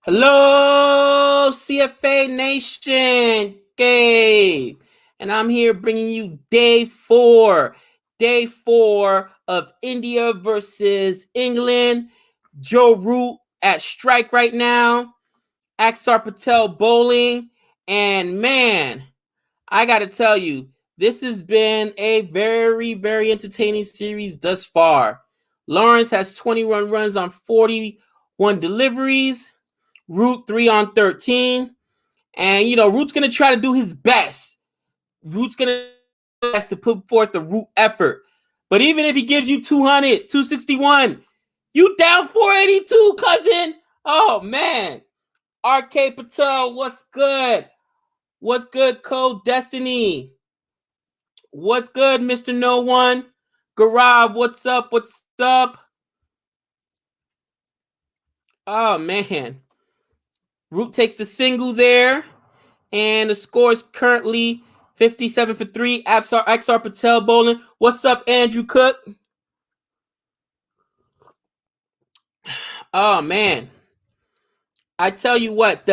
Hello, CFA Nation, Gabe, and I'm here bringing you day four of India versus England. Joe Root at strike right now, Axar Patel bowling, and man, I got to tell you, this has been a very, very entertaining series thus far. Lawrence has 21 runs on 41 deliveries. Root 3 on 13. And, Root's going to try to do his best. Root's going to do his best to put forth the Root effort. But even if he gives you 200, 261, you down 482, cousin. Oh, man. RK Patel, what's good? What's good, Code Destiny? What's good, Mr. No One? Garab, what's up? What's up? Oh, man. Root takes the single there. And the score is currently 57 for 3. Axar Patel bowling. What's up, Andrew Cook? Oh man. I tell you what,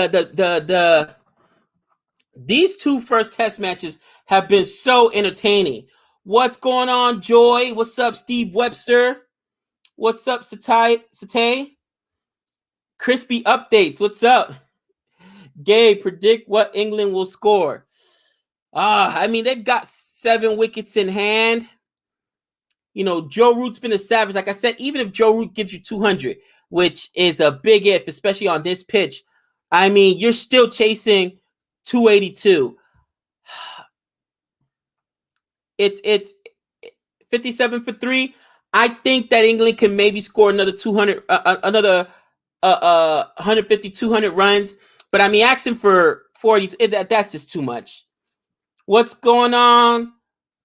these two first test matches have been so entertaining. What's going on, Joy? What's up, Steve Webster? What's up, Satay? Crispy updates. What's up? Gabe, predict what England will score. They've got 7 wickets in hand. Joe Root's been a savage. Like I said, even if Joe Root gives you 200, which is a big if, especially on this pitch, you're still chasing 282. It's 57 for 3. I think that England can maybe score another 200, another 150, 200 runs. But asking for 40, that's just too much. What's going on,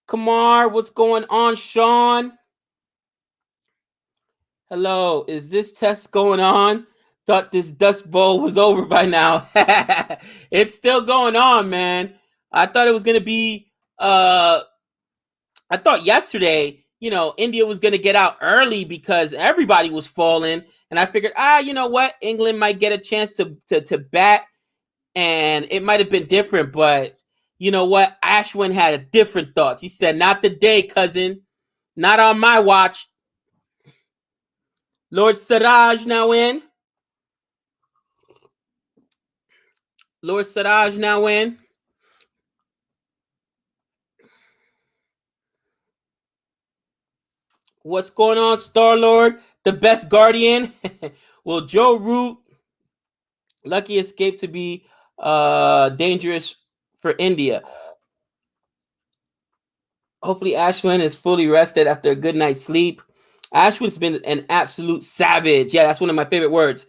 Kumar? What's going on, Sean? Hello, is this test going on? Thought this Dust Bowl was over by now. It's still going on, man. I thought it was going to be, I thought yesterday, India was going to get out early because everybody was falling. And I figured, you know what? England might get a chance to bat and it might have been different. But you know what? Ashwin had different thoughts. He said, not today, cousin. Not on my watch. Lord Siraj now in. Lord Siraj now in. What's going on, Star-Lord? The best guardian? Will Joe Root lucky escape to be dangerous for India? Hopefully Ashwin is fully rested after a good night's sleep. Ashwin's been an absolute savage. Yeah, that's one of my favorite words.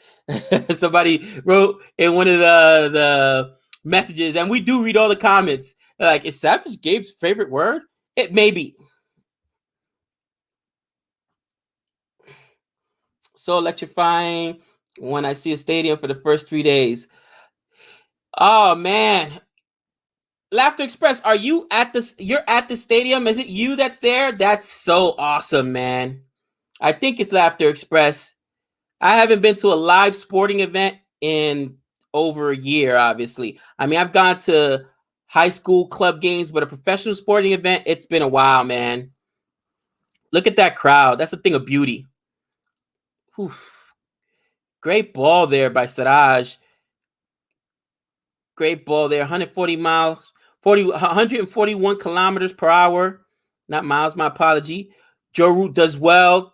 Somebody wrote in one of the messages, and we do read all the comments. Like, is savage Gabe's favorite word? It may be. So electrifying when I see a stadium for the first 3 days. Oh man. Laughter Express, are you you're at the stadium? Is it you that's there? That's so awesome, man. I think it's Laughter Express. I haven't been to a live sporting event in over a year, obviously. I've gone to high school club games, but a professional sporting event, it's been a while, man. Look at that crowd. That's a thing of beauty. Oof. Great ball there by Siraj. Great ball there. 140 miles, 141 kilometers per hour. Not miles, my apology. Joe Root does well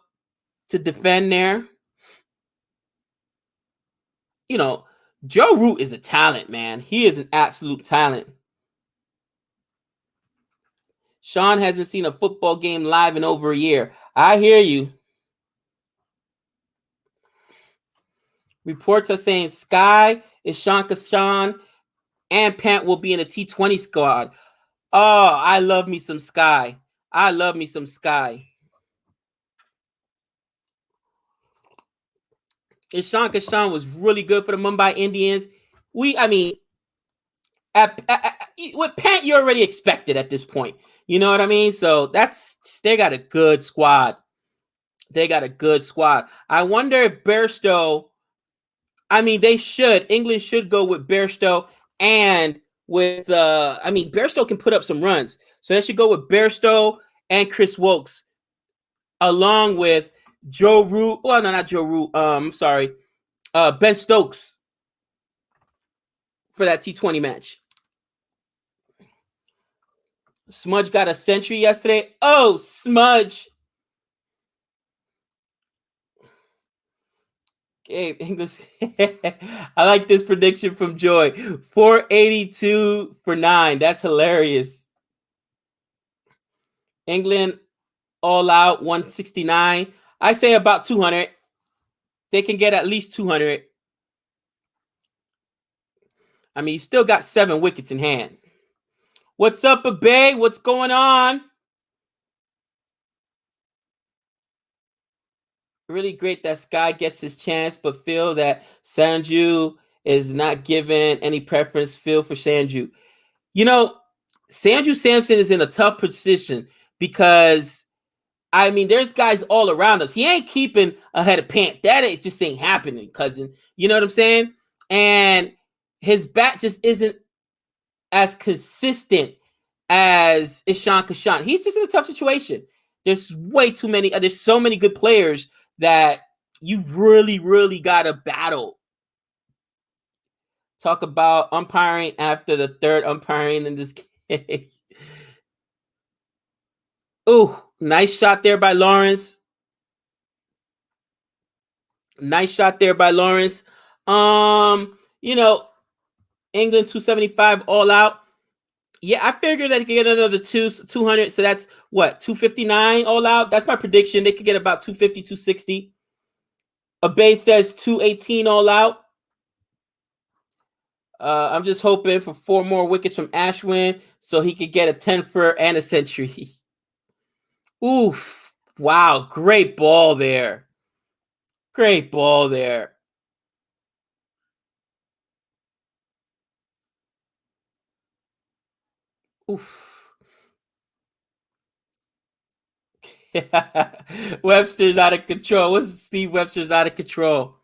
to defend there. Joe Root is a talent, man. He is an absolute talent. Sean hasn't seen a football game live in over a year. I hear you. Reports are saying Sky, Ishanka Sean, and Pant will be in the T20 squad. Oh, I love me some Sky. I love me some Sky. Ishanka Sean was really good for the Mumbai Indians. With Pant, you already expected at this point. You know what I mean? So they got a good squad. They got a good squad. I wonder if Bairstow I mean, they should. England should go with Bairstow and with I mean, Bairstow can put up some runs. So they should go with Bairstow and Chris Wokes along with Joe Root. Well, no, not Joe Root. Sorry. Ben Stokes for that T20 match. Smudge got a century yesterday. Oh, Smudge. Okay, English. I like this prediction from Joy. 482 for 9. That's hilarious. England all out 169. I say about 200. They can get at least 200. I mean, you still got 7 wickets in hand. What's up, Abe? What's going on? Really great that Sky gets his chance, but feel that Sanju is not given any preference. Feel for Sanju. You know, Sanju Samson is in a tough position because I mean, there's guys all around us. He ain't keeping a head of pant. That ain't just ain't happening, cousin. You know what I'm saying? And his bat just isn't as consistent as Ishan Kashan. He's just in a tough situation. There's way too many. There's so many good players that you've really, really got to battle. Talk about umpiring after the third umpiring in this case. Ooh, nice shot there by Lawrence. Nice shot there by Lawrence. You know, England 275 all out. Yeah, I figured they could get another 200. So that's what, 259 all out? That's my prediction. They could get about 250, 260. A base says 218 all out. I'm just hoping for 4 more wickets from Ashwin so he could get a 10 for and a century. Oof. Wow. Great ball there. Great ball there. Oof. Webster's out of control. What's Steve Webster's out of control?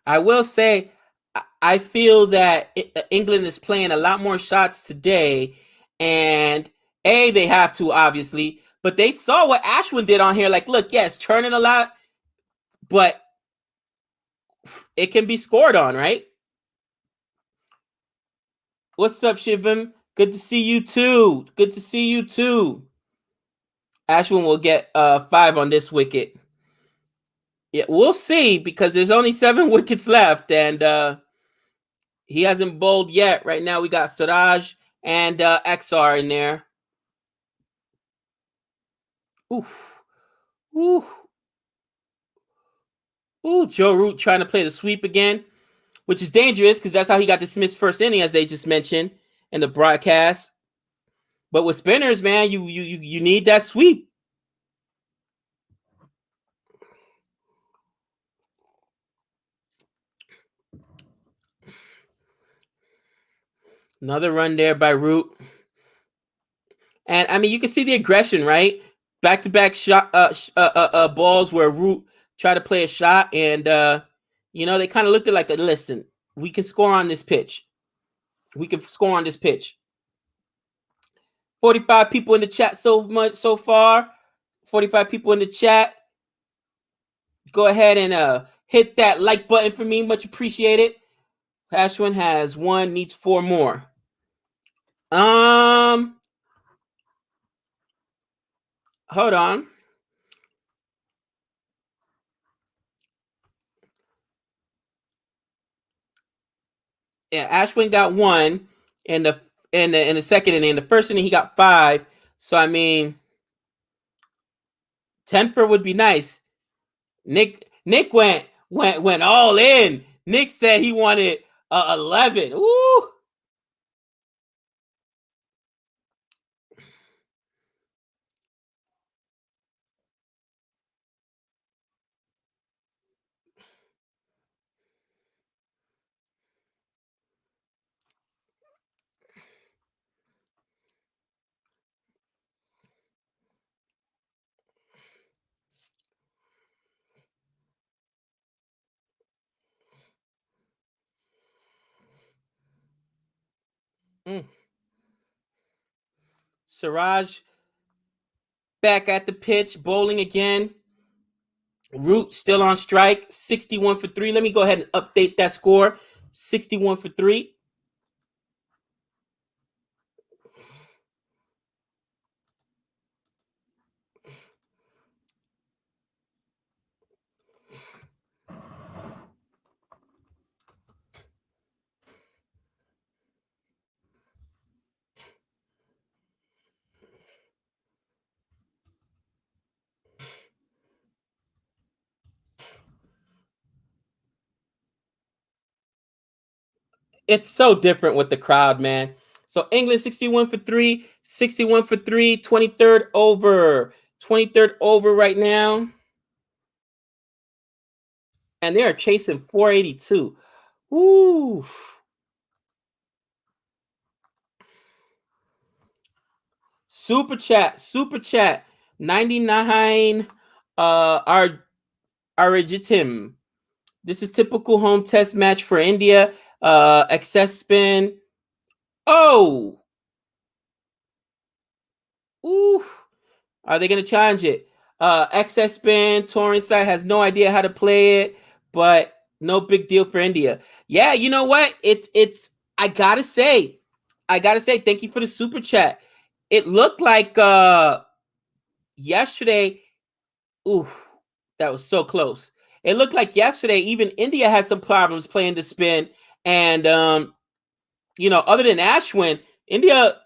I will say, I feel that England is playing a lot more shots today, and they have to obviously, but they saw what Ashwin did on here. Like, look, yes, turning a lot, but it can be scored on, right? What's up, Shivam? Good to see you too. Good to see you too. Ashwin will get 5 on this wicket. Yeah, we'll see because there's only 7 wickets left, and he hasn't bowled yet. Right now, we got Siraj and XR in there. Oof. Ooh. Ooh, Joe Root trying to play the sweep again, which is dangerous because that's how he got dismissed first inning, as they just mentioned in the broadcast. But with spinners, man, you need that sweep. Another run there by Root. And I mean, you can see the aggression, right? Back-to-back shot balls where Root tried to play a shot, and they kind of looked at like, listen, we can score on this pitch. We can score on this pitch. 45 people in the chat so far. 45 people in the chat. Go ahead and hit that like button for me. Much appreciated. Ashwin has 1, needs 4 more. Hold on. Yeah, Ashwin got 1 in the second inning. In the first inning, he got 5. So I mean, 10 per would be nice. Nick went all in. Nick said he wanted 11. Ooh. Siraj back at the pitch, bowling again. Root still on strike, 61 for 3. Let me go ahead and update that score. 61 for 3. It's so different with the crowd, man. So England 61 for 3, 61 for 3, 23rd over. 23rd over right now. And they are chasing 482. Woo. Super chat. 99 are legitim. This is typical home test match for India. Excess spin. Oh. Ooh. Are they going to challenge it? Excess spin. Touring side has no idea how to play it, but no big deal for India. Yeah, you know what? I gotta say, thank you for the super chat. It looked like yesterday. Ooh, that was so close. It looked like yesterday, even India had some problems playing the spin. And other than Ashwin, India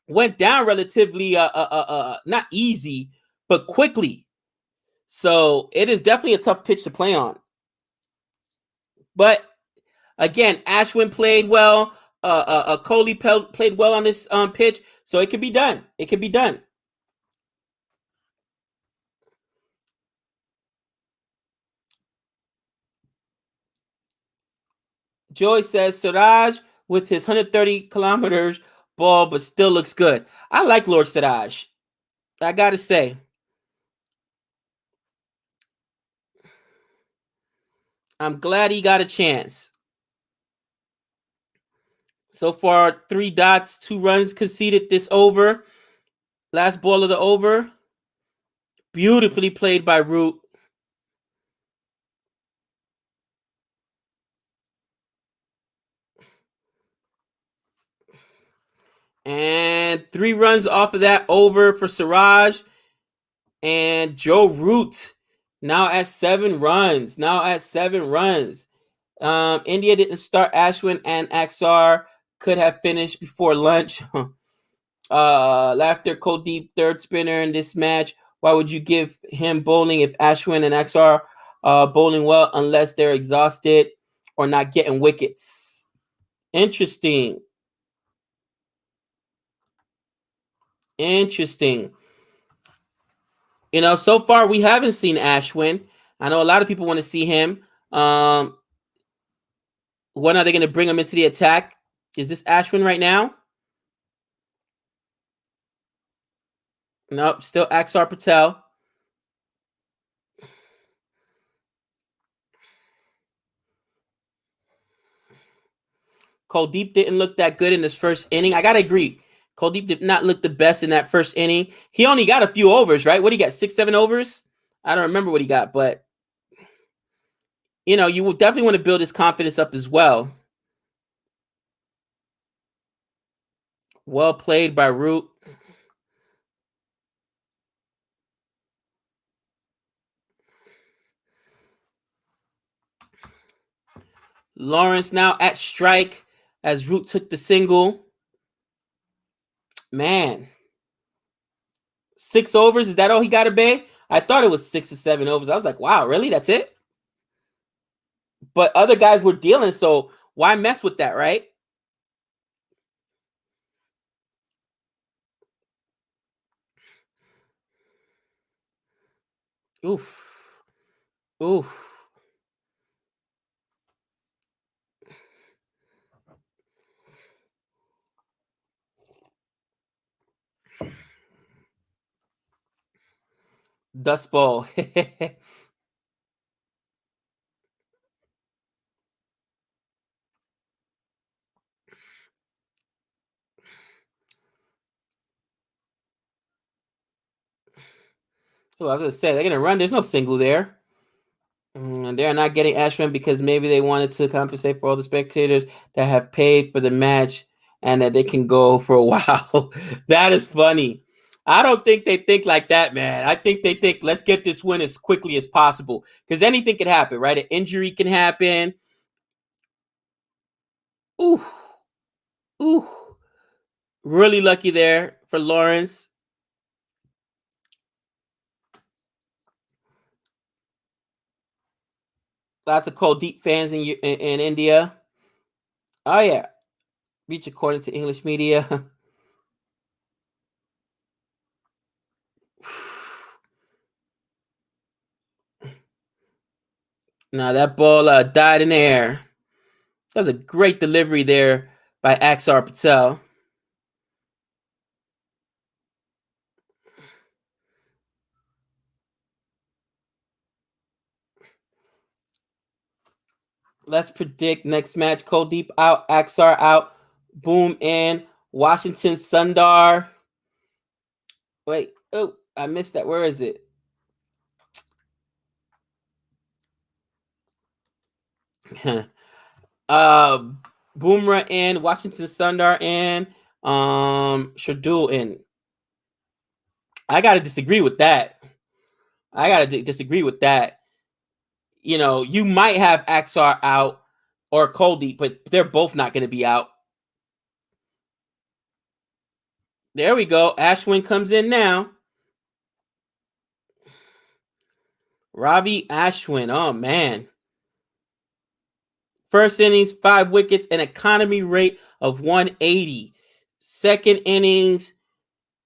went down relatively not easy, but quickly. So it is definitely a tough pitch to play on. But again, Ashwin played well. Kohli played well on this pitch, so it could be done. It could be done. Joy says Siraj with his 130 kilometers ball, but still looks good. I like Lord Siraj. I gotta say. I'm glad he got a chance. So far, 3 dots, 2 runs conceded this over. Last ball of the over. Beautifully played by Root. And 3 runs off of that over for Siraj. And Joe Root now at 7 runs. India didn't start Ashwin, and Axar could have finished before lunch. Laughter, Kuldeep, third spinner in this match. Why would you give him bowling if Ashwin and Axar bowling well unless they're exhausted or not getting wickets? Interesting. So far we haven't seen Ashwin. I know a lot of people want to see him. When are they going to bring him into the attack? Is this Ashwin right now? Nope, still Axar Patel. Kuldeep didn't look that good in his first inning. I gotta agree. Kuldeep did not look the best in that first inning. He only got a few overs, right? What do you got? 6, 7 overs? I don't remember what he got, but you will definitely want to build his confidence up as well. Well played by Root. Lawrence now at strike as Root took the single. Man. 6 overs. Is that all he got to bay? I thought it was 6 or 7 overs. I was like, wow, really? That's it? But other guys were dealing, so why mess with that, right? Oof. Dust ball. Oh, I was gonna say they're gonna run. There's no single there. And they're not getting Ashwin because maybe they wanted to compensate for all the spectators that have paid for the match and that they can go for a while. That is funny. I don't think they think like that, man. I think they think let's get this win as quickly as possible because anything can happen, right? An injury can happen. Ooh, ooh, really lucky there for Lawrence. Lots of cold deep fans in India. Oh yeah, reach according to English media. Now that ball died in the air. That was a great delivery there by Axar Patel. Let's predict next match. Kuldeep out, Axar out, Boom in, Washington Sundar. Wait, oh, I missed that. Where is it? uh Boomerang in, Washington Sundar in, Shardul in. I gotta disagree with that. I gotta disagree with that. You know, you might have Axar out or Kuldeep, but they're both not going to be out. There we go. Ashwin comes in now. Ravi Ashwin. Oh, man. First innings, 5 wickets, an economy rate of 180. Second innings,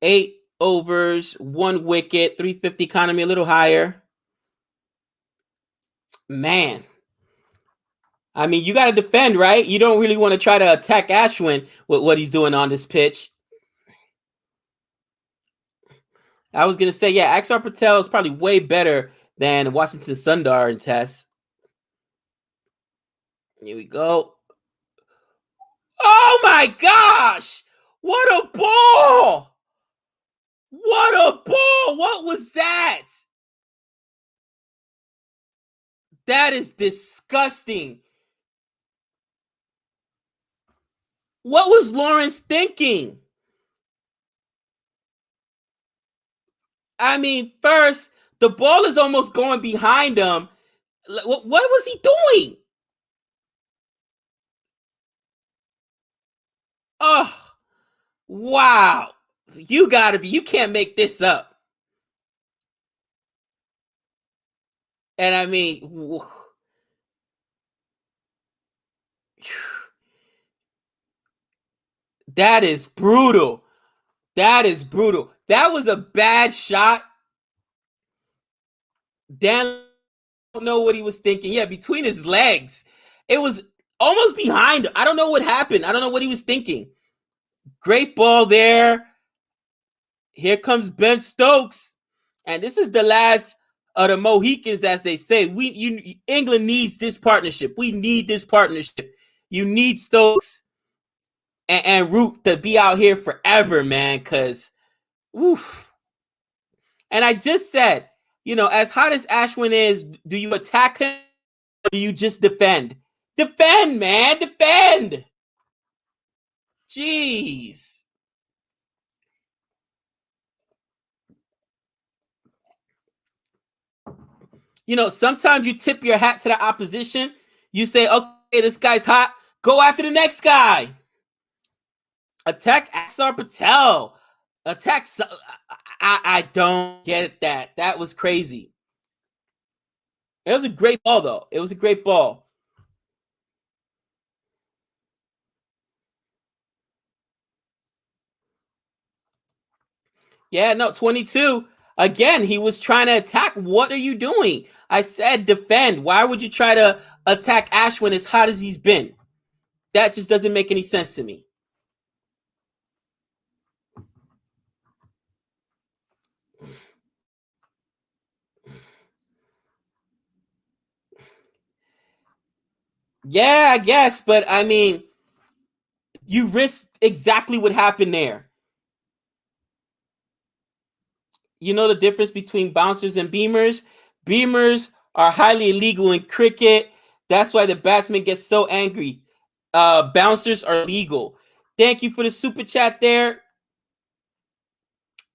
8 overs, 1 wicket, 350 economy, a little higher. Man. I mean, you got to defend, right? You don't really want to try to attack Ashwin with what he's doing on this pitch. I was going to say, yeah, Axar Patel is probably way better than Washington Sundar in tests. Here we go. Oh my gosh! What a ball! What a ball! What was that? That is disgusting. What was Lawrence thinking? I mean, first, the ball is almost going behind him. What was he doing? Oh, wow. You can't make this up. And I mean, that is brutal. That is brutal. That was a bad shot. Dan don't know what he was thinking. Yeah, between his legs. It was almost behind him. I don't know what happened. I don't know what he was thinking. Great ball there. Here comes Ben Stokes. And this is the last of the Mohicans, as they say. England needs this partnership. We need this partnership. You need Stokes and Root to be out here forever, man, because, oof. And I just said, you know, as hot as Ashwin is, do you attack him or do you just defend? Defend, man, defend. Jeez. You know, sometimes you tip your hat to the opposition. You say, okay, this guy's hot. Go after the next guy. Attack Axar Patel. Attack. I don't get that. That was crazy. It was a great ball, though. It was a great ball. Yeah, no, 22. Again, he was trying to attack. What are you doing? I said defend. Why would you try to attack Ashwin as hot as he's been? That just doesn't make any sense to me. Yeah, I guess, but I mean, you risked exactly what happened there. You know the difference between bouncers and beamers? Beamers are highly illegal in cricket. That's why the batsman gets so angry. Bouncers are legal. Thank you for the super chat there.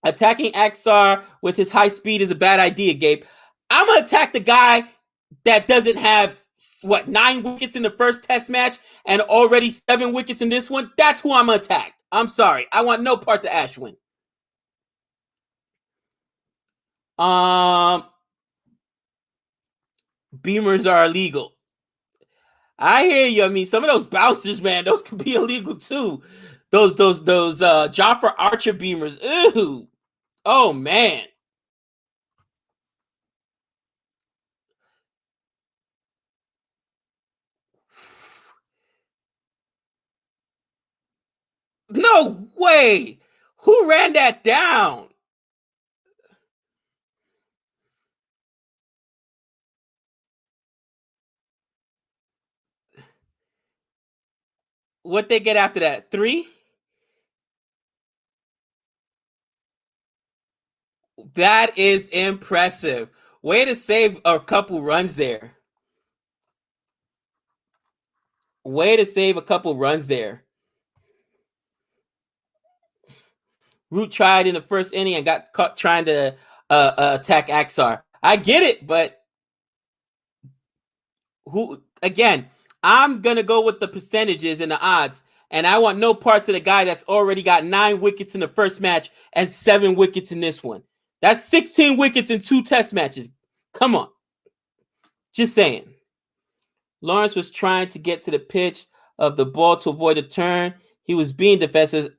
Attacking Axar with his high speed is a bad idea, Gabe. I'm going to attack the guy that doesn't have, 9 wickets in the first test match and already 7 wickets in this one. That's who I'm going to attack. I'm sorry. I want no parts of Ashwin. Beamers are illegal. I hear you. I mean, some of those bouncers, man, those could be illegal too. Those Jofra Archer beamers. Ooh. Oh man. No way. Who ran that down? What they get after that? 3? That is impressive. Way to save a couple runs there. Way to save a couple runs there. Root tried in the first inning and got caught trying to attack Axar. I get it, but who again? I'm gonna go with the percentages and the odds, and I want no parts of the guy that's already got 9 wickets in the first match and 7 wickets in this one. That's 16 wickets in 2 test matches. Come on. Just saying. Lawrence was trying to get to the pitch of the ball to avoid a turn. He was being defensive.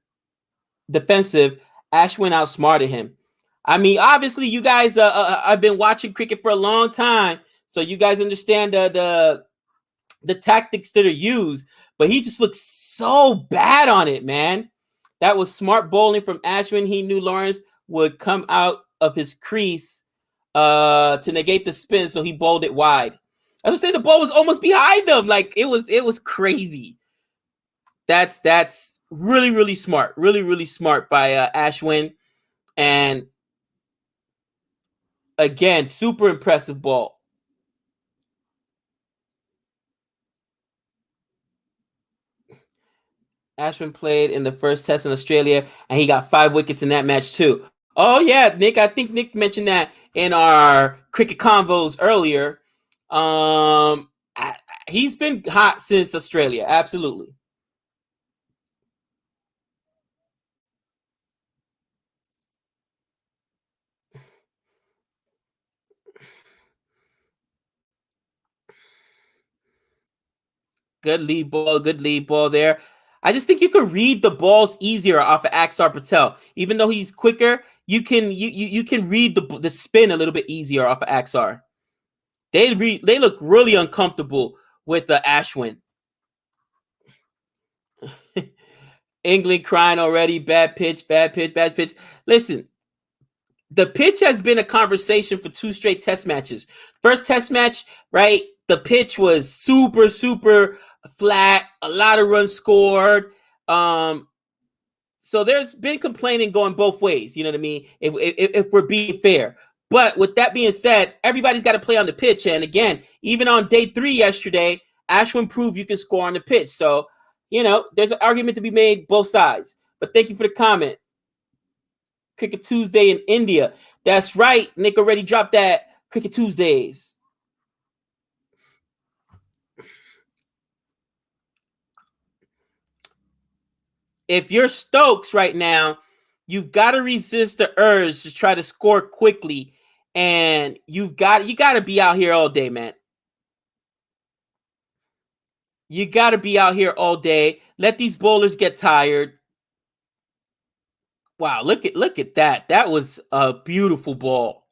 Ashwin outsmarted him. I mean, obviously, you guys have been watching cricket for a long time, so you guys understand the tactics that are used. But he just looked so bad on it, man. That was smart bowling from Ashwin. He knew Lawrence would come out of his crease to negate the spin, so he bowled it wide. I was saying the ball was almost behind him. Like it was crazy. That's really smart. Really smart by Ashwin. And again, super impressive ball. Ashwin played in the first test in Australia, and he got 5 wickets in that match too. Oh yeah, Nick. I think Nick mentioned that in our cricket convos earlier. He's been hot since Australia. Absolutely. Good lead ball. Good lead ball there. I just think you could read the balls easier off of Axar Patel. Even though he's quicker, you can read the spin a little bit easier off of Axar. They look really uncomfortable with the Ashwin. England crying already. Bad pitch, bad pitch, bad pitch. Listen, the pitch has been a conversation for 2 straight test matches. First test match, right? The pitch was super flat, a lot of runs scored. So there's been complaining going both ways. You know what I mean? If we're being fair. But with that being said, everybody's got to play on the pitch. And again, even on day 3 yesterday, Ashwin proved you can score on the pitch. So, there's an argument to be made both sides. But thank you for the comment. Cricket Tuesday in India. That's right. Nick already dropped that. Cricket Tuesdays. If you're Stokes right now, you've got to resist the urge to try to score quickly, and you got to be out here all day, man. You got to be out here all day. Let these bowlers get tired. Wow, look at that. That was a beautiful ball.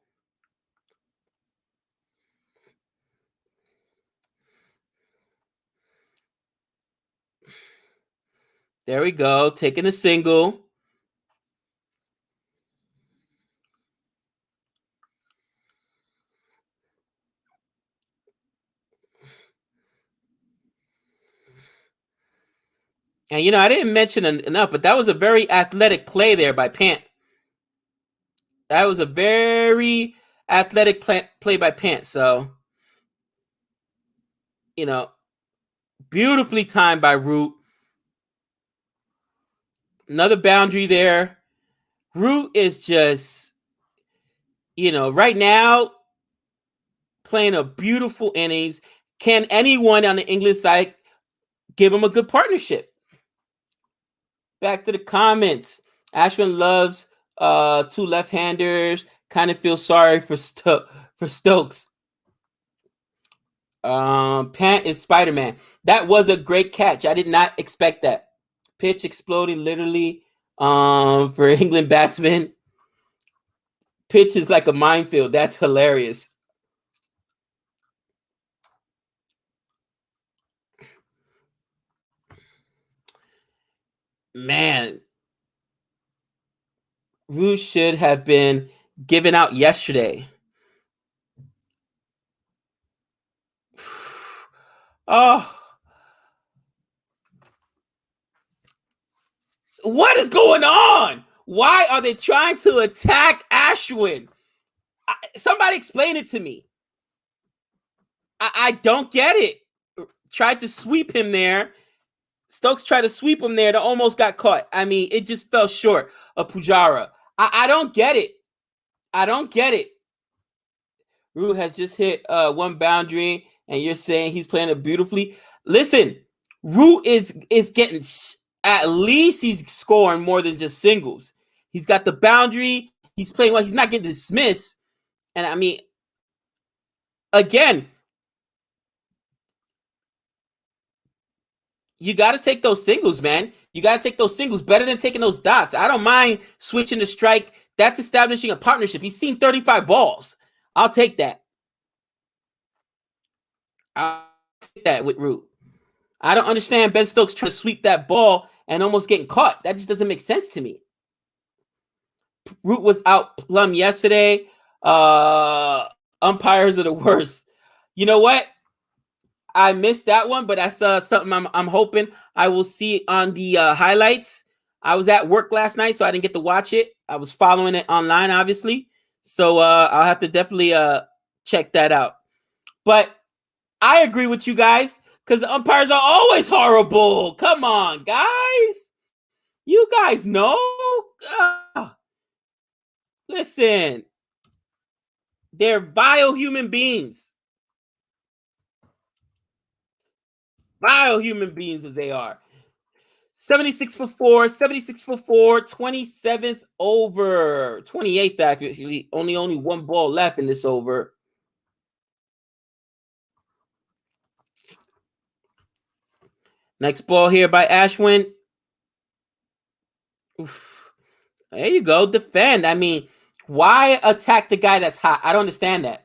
There we go. Taking a single. And I didn't mention enough, but that was a very athletic play there by Pant. That was a very athletic play by Pant. So, beautifully timed by Root. Another boundary there. Root is just, right now playing a beautiful innings. Can anyone on the England side give him a good partnership? Back to the comments. Ashwin loves two left-handers. Kind of feel sorry for Stokes. Pant is Spider-Man. That was a great catch. I did not expect that. Pitch exploding literally for England batsmen. Pitch is like a minefield. That's hilarious. Man, Root should have been given out yesterday. Oh. What is going on? Why are they trying to attack Ashwin? Somebody explain it to me. I don't get it. Tried to sweep him there. Stokes tried to sweep him there. That almost got caught. I mean, it just fell short of Pujara. I don't get it. I don't get it. Root has just hit one boundary, and you're saying he's playing it beautifully. Listen, Root is getting, at least he's scoring more than just singles. He's got the boundary. He's playing well. He's not getting dismissed. And I mean, again, you got to take those singles, man. You got to take those singles better than taking those dots. I don't mind switching to strike. That's establishing a partnership. He's seen 35 balls. I'll take that. I'll take that with Root. I don't understand Ben Stokes trying to sweep that ball and almost getting caught. That just doesn't make sense to me. Root was out plumb yesterday. Umpires are the worst. You know what? I missed that one, but that's something I'm hoping I will see on the highlights. I was at work last night, so I didn't get to watch it. I was following it online, obviously. So I'll have to definitely check that out. But I agree with you guys because the umpires are always horrible. Come on, guys. You guys know. Listen, they're vile human beings. Vile human beings as they are. 76 for 4, 76 for 4, 27th over. 28th, actually. Only one ball left in this over. Next ball here by Ashwin. Oof. There you go. Defend. I mean, why attack the guy that's hot? I don't understand that.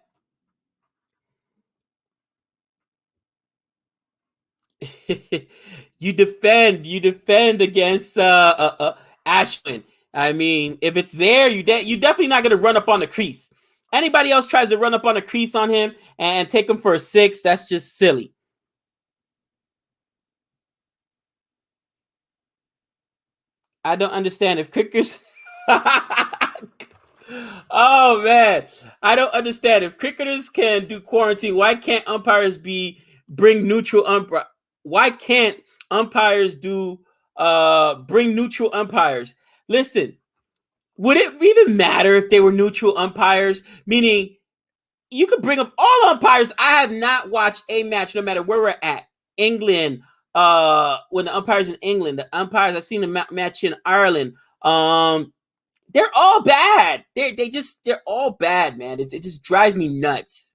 You defend against Ashwin. I mean, if it's there, you're definitely not going to run up on the crease. Anybody else tries to run up on the crease on him and take him for a 6, that's just silly. I don't understand if cricketers. Oh man, I don't understand if cricketers can do quarantine. Why can't umpires bring neutral umpire? Why can't umpires bring neutral umpires? Listen, would it even matter if they were neutral umpires? Meaning, you could bring up all umpires. I have not watched a match, no matter where we're at. England, when the umpires in England, the umpires I've seen the match in Ireland. They're all bad. They're all bad, man. It just drives me nuts.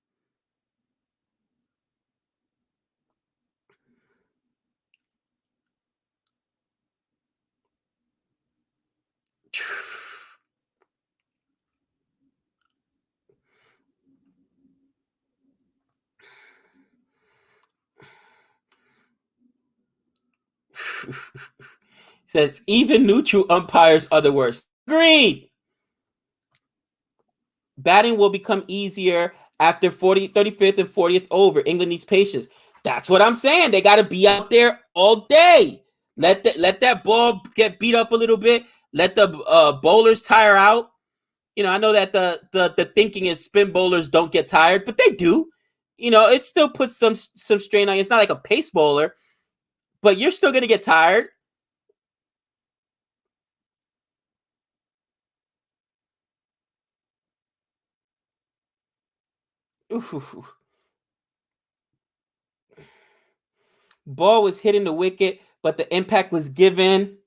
Says even neutral umpires are the worst. Agreed. Batting will become easier after 35th and 40th over. England needs patience. That's what I'm saying. They got to be out there all day. Let that ball get beat up a little bit. Let the bowlers tire out. I know that the thinking is spin bowlers don't get tired, but they do. It still puts some strain on you. It's not like a pace bowler, but you're still gonna get tired. Ooh. Ball was hitting the wicket, but the impact was given.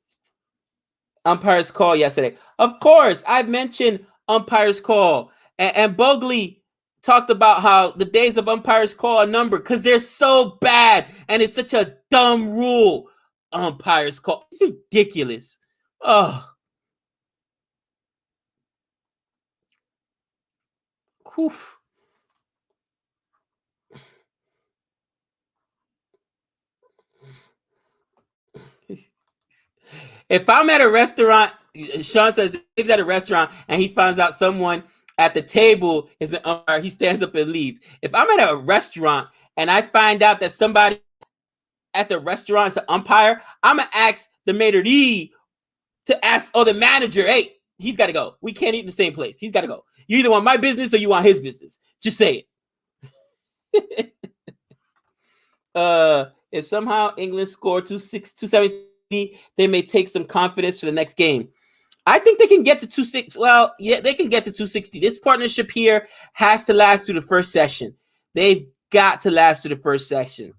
Umpire's call yesterday. Of course, I've mentioned umpire's call. And Bogley talked about how the days of umpire's call are numbered because they're so bad and it's such a dumb rule. Umpire's call. It's ridiculous. Oh. Whew. If I'm at a restaurant, Sean says if he's at a restaurant and he finds out someone at the table is an umpire, he stands up and leaves. If I'm at a restaurant and I find out that somebody at the restaurant is an umpire, I'm gonna ask the maitre d' to ask the manager, hey, he's got to go. We can't eat in the same place. He's got to go. You either want my business or you want his business. Just say it. If somehow England score 270, they may take some confidence for the next game. I think they can get to 260. Well, yeah, they can get to 260. This partnership here has to last through the first session. They've got to last through the first session.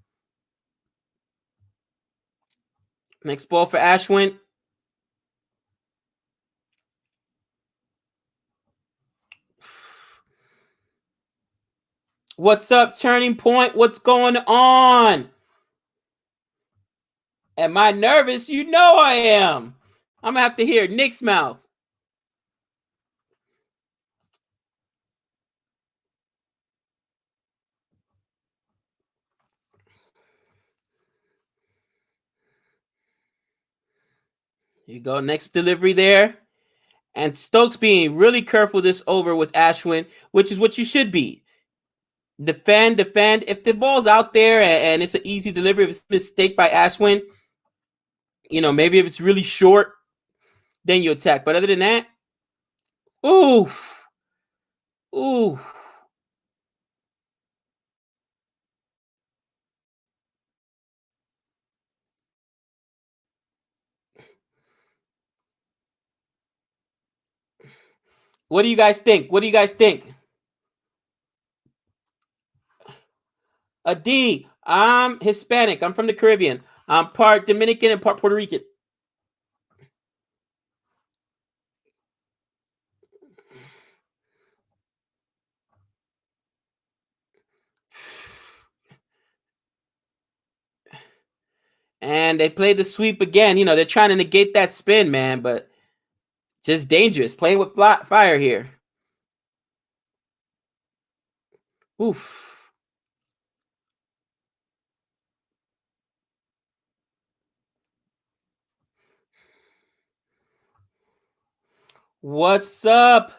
Next ball for Ashwin. What's up, Turning Point? What's going on? Am I nervous? You know I am. I'm going to have to hear Nick's mouth. Here you go. Next delivery there. And Stokes being really careful this over with Ashwin, which is what you should be. Defend. If the ball's out there and it's an easy delivery, if it's a mistake by Ashwin, maybe if it's really short, then you attack. But other than that, ooh. What do you guys think? A D. I'm Hispanic. I'm from the Caribbean. I'm part Dominican and part Puerto Rican. And they played the sweep again. They're trying to negate that spin, man, but just dangerous. Playing with fire here. Oof. What's up?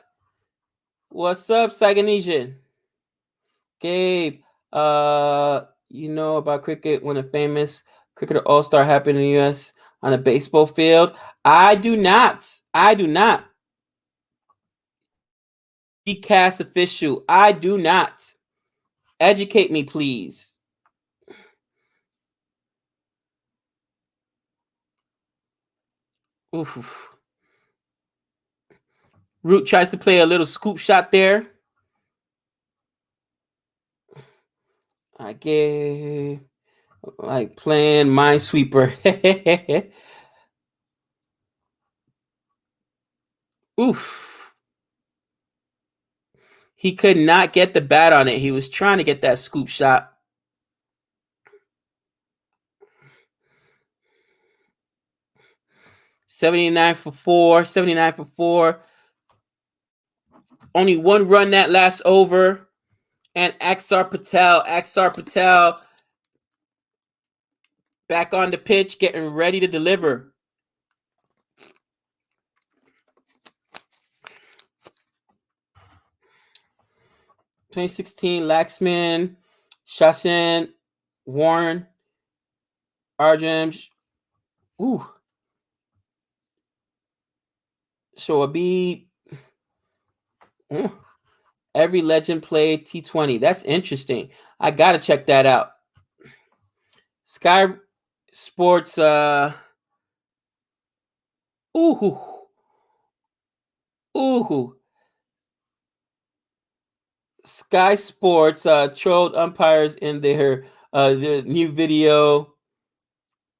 What's up, Saganesian? Gabe, you know about cricket when a famous cricketer all-star happened in the U.S. on a baseball field? I do not. Recast official. I do not. Educate me, please. Oof. Root tries to play a little scoop shot there. I get like playing Minesweeper. Oof. He could not get the bat on it. He was trying to get that scoop shot. $79 for four. Only one run that last over. And Axar Patel back on the pitch, getting ready to deliver. (2016) Laxman, Shashan, Warren, Arjun. Shoaib. Every legend played T20. That's interesting. I gotta check that out. Sky Sports. Ooh, ooh. Sky Sports trolled umpires in their new video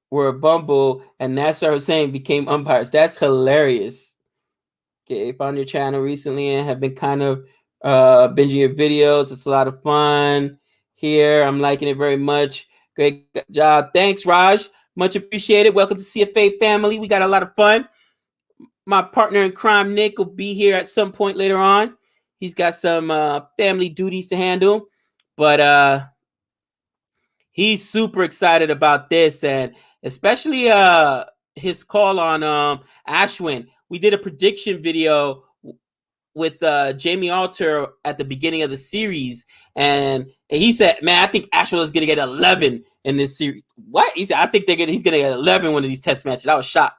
where Bumble and Nasser Hussain became umpires. That's hilarious. Okay, found your channel recently and have been kind of binging your videos. It's a lot of fun here. I'm liking it very much. Great job. Thanks, Raj. Much appreciated. Welcome to CFA family. We got a lot of fun. My partner in crime, Nick, will be here at some point later on. He's got some family duties to handle, but he's super excited about this, and especially his call on Ashwin. We did a prediction video with Jamie Alter at the beginning of the series, and he said, "Man, I think Ashwin is going to get 11 in this series." What? He said, "I think he's going to get 11 one of these test matches." I was shocked.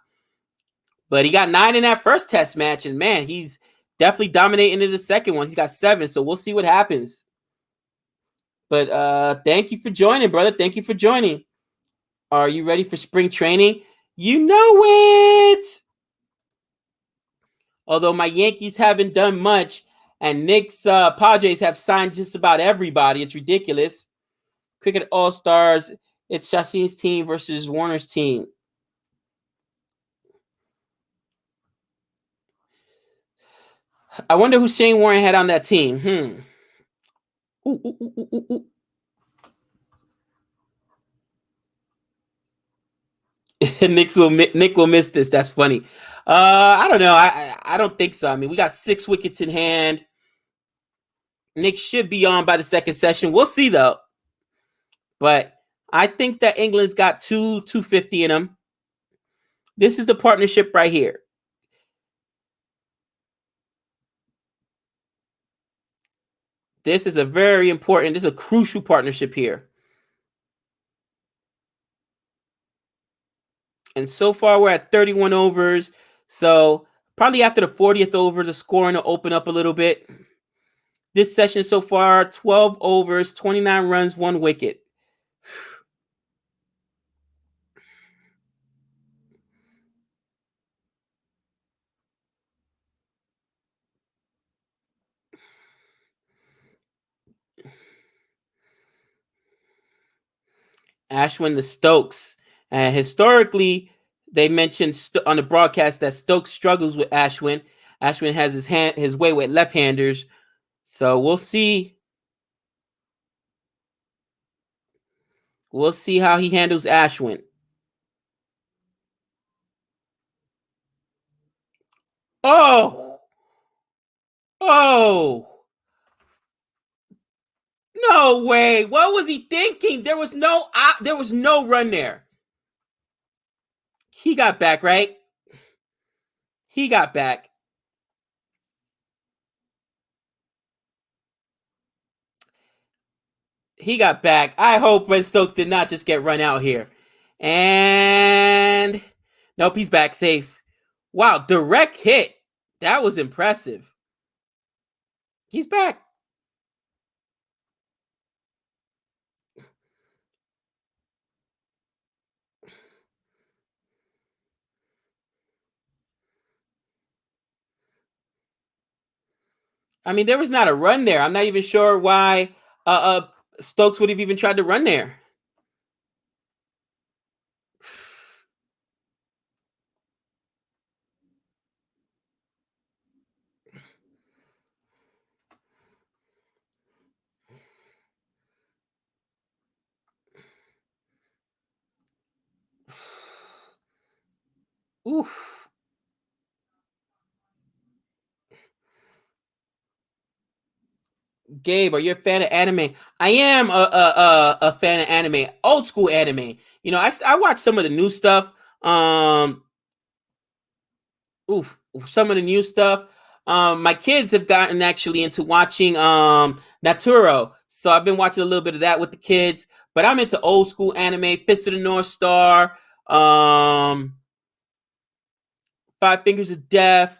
But he got 9 in that first test match, and man, he's definitely dominating in the second one. He's got 7, so we'll see what happens. But thank you for joining, brother. Thank you for joining. Are you ready for spring training? You know it. Although my Yankees haven't done much, and Knicks Padres have signed just about everybody. It's ridiculous. Cricket All-Stars, it's Shaseen's team versus Warner's team. I wonder who Shane Warne had on that team. Ooh. Nick will miss this. That's funny. I don't know. I don't think so. I mean, we got 6 wickets in hand. Nick should be on by the second session. We'll see though. But I think that England's got 250 in them. This is the partnership right here. This is a very important, this is a crucial partnership here. And so far, we're at 31 overs. So probably after the 40th over, the scoring will open up a little bit. This session so far, 12 overs, 29 runs, 1 wicket. Ashwin to Stokes. And historically, they mentioned on the broadcast that Stokes struggles with Ashwin. Ashwin has his way with left-handers. So we'll see. We'll see how he handles Ashwin. Oh! No way. What was he thinking? There was no run there. He got back, right? He got back. He got back. I hope Ben Stokes did not just get run out here. And nope, he's back safe. Wow, direct hit. That was impressive. He's back. I mean, there was not a run there. I'm not even sure why Stokes would have even tried to run there. Oof. Gabe, are you a fan of anime? I am a fan of anime, old school anime. You know, I watch some of the new stuff. Some of the new stuff. My kids have gotten actually into watching Naturo, so I've been watching a little bit of that with the kids. But I'm into old school anime, Fist of the North Star, Five Fingers of Death,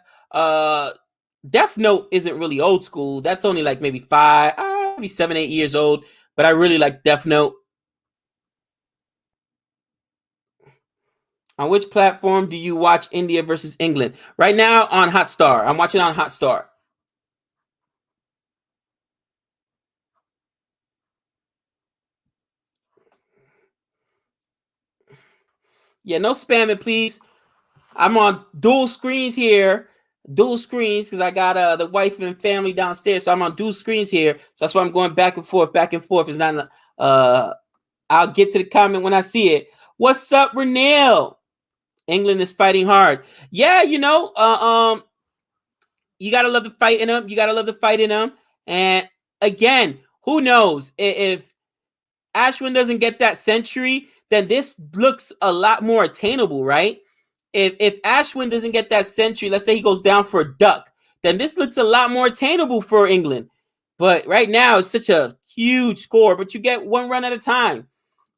Death Note isn't really old school. That's only like maybe five, maybe 7, 8 years old. But I really like Death Note. On which platform do you watch India versus England? Right now on Hotstar. I'm watching on Hotstar. Yeah, no spamming, please. I'm on dual screens here. Dual screens because I got the wife and family downstairs. So I'm on dual screens here. So that's why I'm going back and forth, back and forth. It's not I'll get to the comment when I see it. What's up, Renelle? England is fighting hard. Yeah, you gotta love the fight in them. You gotta love the fight in them. And again, who knows if Ashwin doesn't get that century, then this looks a lot more attainable, right? If Ashwin doesn't get that century, let's say he goes down for a duck, then this looks a lot more attainable for England. But right now it's such a huge score, but you get one run at a time.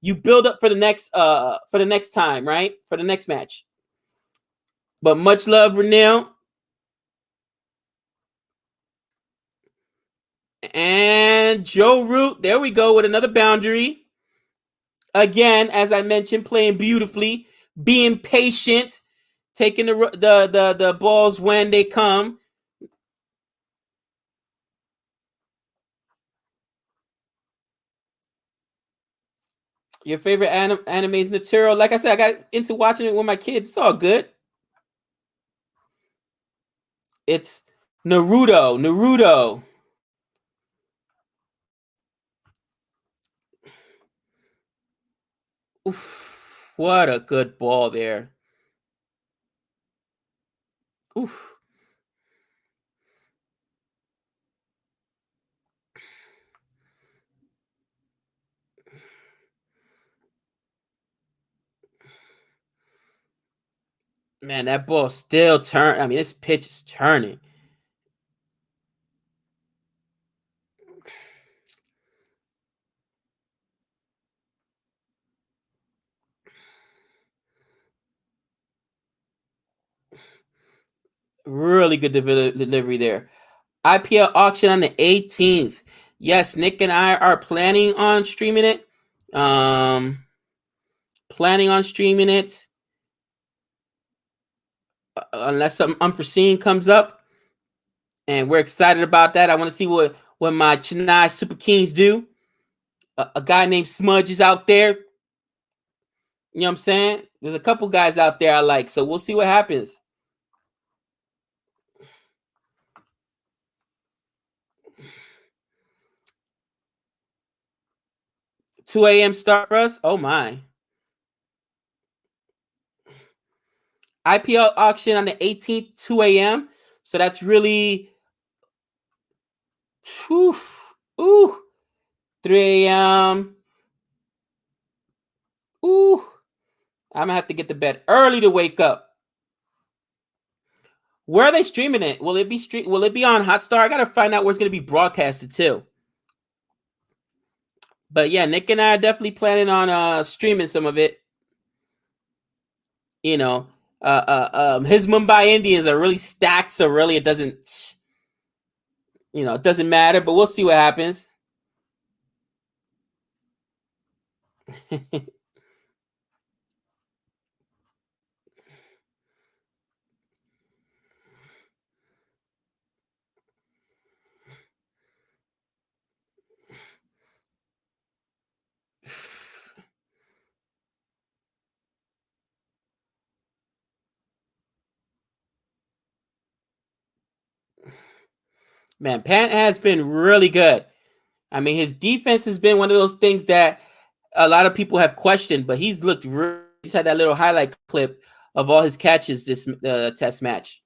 You build up for the next time, right? For the next match. But much love, Renell. And Joe Root, there we go with another boundary. Again, as I mentioned, playing beautifully, being patient, taking the balls when they come. Your favorite animes material? Like I said, I got into watching it with my kids. It's all good. It's Naruto. Naruto. Oof, what a good ball there. Oof. Man, that ball still turn. I mean, this pitch is turning. Really good delivery there. IPL auction on the 18th. Yes, Nick and I are planning on streaming it. Um, planning on streaming it unless something unforeseen comes up, and we're excited about that. I want to see what my Chennai Super Kings do. A guy named Smudge is out there. You know what I'm saying? There's a couple guys out there I like, so we'll see what happens. 2 a.m. start for us. Oh my. IPL auction on the 18th, 2 a.m. So that's really, whew, ooh, 3 a.m. Ooh, I'm gonna have to get to bed early to wake up. Where are they streaming it? Will it be Will it be on Hotstar? I gotta find out where it's gonna be broadcasted too. But yeah, Nick and I are definitely planning on streaming some of it. You know, his Mumbai Indians are really stacked, so really it doesn't, it doesn't matter. But we'll see what happens. Man, Pant has been really good. I mean, his defense has been one of those things that a lot of people have questioned, but he's looked really, he's had that little highlight clip of all his catches this test match.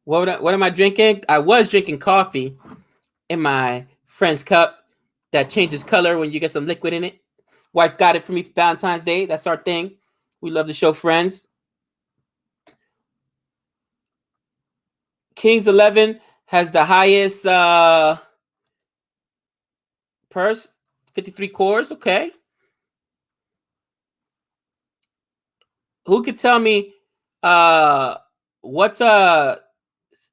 What am I drinking? I was drinking coffee in my friend's cup that changes color when you get some liquid in it. Wife got it for me for Valentine's Day. That's our thing. We love to show friends. Kings 11 has the highest purse, 53 cores. Okay. Who could tell me what's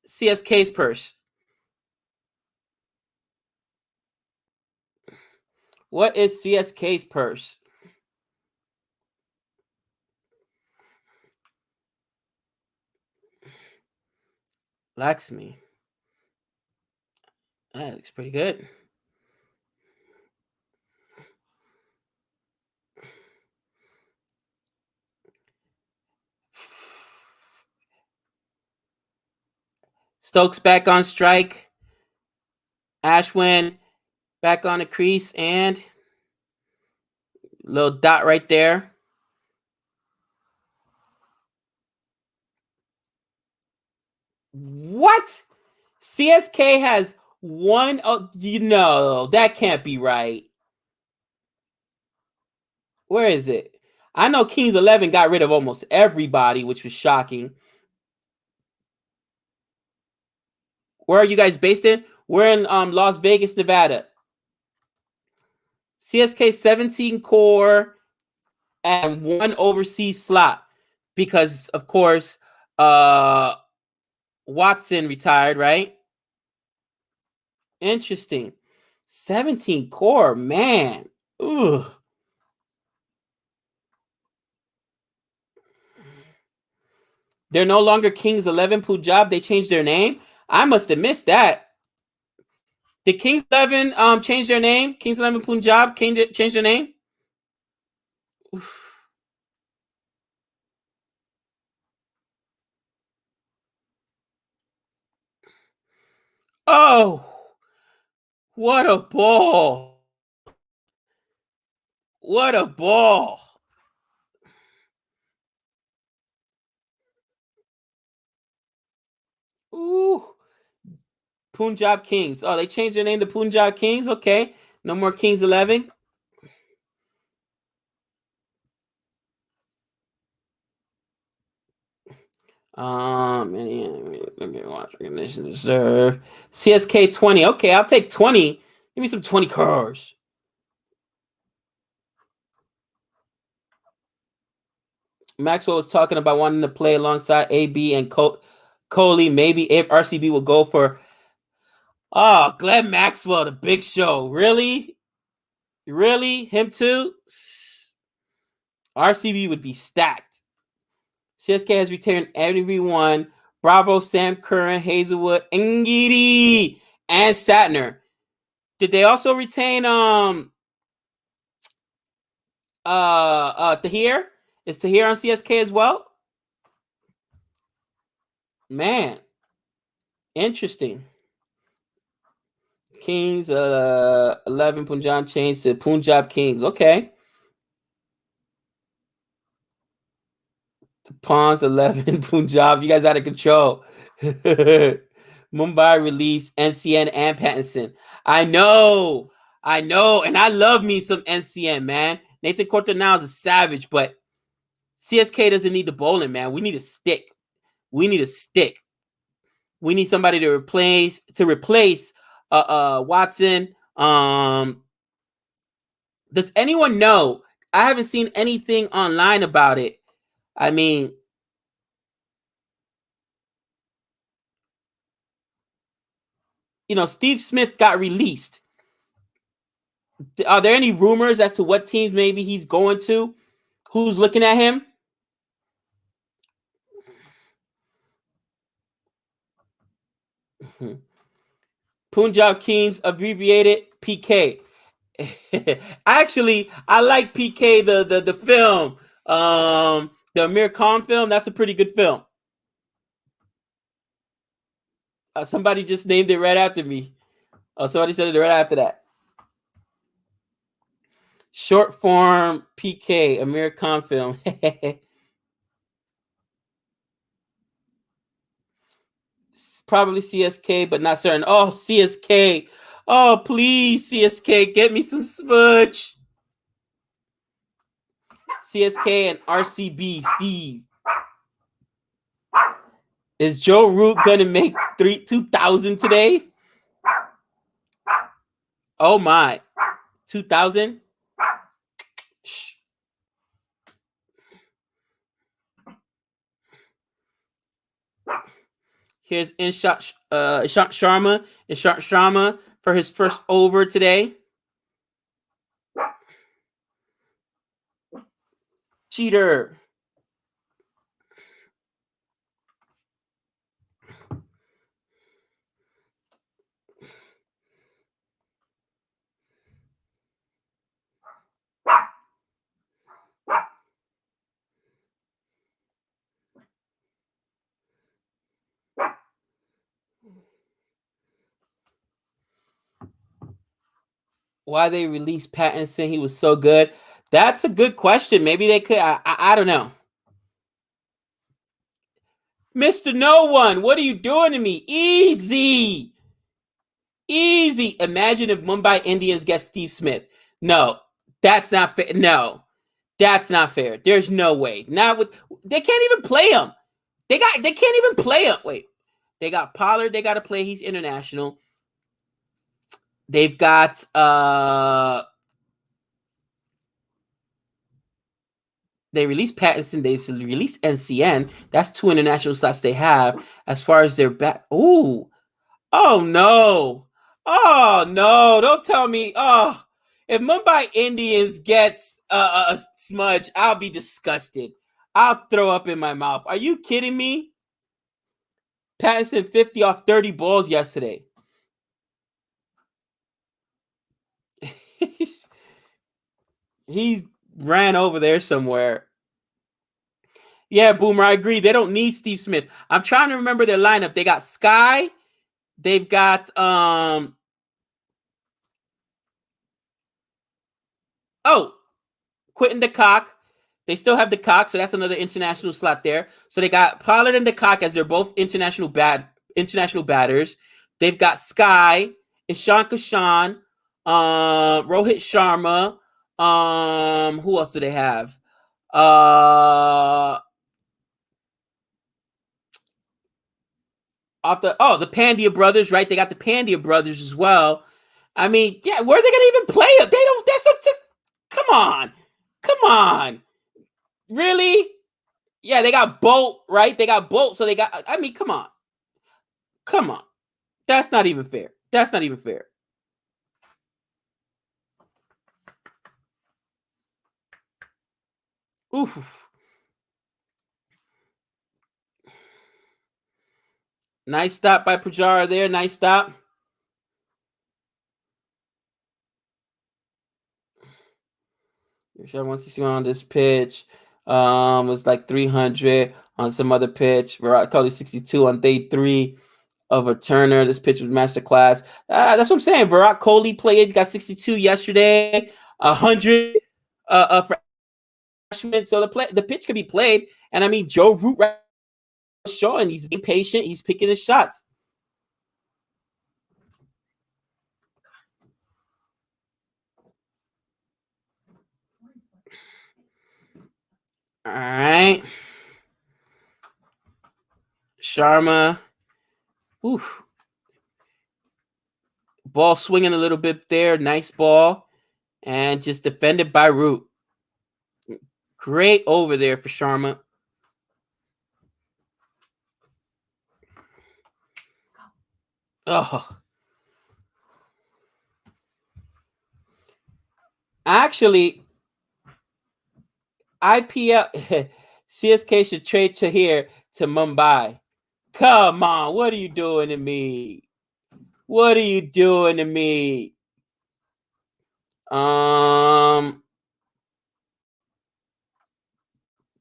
CSK's purse? What is CSK's purse? Laxmi. That looks pretty good. Stokes back on strike. Ashwin back on the crease and little dot right there. What? CSK has one. Oh, that can't be right. Where is it? I know Kings 11 got rid of almost everybody, which was shocking. Where are you guys based in? We're in Las Vegas, Nevada. CSK 17 core and one overseas slot because, of course, Watson retired, right? Interesting. 17 core, man. Ugh. They're no longer Kings 11 Punjab. They changed their name. I must have missed that. Did Kings 11 change their name? Kings 11 Punjab change their name? Oof. Oh, what a ball. What a ball. Ooh. Punjab Kings. Oh, they changed their name to Punjab Kings. Okay. No more Kings 11. Let me watch recognition reserve. CSK 20. Okay, I'll take 20. Give me some 20 cars. Maxwell was talking about wanting to play alongside AB and Coley. Maybe if RCB will go for. Oh, Glenn Maxwell, the Big Show. Really? Really? Him too? RCB would be stacked. CSK has returned everyone. Bravo, Sam Curran, Hazelwood, Ngidi, and Satner. Did they also retain Tahir? Is Tahir on CSK as well? Man, interesting. Kings 11 Punjab changed to Punjab Kings. Okay. Pawns 11 Punjab. You guys out of control. Mumbai released NCN and Pattinson. I know. And I love me some NCN, man. Nathan Corto now is a savage, but CSK doesn't need the bowling, man. We need a stick. We need a stick. We need somebody to replace Watson. Does anyone know? I haven't seen anything online about it. I mean, Steve Smith got released. Are there any rumors as to what teams maybe he's going to? Who's looking at him? Punjab Kings, abbreviated PK. Actually, I like PK, the film. The Amir Khan film. That's a pretty good film. Somebody just named it right after me. Somebody said it right after that. Short form PK, Amir Khan film. Probably CSK, but not certain. Oh, CSK. Oh, please, CSK, get me some smudge. CSK and RCB, Steve. Is Joe Root gonna make 2,000 today? Oh my, 2,000. Here's Ishant Sharma for his first over today. Cheater. Why they released Pattinson? He was so good. That's a good question. Maybe they could. I don't know. Mr. No One, what are you doing to me? Easy. Easy. Imagine if Mumbai Indians get Steve Smith. No, that's not fair. No, that's not fair. There's no way. Not with they can't even play him. They can't even play him. Wait. They got Pollard, they gotta play. He's international. They've got they released Pattinson, they've released NCN. That's 2 international slots they have. As far as their back. Ooh. Oh no. Oh no. Don't tell me. Oh, if Mumbai Indians gets a smudge, I'll be disgusted. I'll throw up in my mouth. Are you kidding me? Pattinson 50 off 30 balls yesterday. He ran over there somewhere. Yeah, Boomer, I agree. They don't need Steve Smith. I'm trying to remember their lineup. They got Sky. They've got Quentin DeCock. They still have DeCock, so that's another international slot there. So they got Pollard and DeCock as they're both international batters. They've got Sky, Ishan Kishan, Rohit Sharma. Who else do they have? The Pandya brothers, right? They got the Pandya brothers as well. I mean, yeah, where are they gonna even play them? They don't. That's just. Come on, really? Yeah, they got Bolt, right? They got Bolt, so they got. I mean, come on. That's not even fair. Oof. Nice stop by Pujara there. Nice stop. Sure, 161 on this pitch. Was like 300 on some other pitch. Virat Kohli 62 on day 3 of a Turner. This pitch was masterclass. That's what I'm saying. Virat Kohli played, got 62 yesterday, 100 for Ashwin. So the pitch could be played. And I mean, Joe Root right showing he's being patient. He's picking his shots. All right. Sharma. Oof. Ball swinging a little bit there. Nice ball. And just defended by Root. Great over there for Sharma. Oh. Actually, IPL CSK should trade Chahir to Mumbai. Come on, what are you doing to me? What are you doing to me?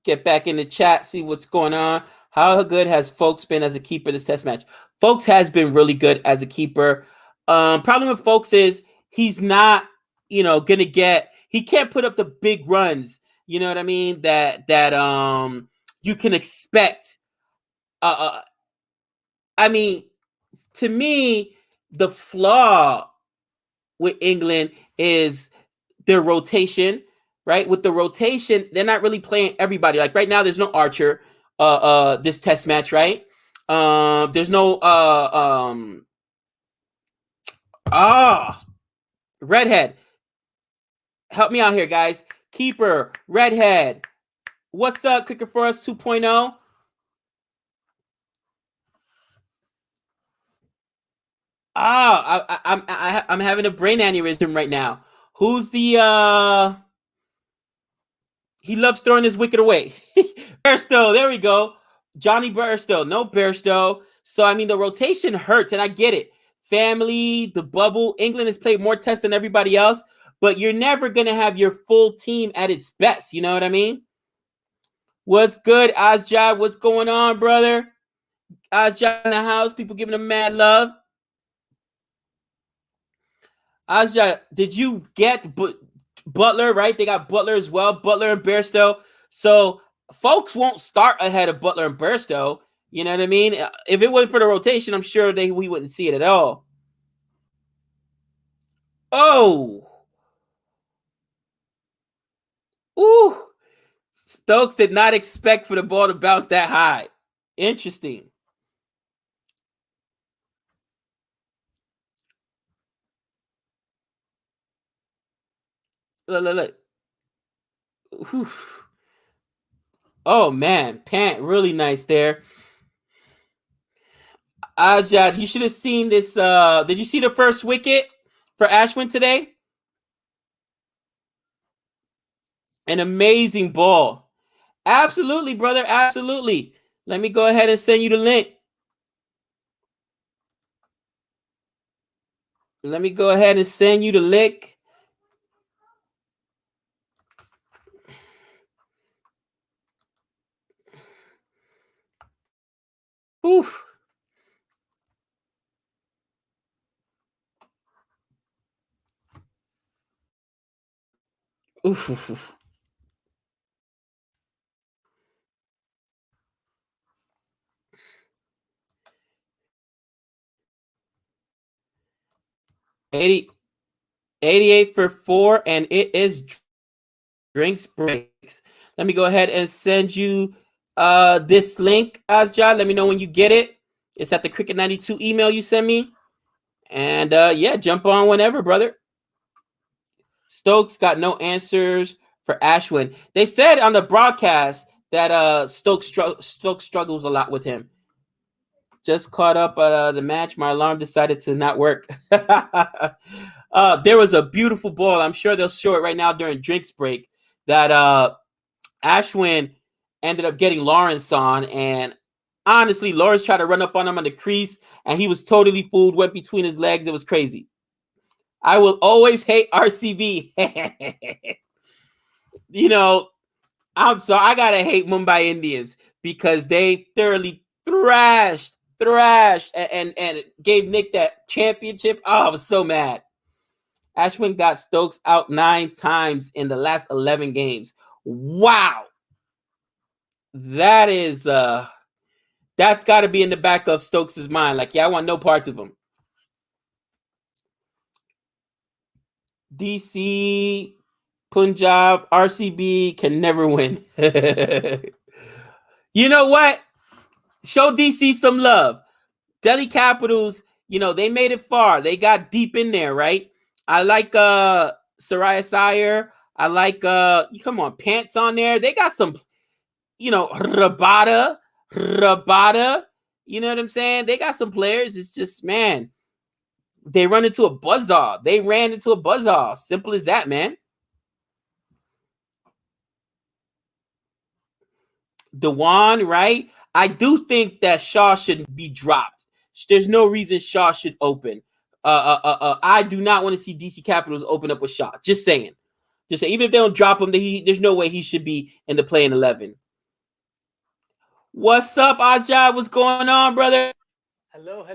Get back in the chat, see what's going on. How good has Folks been as a keeper this test match? Folks has been really good as a keeper. Problem with Folks is he's not, gonna get. He can't put up the big runs. You know what I mean? That you can expect. I mean, to me, the flaw with England is their rotation, right? With the rotation, they're not really playing everybody. Like right now, there's no Archer, this test match, right? There's no ah redhead. Help me out here, guys. Keeper, redhead. What's up, Cricket for Us 2.0? I'm having a brain aneurysm right now. Who's the he loves throwing his wicket away. Bairstow, there we go. Johnny Bairstow, no Bairstow. So I mean the rotation hurts, and I get it. Family, the bubble. England has played more tests than everybody else, but you're never gonna have your full team at its best. You know what I mean? What's good, Azjad? What's going on, brother? Azjad in the house. People giving him mad love. Azjad, did you get Butler, right? They got Butler as well. Butler and Bairstow. So folks won't start ahead of Butler and Bairstow. You know what I mean? If it wasn't for the rotation, I'm sure we wouldn't see it at all. Oh. Ooh. Stokes did not expect for the ball to bounce that high. Interesting. Look. Whew. Oh, man. Pant, really nice there. Ajad, you should have seen this. Did you see the first wicket for Ashwin today? An amazing ball. Absolutely, brother. Absolutely. Let me go ahead and send you the link. Let me go ahead and send you the link. Oof. Oof. 88 for 4, and it is drinks breaks. Let me go ahead and send you this link, Asjad. Let me know when you get it. It's at the Cricket 92 email you send me. And yeah, jump on whenever, brother. Stokes got no answers for Ashwin. They said on the broadcast that Stokes struggles a lot with him. Just caught up the match. My alarm decided to not work. There was a beautiful ball. I'm sure they'll show it right now during drinks break that Ashwin ended up getting Lawrence on. And honestly, Lawrence tried to run up on him on the crease, and he was totally fooled, went between his legs. It was crazy. I will always hate RCB. You know, I'm sorry. I got to hate Mumbai Indians because they thoroughly thrashed and gave Nick that championship. Oh, I was so mad. Ashwin got Stokes out 9 times in the last 11 games. Wow. That is that's got to be in the back of Stokes' mind. Like, yeah, I want no parts of him. DC, Punjab, RCB can never win. You know what? Show DC some love. Delhi Capitals, they made it far. They got deep in there, right? I like Soraya Sire. I like come on, Pants on there. They got some, Rabada. You know what I'm saying? They got some players. It's just, man, they run into a buzzsaw. They ran into a buzzsaw. Simple as that, man. Dewan, right? I do think that Shaw shouldn't be dropped. There's no reason Shaw should open. I do not want to see DC Capitals open up with Shaw. Just saying. Even if they don't drop him, there's no way he should be in the playing 11. What's up, Ajay? What's going on, brother? Hello.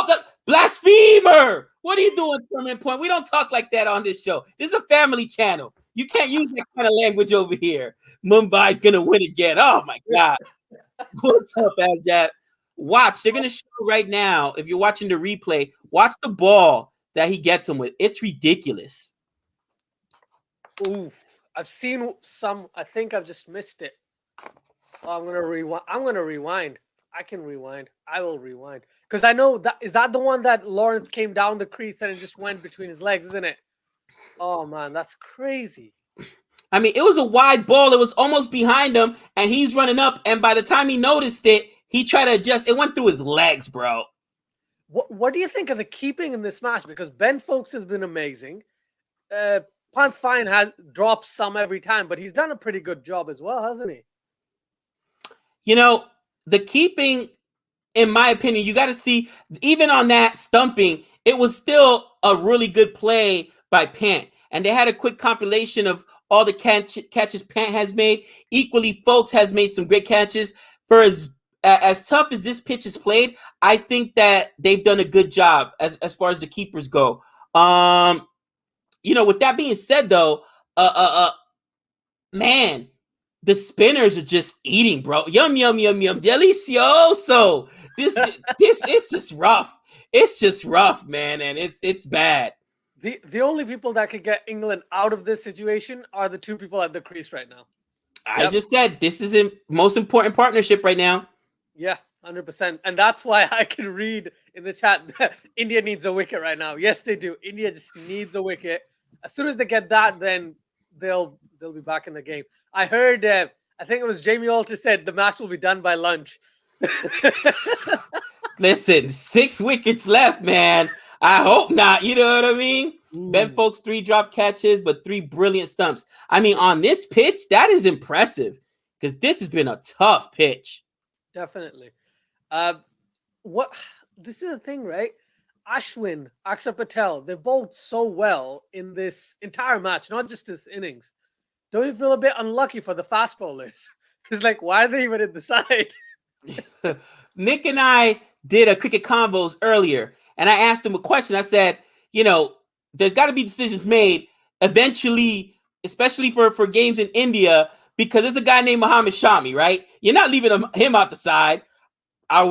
Good. Blasphemer! What are you doing, Permanent Point? We don't talk like that on this show. This is a family channel. You can't use that kind of language over here. Mumbai's gonna win again. Oh my God. What's up, Azjad? Watch, they're gonna show right now. If you're watching the replay, watch the ball that he gets him with. It's ridiculous. Ooh, I've seen some. I think I've just missed it. Oh, I'm gonna rewind. I can rewind. I will rewind because I know that is that the one that Lawrence came down the crease and it just went between his legs, isn't it? Oh man, that's crazy. I mean, it was a wide ball. It was almost behind him, and he's running up. And by the time he noticed it, he tried to adjust. It went through his legs, bro. What do you think of the keeping in this match? Because Ben Folks has been amazing. Punt Fine has dropped some every time, but he's done a pretty good job as well, hasn't he? You know, the keeping, in my opinion, you got to see, even on that stumping, it was still a really good play by Pant. And they had a quick compilation of all the catches Pant has made. Equally, Folks has made some great catches. For as tough as this pitch is played, I think that they've done a good job as far as the keepers go. You know, with that being said, though, man, the spinners are just eating, bro. Yum, yum, yum, yum. Delicioso. This is just rough. It's just rough, man, and it's bad. The only people that could get England out of this situation are the two people at the crease right now. I just said this is the most important partnership right now. Yeah, 100%. And that's why I can read in the chat that India needs a wicket right now. Yes, they do. India just needs a wicket. As soon as they get that, then they'll be back in the game. I heard, I think it was Jamie Alter said the match will be done by lunch. Listen, 6 wickets left, man. I hope not. You know what I mean? Ben Folks 3 drop catches, but 3 brilliant stumps. I mean, on this pitch, that is impressive because this has been a tough pitch. Definitely. This is the thing, right? Ashwin, Akshar Patel, they bowled so well in this entire match, not just this innings. Don't you feel a bit unlucky for the fast bowlers? It's like, why are they even in the side? Nick and I did a cricket combos earlier, and I asked him a question. I said, you know, there's got to be decisions made eventually, especially for games in India, because there's a guy named Muhammad Shami, right? You're not leaving him out the side. I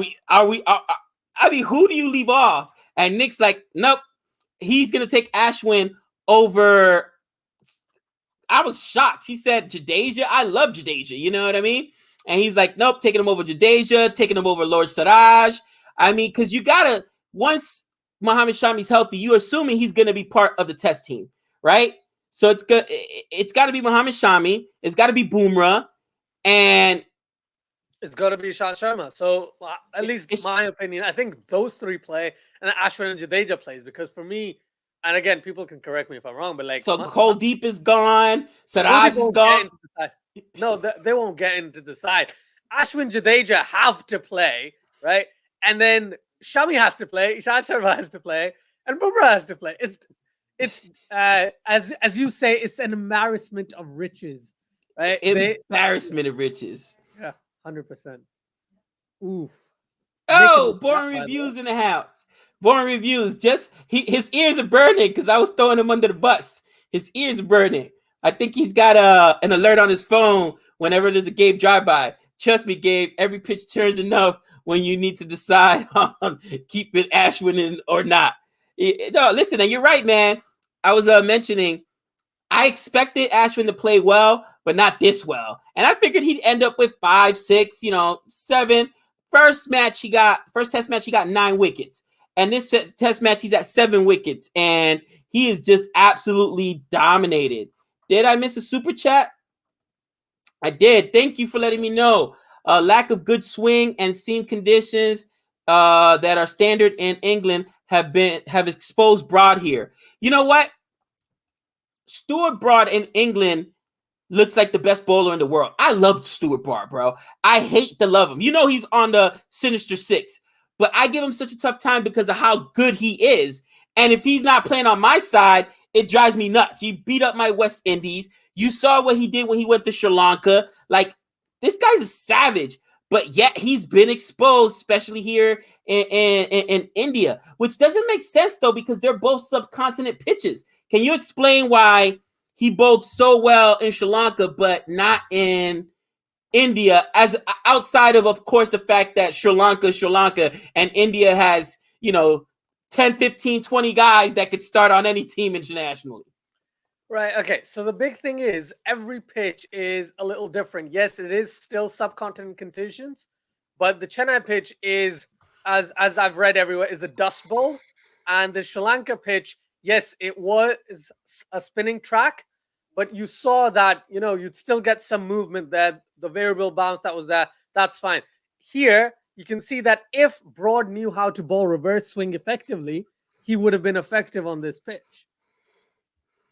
mean, who do you leave off? And Nick's like, nope, he's going to take Ashwin over. I was shocked. He said Jadeja. I love Jadeja. You know what I mean? And he's like, nope, taking him over Jadeja, taking him over Lord Siraj. I mean, because you got to, once Muhammad Shami's healthy, you're assuming he's going to be part of the test team, right? So it's good. It's got to be Muhammad Shami. It's got to be Bumrah. And it's got to be Ishant Sharma. So at least my opinion, I think those 3 play and Ashwin and Jadeja plays, because for me, and again, people can correct me if I'm wrong, but like, so Kuldeep is gone, Siraj is gone. No, they won't get into the side. Ashwin, Jadeja have to play, right? And then Shami has to play, Ishant Sharma has to play, and Bumrah has to play. It's as you say, it's an embarrassment of riches, right? Embarrassment of riches. Yeah, 100%. Oof. Oh, Boring Reviews in the house. Boring Reviews. Just his ears are burning because I was throwing him under the bus. His ears are burning. I think he's got an alert on his phone whenever there's a Gabe drive-by. Trust me, Gabe, every pitch turns enough when you need to decide on keeping Ashwin in or not. No, listen, and you're right, man. I was mentioning I expected Ashwin to play well, but not this well. And I figured he'd end up with 5, 6, 7. First test match, he got 9 wickets. And this test match, he's at 7 wickets. And he is just absolutely dominated. Did I miss a super chat? I did. Thank you for letting me know. Lack of good swing and seam conditions that are standard in England have exposed Broad here. You know what? Stuart Broad in England looks like the best bowler in the world. I love Stuart Broad, bro. I hate to love him. You know he's on the Sinister 6, but I give him such a tough time because of how good he is. And if he's not playing on my side, it drives me nuts. He beat up my West Indies. You saw what he did when he went to Sri Lanka. Like, this guy's a savage, but yet he's been exposed, especially here in India, which doesn't make sense, though, because they're both subcontinent pitches. Can you explain why he bowled so well in Sri Lanka, but not in India, as outside of course, the fact that Sri Lanka, and India has, 10, 15, 20 guys that could start on any team internationally. Right. Okay. So the big thing is every pitch is a little different. Yes, it is still subcontinent conditions, but the Chennai pitch is, as I've read everywhere, is a dust bowl, and the Sri Lanka pitch, yes, it was a spinning track, but you saw that you'd still get some movement there. The variable bounce that was there, that's fine. Here you can see that if Broad knew how to bowl reverse swing effectively, he would have been effective on this pitch.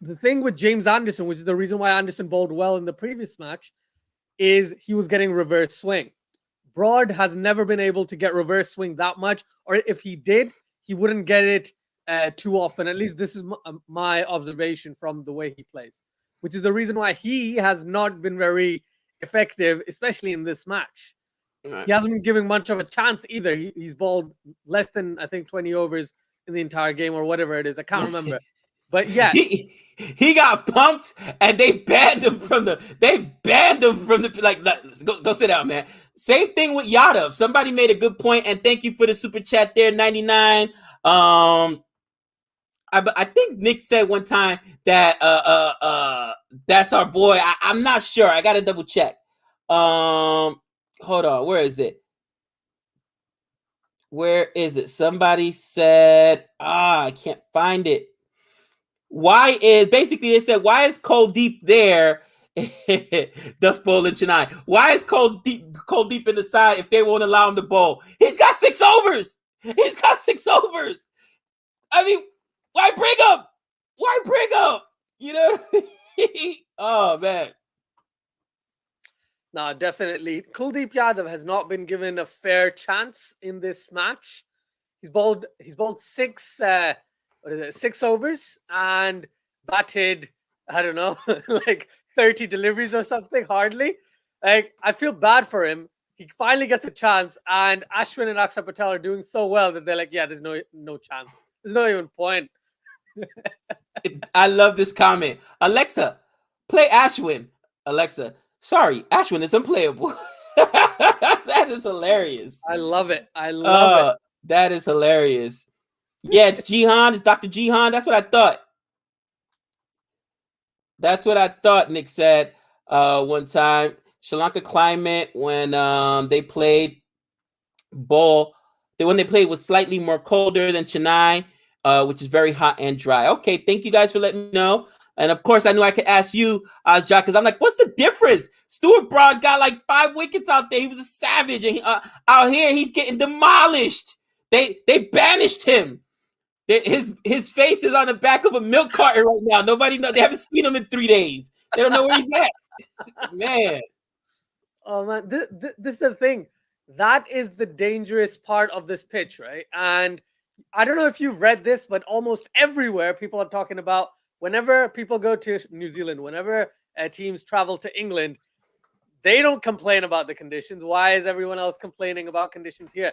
The thing with James Anderson, which is the reason why Anderson bowled well in the previous match, is he was getting reverse swing. Broad has never been able to get reverse swing that much, or if he did, he wouldn't get it too often. At least this is my observation from the way he plays, which is the reason why he has not been very effective, especially in this match. Right. He hasn't been giving much of a chance either. He's bowled less than, I think, 20 overs in the entire game or whatever it is. I can't remember. But yeah. He got pumped and they banned him from the like go sit down, man. Same thing with Yadav. Somebody made a good point, and thank you for the super chat there, 99. I think Nick said one time that that's our boy. I'm not sure. I gotta double check. Hold on, where is it? Somebody said, I can't find it. Why is Kuldeep there? Dust Bowl in Chennai. Why is Kuldeep in the side if they won't allow him to bowl? He's got 6 overs. I mean, why bring him? Oh man. No, definitely. Kuldeep Yadav has not been given a fair chance in this match. He's bowled 6 6 overs and batted, I don't know, like 30 deliveries or something, hardly. Like, I feel bad for him. He finally gets a chance, and Ashwin and Akshar Patel are doing so well that they're like, yeah, there's no chance. There's no even point. I love this comment. Alexa, play Ashwin. Alexa, sorry, Ashwin is unplayable. That is hilarious. I love it. That is hilarious. Yeah, it's Jihan. It's Dr. Jihan. That's what I thought. Nick said one time. Sri Lanka climate when they played ball. When they played was slightly more colder than Chennai, which is very hot and dry. Okay, thank you guys for letting me know. And of course, I knew I could ask you, Ajak, because I'm like, what's the difference? Stuart Broad got like 5 wickets out there. He was a savage, and out here he's getting demolished. They banished him. His face is on the back of a milk carton right now. Nobody knows. They haven't seen him in 3 days. They don't know where he's at. Man. Oh man, this is the thing. That is the dangerous part of this pitch, right? And I don't know if you've read this, but almost everywhere people are talking about whenever people go to New Zealand, whenever teams travel to England, they don't complain about the conditions. Why is everyone else complaining about conditions here?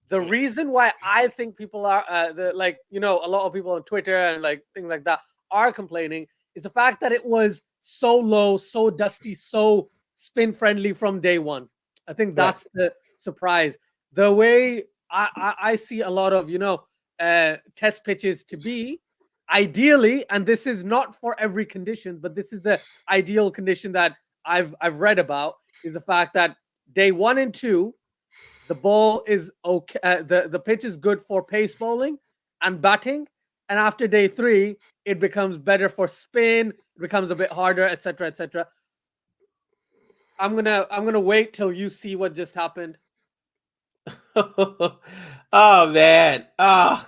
The reason why I think people are, a lot of people on Twitter and like things like that are complaining is the fact that it was so low, so dusty, so spin friendly from day one. I think that's the surprise. The way I see a lot of, test pitches to be, ideally, and this is not for every condition, but this is the ideal condition that I've read about, is the fact that day 1 and 2, the ball is okay. The pitch is good for pace bowling and batting, and after day 3, it becomes better for spin. It becomes a bit harder, etc., etc. I'm gonna wait till you see what just happened. Oh man! Oh,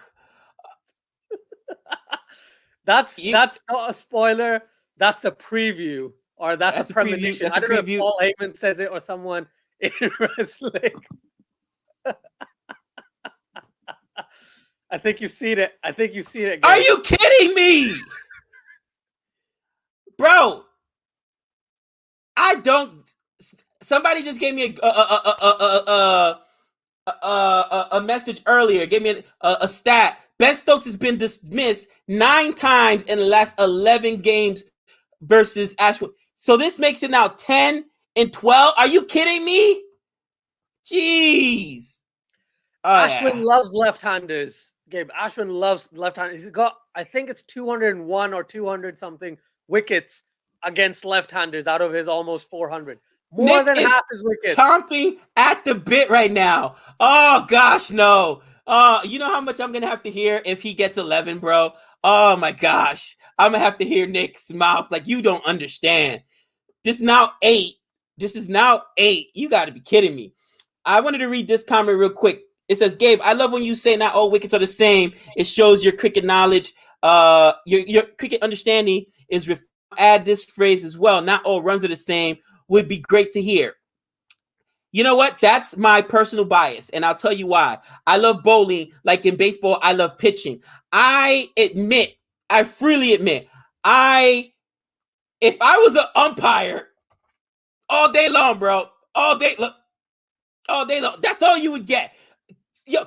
that's not a spoiler. That's a preview, or that's a premonition. I don't know if Paul Heyman says it or someone in wrestling. I think you've seen it. Guys. Are you kidding me, bro? I don't. Somebody just gave me a message earlier. Gave me a stat. Ben Stokes has been dismissed 9 times in the last 11 games versus Ashwin. So this makes it now 10 in 12. Are you kidding me? Jeez. Ashwin loves left-handers. Gabe, Ashwin loves left-handers. He's got, I think it's 201 or 200 something wickets against left-handers out of his almost 400. More Nick than is half his wickets. chomping at the bit right now. Oh gosh, no. You know how much I'm gonna have to hear if he gets 11, bro? Oh my gosh. I'm gonna have to hear Nick's mouth like you don't understand. This is now 8. This is now 8. You gotta be kidding me. I wanted to read this comment real quick. It says, Gabe, I love when you say not all wickets are the same. It shows your cricket knowledge, your cricket understanding is add this phrase as well. Not all runs are the same would be great to hear. You know what? That's my personal bias, and I'll tell you why. I love bowling. Like in baseball, I love pitching. I freely admit, if I was an umpire all day long, bro, all day long, that's all you would get.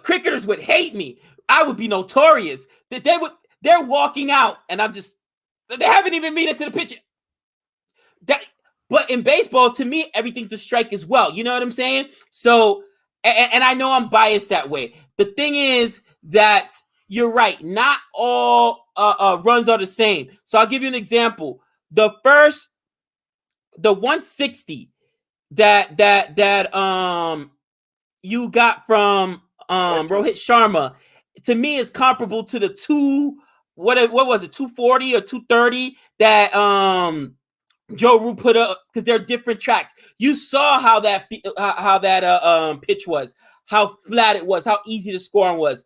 Cricketers would hate me. I would be notorious. They're walking out, and they haven't even made it to the pitch. But in baseball, to me, everything's a strike as well. You know what I'm saying? So, and I know I'm biased that way. The thing is that you're right. Not all runs are the same. So I'll give you an example. The 160 that you got from Rohit Sharma, to me is comparable to the what was it, 240 or 230 that Joe Root put up, because they're different tracks. You saw how that pitch was, how flat it was, how easy the scoring was.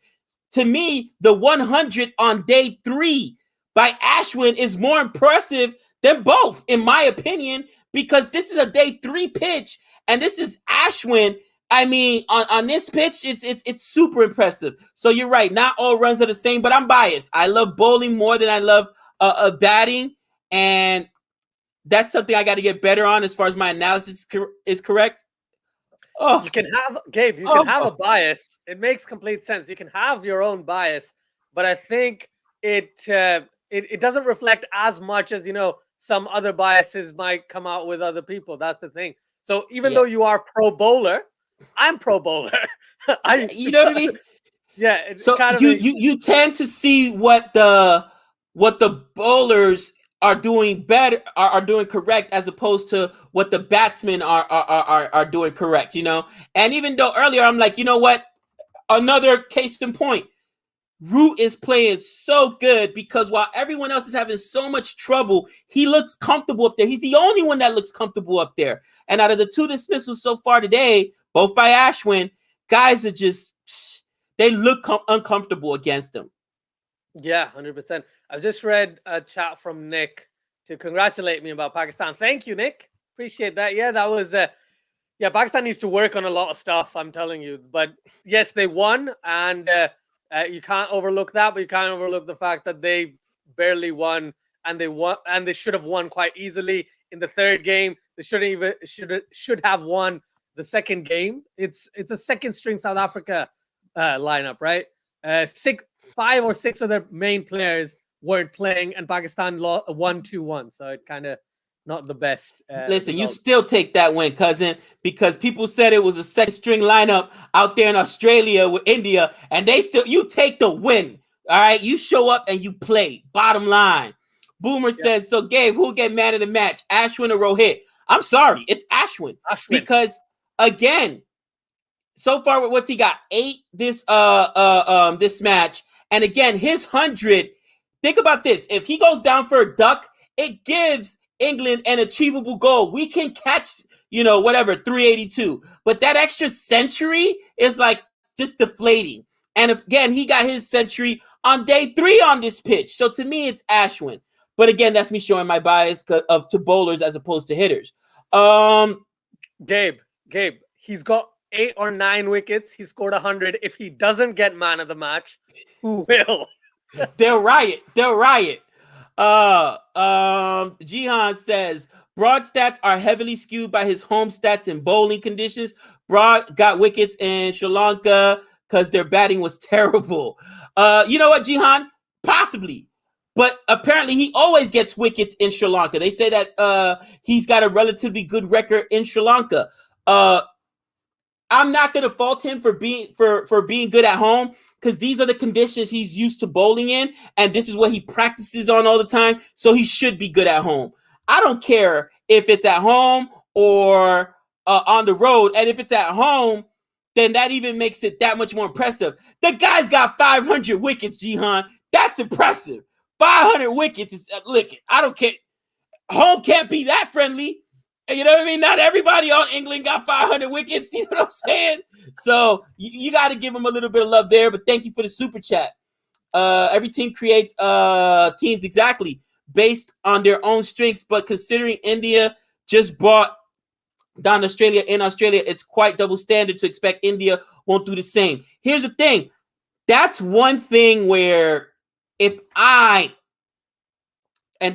To me, the 100 on day 3 by Ashwin is more impressive than both, in my opinion, because this is a day 3 pitch, and this is Ashwin. I mean, on this pitch, it's super impressive. So you're right. Not all runs are the same, but I'm biased. I love bowling more than I love batting, and that's something I got to get better on as far as my analysis is correct. Oh, you can have, Gabe, you can have a bias. It makes complete sense. You can have your own bias, but I think it doesn't reflect as much as, some other biases might come out with other people. That's the thing. So even though you are pro bowler, I'm pro bowler. You know what I mean? Yeah. So you tend to see what the bowlers are doing better, are doing correct, as opposed to what the batsmen are doing correct, And even though earlier I'm like, you know what? Another case in point. Root is playing so good because while everyone else is having so much trouble, he looks comfortable up there. He's the only one that looks comfortable up there. And out of the 2 dismissals so far today, both by Ashwin, guys are they look uncomfortable against him. Yeah, 100%. I've just read a chat from Nick to congratulate me about Pakistan. Thank you, Nick. Appreciate that. Yeah, that was Pakistan needs to work on a lot of stuff, I'm telling you. But yes, they won, and you can't overlook that, but you can't overlook the fact that they barely won, and they should have won quite easily in the third game. They should have won the second game. It's a second string South Africa lineup, right? 5 or 6 of their main players weren't playing, and Pakistan won 2-1. So it kind of not the best. Listen, you still take that win, cousin, because people said it was a second string lineup out there in Australia with India, and you take the win. All right, you show up and you play. Bottom line. Boomer says, so Gabe, who'll get man of the match, Ashwin or Rohit? I'm sorry, it's Ashwin. Because again, so far, what's he got? 8 this match, and again, his 100. Think about this: if he goes down for a duck, it gives England an achievable goal. We can catch, 382, but that extra century is like just deflating. And again, he got his century on day 3 on this pitch. So to me, it's Ashwin. But again, that's me showing my bias to bowlers as opposed to hitters. Gabe, he's got 8 or 9 wickets. He scored 100. If he doesn't get man of the match, who will? They'll riot. Jihan says Broad stats are heavily skewed by his home stats in bowling conditions. Broad got wickets in Sri Lanka because their batting was terrible. You know what, Jihan? Possibly. But apparently he always gets wickets in Sri Lanka. They say that he's got a relatively good record in Sri Lanka. I'm not going to fault him for being good at home, because these are the conditions he's used to bowling in, and this is what he practices on all the time. So he should be good at home. I don't care if it's at home or on the road, and if it's at home, then that even makes it that much more impressive. The guy's got 500 wickets, Jihan. That's impressive. 500 wickets is look. I don't care. Home can't be that friendly. You know what I mean? Not everybody on England got 500 wickets. You know what I'm saying? So you got to give them a little bit of love there. But thank you for the super chat. Every team creates teams exactly based on their own strengths. But considering India just brought down Australia in Australia, it's quite double standard to expect India won't do the same. Here's the thing. That's one thing where and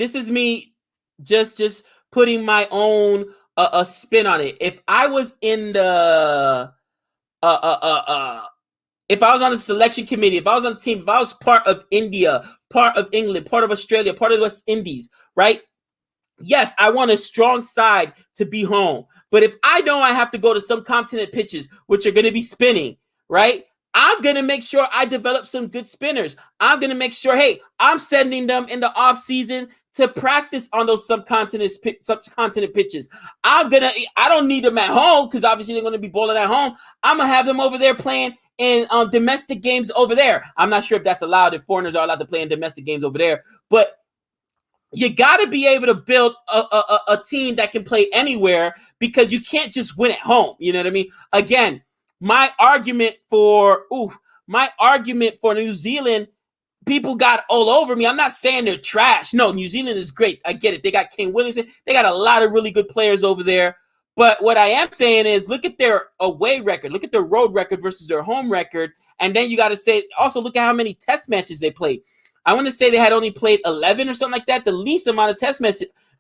this is me just putting my own a spin on it. If I was in the if I was on the selection committee, if I was on the team, if I was part of India, part of England, part of Australia, part of the West Indies, right? Yes, I want a strong side to be home. But if I know I have to go to some continent pitches, which are going to be spinning, right? I'm going to make sure I develop some good spinners. I'm going to make sure, hey, I'm sending them in the off season to practice on those subcontinent pitches. I don't need them at home, because obviously they're going to be bowling at home. I'm going to have them over there playing in domestic games over there. I'm not sure if that's allowed, if foreigners are allowed to play in domestic games over there. But you got to be able to build a team that can play anywhere, because you can't just win at home. You know what I mean? Again, my argument for New Zealand, people got all over me. I'm not saying they're trash. No, New Zealand is great. I get it. They got King Williamson. They got a lot of really good players over there. But what I am saying is, look at their away record. Look at their road record versus their home record. And then you got to say, also look at how many test matches they played. I want to say they had only played 11 or something like that. The least amount of test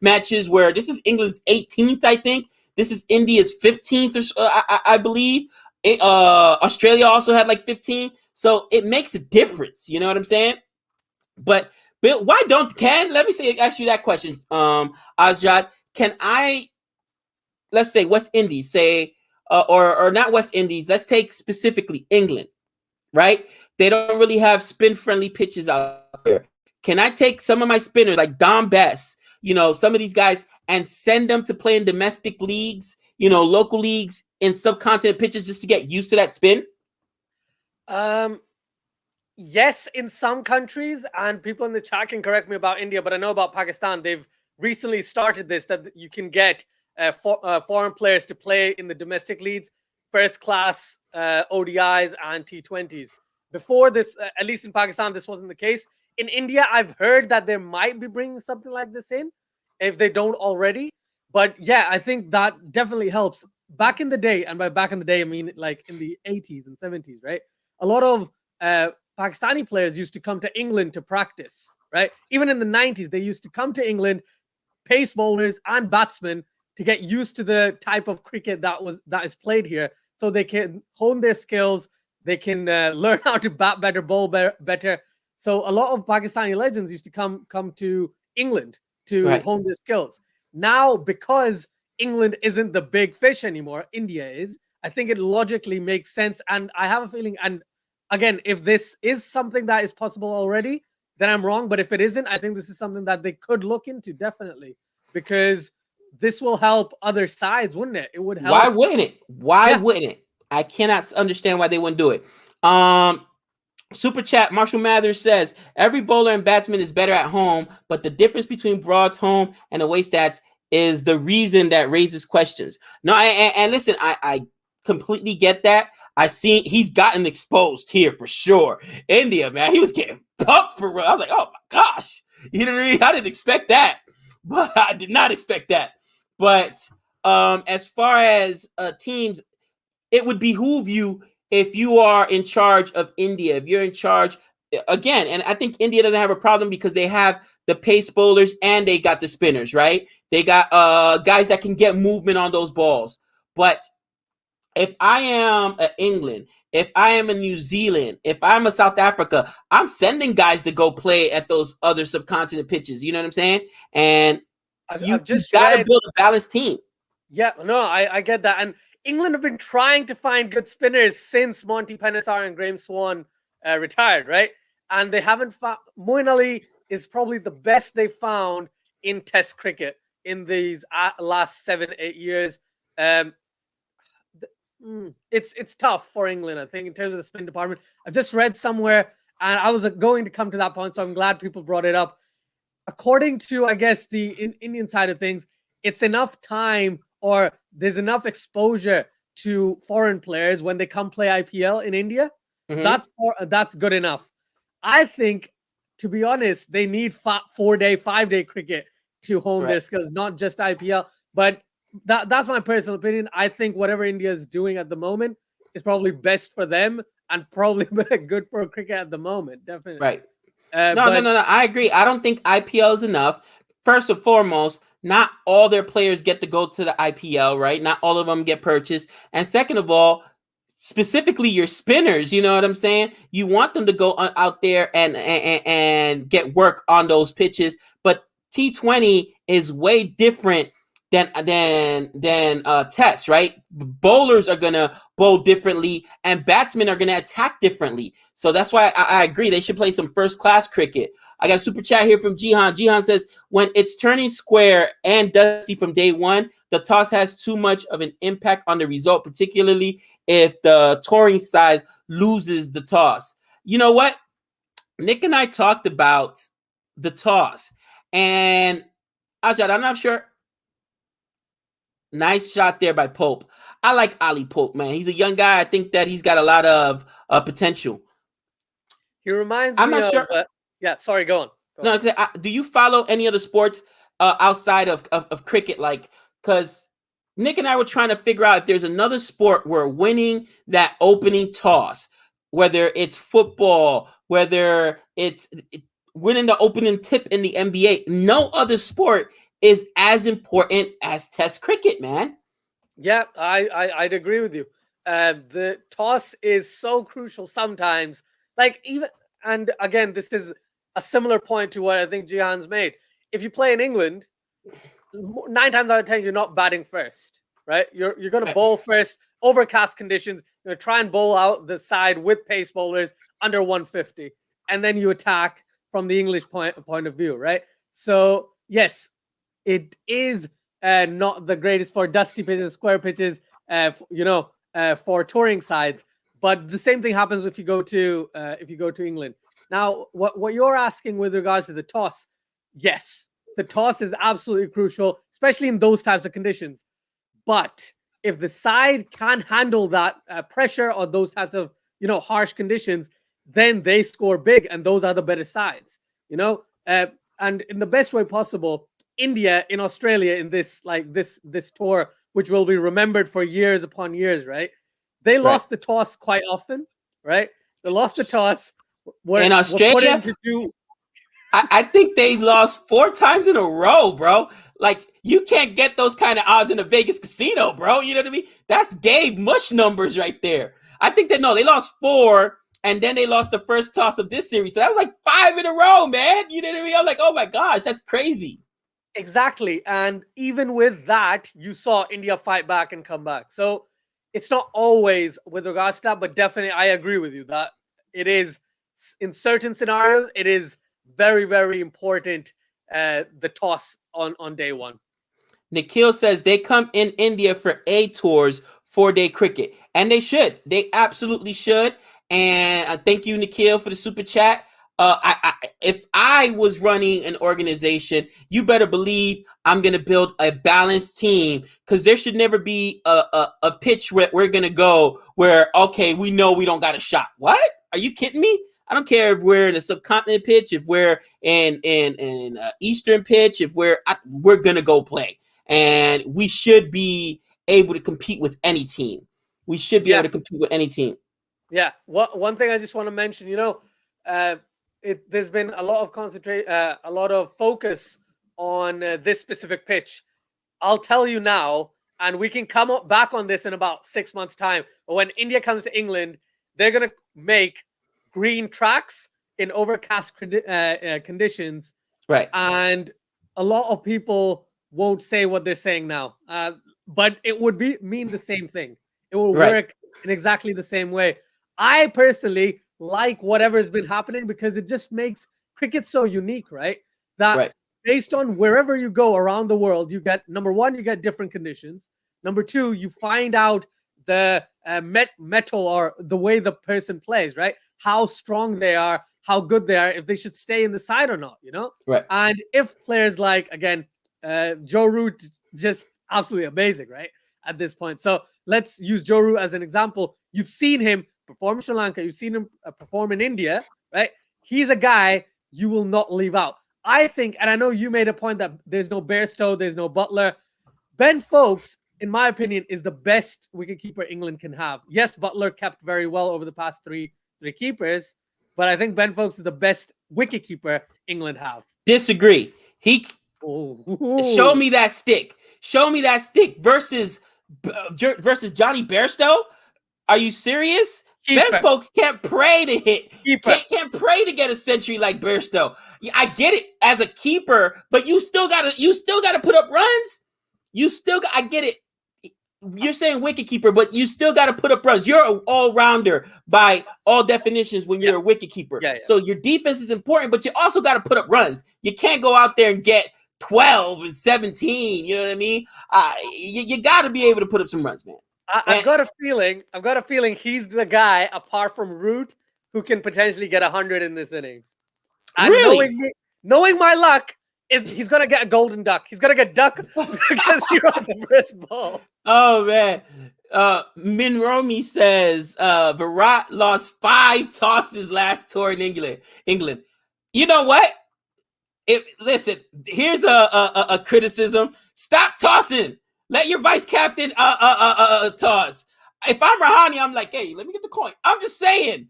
matches, where this is England's 18th, I think. This is India's 15th, I believe. Australia also had like 15. So it makes a difference. You know what I'm saying? But Bill, let me ask you that question, Azjad. Let's say West Indies, or not West Indies. Let's take specifically England, right? They don't really have spin-friendly pitches out there. Can I take some of my spinners, like Dom Bess, some of these guys, and send them to play in domestic leagues, local leagues in subcontinent pitches, just to get used to that spin? Yes, in some countries, and people in the chat can correct me about India, but I know about Pakistan. They've recently started this, that you can get foreign players to play in the domestic leagues, first class ODIs and T20s. Before this, at least in Pakistan, this wasn't the case. In India, I've heard that they might be bringing something like this in, if they don't already. But yeah, I think that definitely helps. Back in the day, and by back in the day, I mean like in the 80s and 70s, right? A lot of Pakistani players used to come to England to practice, right? Even in the 90s, they used to come to England, pace bowlers and batsmen, to get used to the type of cricket that is played here, so they can hone their skills. They can learn how to bat better, bowl better. So a lot of Pakistani legends used to come to England to hone their skills. Now, because England isn't the big fish anymore, India is, I think it logically makes sense. And I have a feeling, and again, if this is something that is possible already, then I'm wrong. But if it isn't, I think this is something that they could look into, definitely, because this will help other sides, wouldn't it? It would help. Why wouldn't it? Wouldn't it? I cannot understand why they wouldn't do it. Super chat, Marshall Mathers says, every bowler and batsman is better at home, but the difference between Broad's home and away stats is the reason that raises questions. No, and listen, I completely get that. He's gotten exposed here for sure. India, man, he was getting pumped for real. I was like, oh my gosh. You know what I mean? I didn't expect that. But I did not expect that. But as far as teams, it would behoove you, if you are in charge of India, if you're in charge, again, and I think India doesn't have a problem, because they have the pace bowlers and they got the spinners, right? They got guys that can get movement on those balls. But if I am England, if I am in New Zealand, if I'm a South Africa, I'm sending guys to go play at those other subcontinent pitches. You know what I'm saying? And you I've just got to read. build a balanced team. Yeah, no, I get that. And England have been trying to find good spinners since Monty Panesar and Graham Swan retired, right? And they haven't found. Moeen Ali is probably the best they found in Test cricket in these last 7-8 years. Um, it's tough for England, I think, in terms of the spin department. I've just read somewhere, and I was going to come to that point, so I'm glad people brought it up. According to, I guess, the Indian side of things, it's enough time or there's enough exposure to foreign players when they come play IPL in India. That's good enough. I think, to be honest, they need 4-day, 5-day cricket to hone their skills, not just IPL. But that's my personal opinion. I think whatever India is doing at the moment is probably best for them and probably good for cricket at the moment. Definitely. Right. No. I agree. I don't think IPL is enough. First and foremost, not all their players get to go to the IPL, right? Not all of them get purchased. And second of all, specifically your spinners, you know what I'm saying? You want them to go out there and get work on those pitches. But T20 is way different than tests, right? Bowlers are gonna bowl differently, and batsmen are gonna attack differently. So that's why I agree they should play some first class cricket. I got a super chat here from Jihan. Jihan says, when it's turning square and dusty from day one, the toss has too much of an impact on the result, particularly if the touring side loses the toss. You know what? Nick and I talked about the toss, and Ajad, I'm not sure. Nice shot there by Pope. I like Ali Pope, man. He's a young guy. I think that he's got a lot of potential. He reminds me of. Sure. Yeah, sorry, go on. No, do you follow any other sports outside of cricket? Like, because Nick and I were trying to figure out if there's another sport where winning that opening toss, whether it's football, whether it's winning the opening tip in the NBA, no other sport is as important as Test cricket, man. Yeah, I'd agree with you. The toss is so crucial sometimes. Like even, and again, this is a similar point to what I think Jihan's made. If you play in England, 9 times out of 10, you're not batting first, right? You're going to bowl first, overcast conditions. You're going to try and bowl out the side with pace bowlers under 150, and then you attack from the English point of view, right? So yes, it is not the greatest for dusty pitches, square pitches, for touring sides. But the same thing happens if you go to England. Now, what you're asking with regards to the toss, yes, the toss is absolutely crucial, especially in those types of conditions. But if the side can handle that pressure or those types of harsh conditions, then they score big, and those are the better sides. And in the best way possible, India in Australia in this tour, which will be remembered for years upon years, right? They lost the toss quite often, right? They lost the toss. In Australia, I think they lost 4 times in a row, bro. Like, you can't get those kind of odds in a Vegas casino, bro. You know what I mean? That's Gabe Mush numbers right there. I think they lost 4, and then they lost the first toss of this series. So that was like 5 in a row, man. You know what I mean? I'm like, oh my gosh, that's crazy. Exactly. And even with that, you saw India fight back and come back. So it's not always with regards to that, but definitely I agree with you that it is, in certain scenarios, it is very, very important, the toss on day one. Nikhil says they come in India for A tours, 4-day cricket. And they should. They absolutely should. And thank you, Nikhil, for the super chat. If I was running an organization, you better believe I'm going to build a balanced team, because there should never be a pitch where we're going to go where, okay, we know we don't got a shot. What? Are you kidding me? I don't care if we're in a subcontinent pitch, if we're in Eastern pitch, if we're going to go play. And we should be able to compete with any team. We should be able to compete with any team. Yeah. One thing I just want to mention, there's been a lot of a lot of focus on this specific pitch. I'll tell you now, and we can come back on this in about 6 months' time. But when India comes to England, they're gonna make green tracks in overcast conditions, Right. and a lot of people won't say what they're saying now, but it would mean the same thing. It will Right. work in exactly the same way. I personally like whatever has been happening because it just makes cricket so unique, right? That Right. based on wherever you go around the world, you get, number one, you get different conditions. Number two, you find out the metal or the way the person plays, right? How strong they are, how good they are, if they should stay in the side or not, Right. And if players like, again, Joe Root, just absolutely amazing, right? At this point. So let's use Joe Root as an example. You've seen him perform in Sri Lanka, you've seen him perform in India, right? He's a guy you will not leave out. I think, and I know you made a point that there's no Bairstow, there's no Butler. Ben Foakes, in my opinion, is the best wicketkeeper England can have. Yes, Butler kept very well over the past three keepers, but I think Ben Foakes is the best wicketkeeper England have. Disagree. Show me that stick. Show me that stick versus Johnny Bairstow. Are you serious? Keeper. Ben Foakes can't pray to hit. Can't pray to get a century like Bairstow. I get it as a keeper, but you still gotta put up runs. I get it. You're saying wicketkeeper, but you still got to put up runs. You're an all-rounder by all definitions when you're a wicketkeeper. Yeah. So your defense is important, but you also got to put up runs. You can't go out there and get 12 and 17. You know what I mean? You got to be able to put up some runs, man. I've got a feeling he's the guy, apart from Root, who can potentially get 100 in this innings. And really? Knowing my luck, he's gonna get a golden duck. He's gonna get duck because you're on the first ball. Oh man. Minromi says Virat lost 5 tosses last tour in England. You know what? Listen, here's a criticism. Stop tossing. Let your vice captain toss. If I'm Rahani, I'm like, hey, let me get the coin. I'm just saying,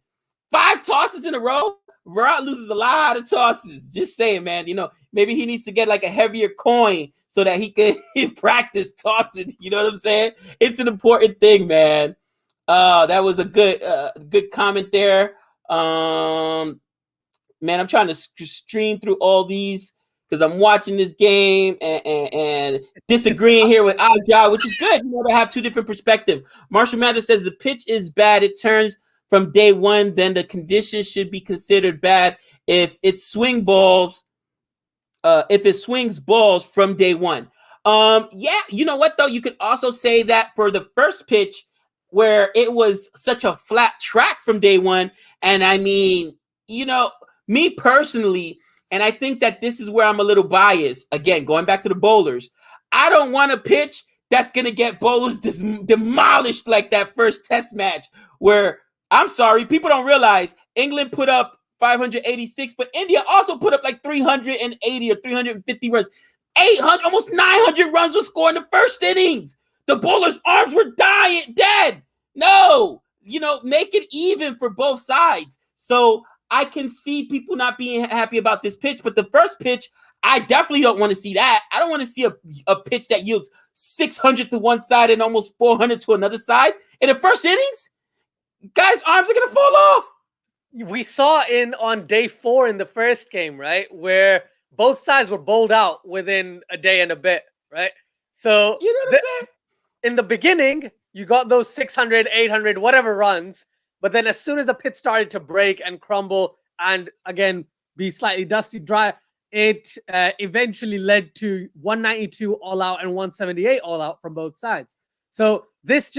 5 tosses in a row. Virat loses a lot of tosses. Just saying, man. Maybe he needs to get like a heavier coin so that he can practice tossing. You know what I'm saying? It's an important thing, man. That was a good comment there. Man, I'm trying to stream through all these because I'm watching this game and disagreeing here with Ajay, which is good. To have 2 different perspectives. Marshall Mathers says the pitch is bad. It turns from day one, then the conditions should be considered bad if it swings balls from day one. Yeah, you know what though? You could also say that for the first pitch where it was such a flat track from day one. And I mean, me personally, and I think that this is where I'm a little biased. Again, going back to the bowlers, I don't want a pitch that's going to get bowlers demolished like that first test match where, I'm sorry, people don't realize England put up 586, but India also put up like 380 or 350 runs. 800, almost 900 runs were scored in the first innings. The bowlers' arms were dead. No, make it even for both sides. So I can see people not being happy about this pitch, but the first pitch, I definitely don't want to see that. I don't want to see a pitch that yields 600 to one side and almost 400 to another side. In the first innings, guys' arms are going to fall off. We saw on day 4 in the first game, right, where both sides were bowled out within a day and a bit, right? So you know what I'm saying? In the beginning, you got those 600, 800, whatever runs, but then as soon as the pitch started to break and crumble and, again, be slightly dusty dry, it eventually led to 192 all out and 178 all out from both sides. So this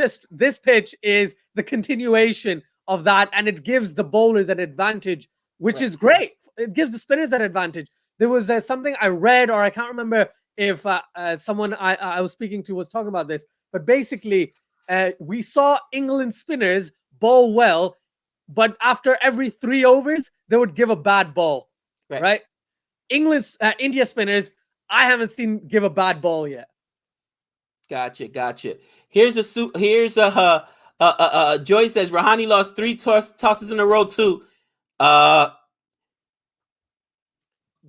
pitch is the continuation of that, and it gives the bowlers an advantage, which is great. It gives the spinners an advantage. There was something I read, or I can't remember if someone I was speaking to was talking about this, but basically we saw England spinners bowl well, but after every 3 overs, they would give a bad ball, right? India spinners, I haven't seen give a bad ball yet. Gotcha. Here's Joy says Rahani lost 3 tosses in a row too.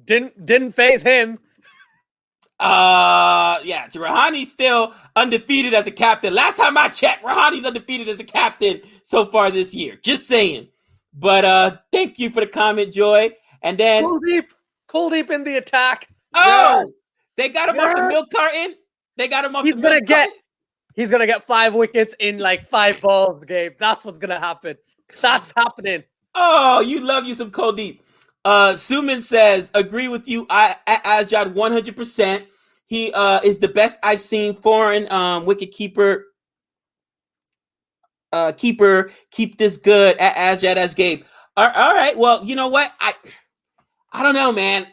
Didn't phase him. Yeah, Rahani's still undefeated as a captain. Last time I checked, Rahani's undefeated as a captain so far this year. Just saying. But thank you for the comment, Joy. And then Kuldeep in the attack. oh, they got him off the Yeah. milk carton. They got him off He's the milk carton. He's gonna get 5 wickets in like 5 balls game. That's what's gonna happen. That's happening. Oh, you love you some Kuldeep. Suman says, agree with you. Asjad 100%. He is the best I've seen foreign wicket keeper. Keep this good at Asjad as Gabe. All right. Well, you know what? I don't know, man.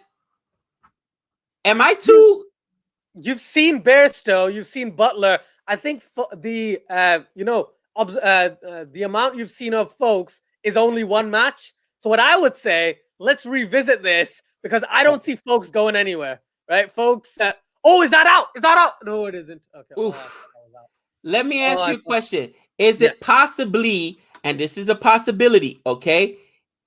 Am I too? You've seen Bairstow. You've seen Butler. I think the the amount you've seen of folks is only one match. So what I would say, let's revisit this because I don't see folks going anywhere, right? Folks, is that out? Is that out? No, it isn't. Okay. Let me ask you a question. Is it possibly, and this is a possibility, okay?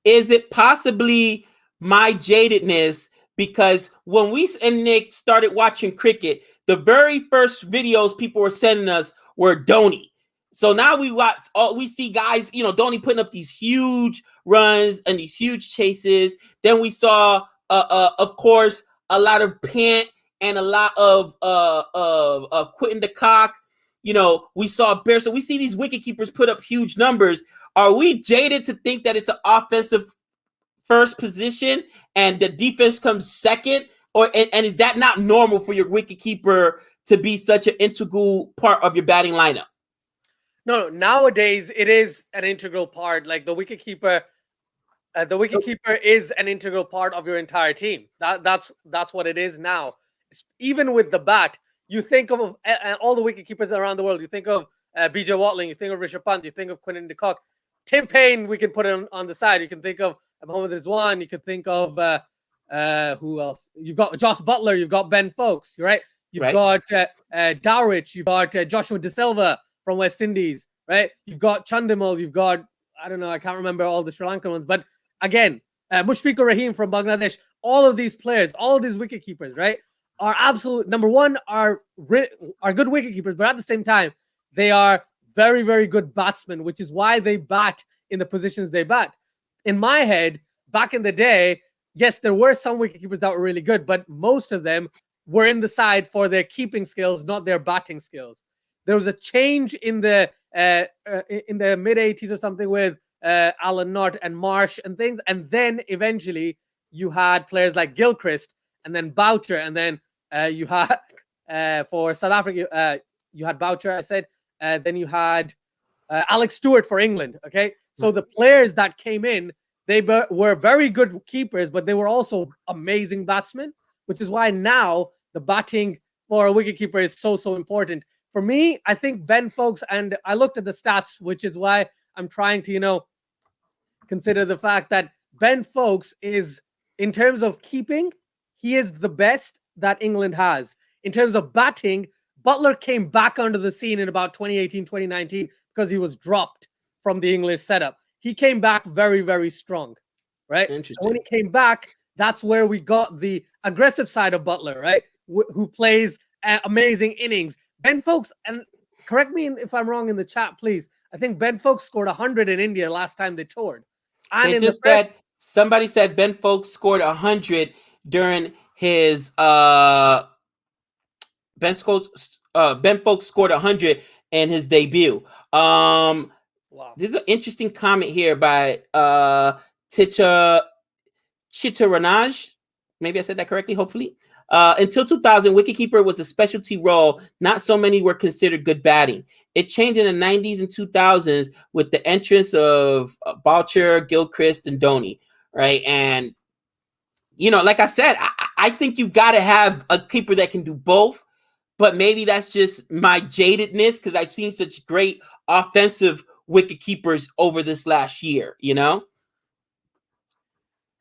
Is it possibly my jadedness? Because when we and Nick started watching cricket, the very first videos people were sending us were Dhoni. So now we see guys, Dhoni putting up these huge runs and these huge chases. Then we saw, of course, a lot of Pant and a lot of quitting the cock. We saw Bear. So we see these wicket keepers put up huge numbers. Are we jaded to think that it's an offensive first position and the defense comes second? And is that not normal for your wicket keeper to be such an integral part of your batting lineup? No, nowadays it is an integral part. Like the wicket keeper is an integral part of your entire team. That's what it is now. Even with the bat, you think of all the wicket keepers around the world. You think of BJ Watling, you think of Rishabh Pant, you think of Quinton de Kock. Tim Payne, we can put it on the side. You can think of Mohammad Rizwan. You can think of who else? You've got Josh Butler. You've got Ben Foakes, right? You've got Dowrich. You've got Joshua De Silva from West Indies, right? You've got Chandimal. You've got, I don't know, I can't remember all the Sri Lankan ones. But again, Mushfiqur Rahim from Bangladesh. All of these players, all of these wicket keepers, right, are absolute, number one, are good wicket keepers. But at the same time, they are very, very good batsmen, which is why they bat in the positions they bat. In my head, back in the day, yes, there were some wicketkeepers that were really good, but most of them were in the side for their keeping skills, not their batting skills. There was a change in the mid 80s or something with Alan Knott and Marsh and things, and then eventually you had players like Gilchrist and then Boucher, and then you had for South Africa you had Boucher. I said then you had Alex Stewart for England. Okay, so the players that came in, they were very good keepers, but they were also amazing batsmen, which is why now the batting for a wicketkeeper is so important. For me, I think Ben Foakes, and I looked at the stats, which is why I'm trying to, consider the fact that Ben Foakes is, in terms of keeping, he is the best that England has. In terms of batting, Butler came back onto the scene in about 2018, 2019, because he was dropped from the English setup. He came back very, very strong, right? And when he came back, that's where we got the aggressive side of Butler, right? Who plays amazing innings. Ben Foakes, and correct me if I'm wrong in the chat, please. I think Ben Foakes scored 100 in India last time they toured. And somebody said Ben Foakes scored 100 during his Ben Foakes scored 100 in his debut. Wow. This is an interesting comment here by Chitaranaj. Maybe I said that correctly, hopefully. Until 2000, wicketkeeper was a specialty role. Not so many were considered good batting. It changed in the 90s and 2000s with the entrance of Boucher, Gilchrist, and Dhoni, right? And, like I said, I think you've got to have a keeper that can do both, but maybe that's just my jadedness because I've seen such great offensive wicket keepers over this last year,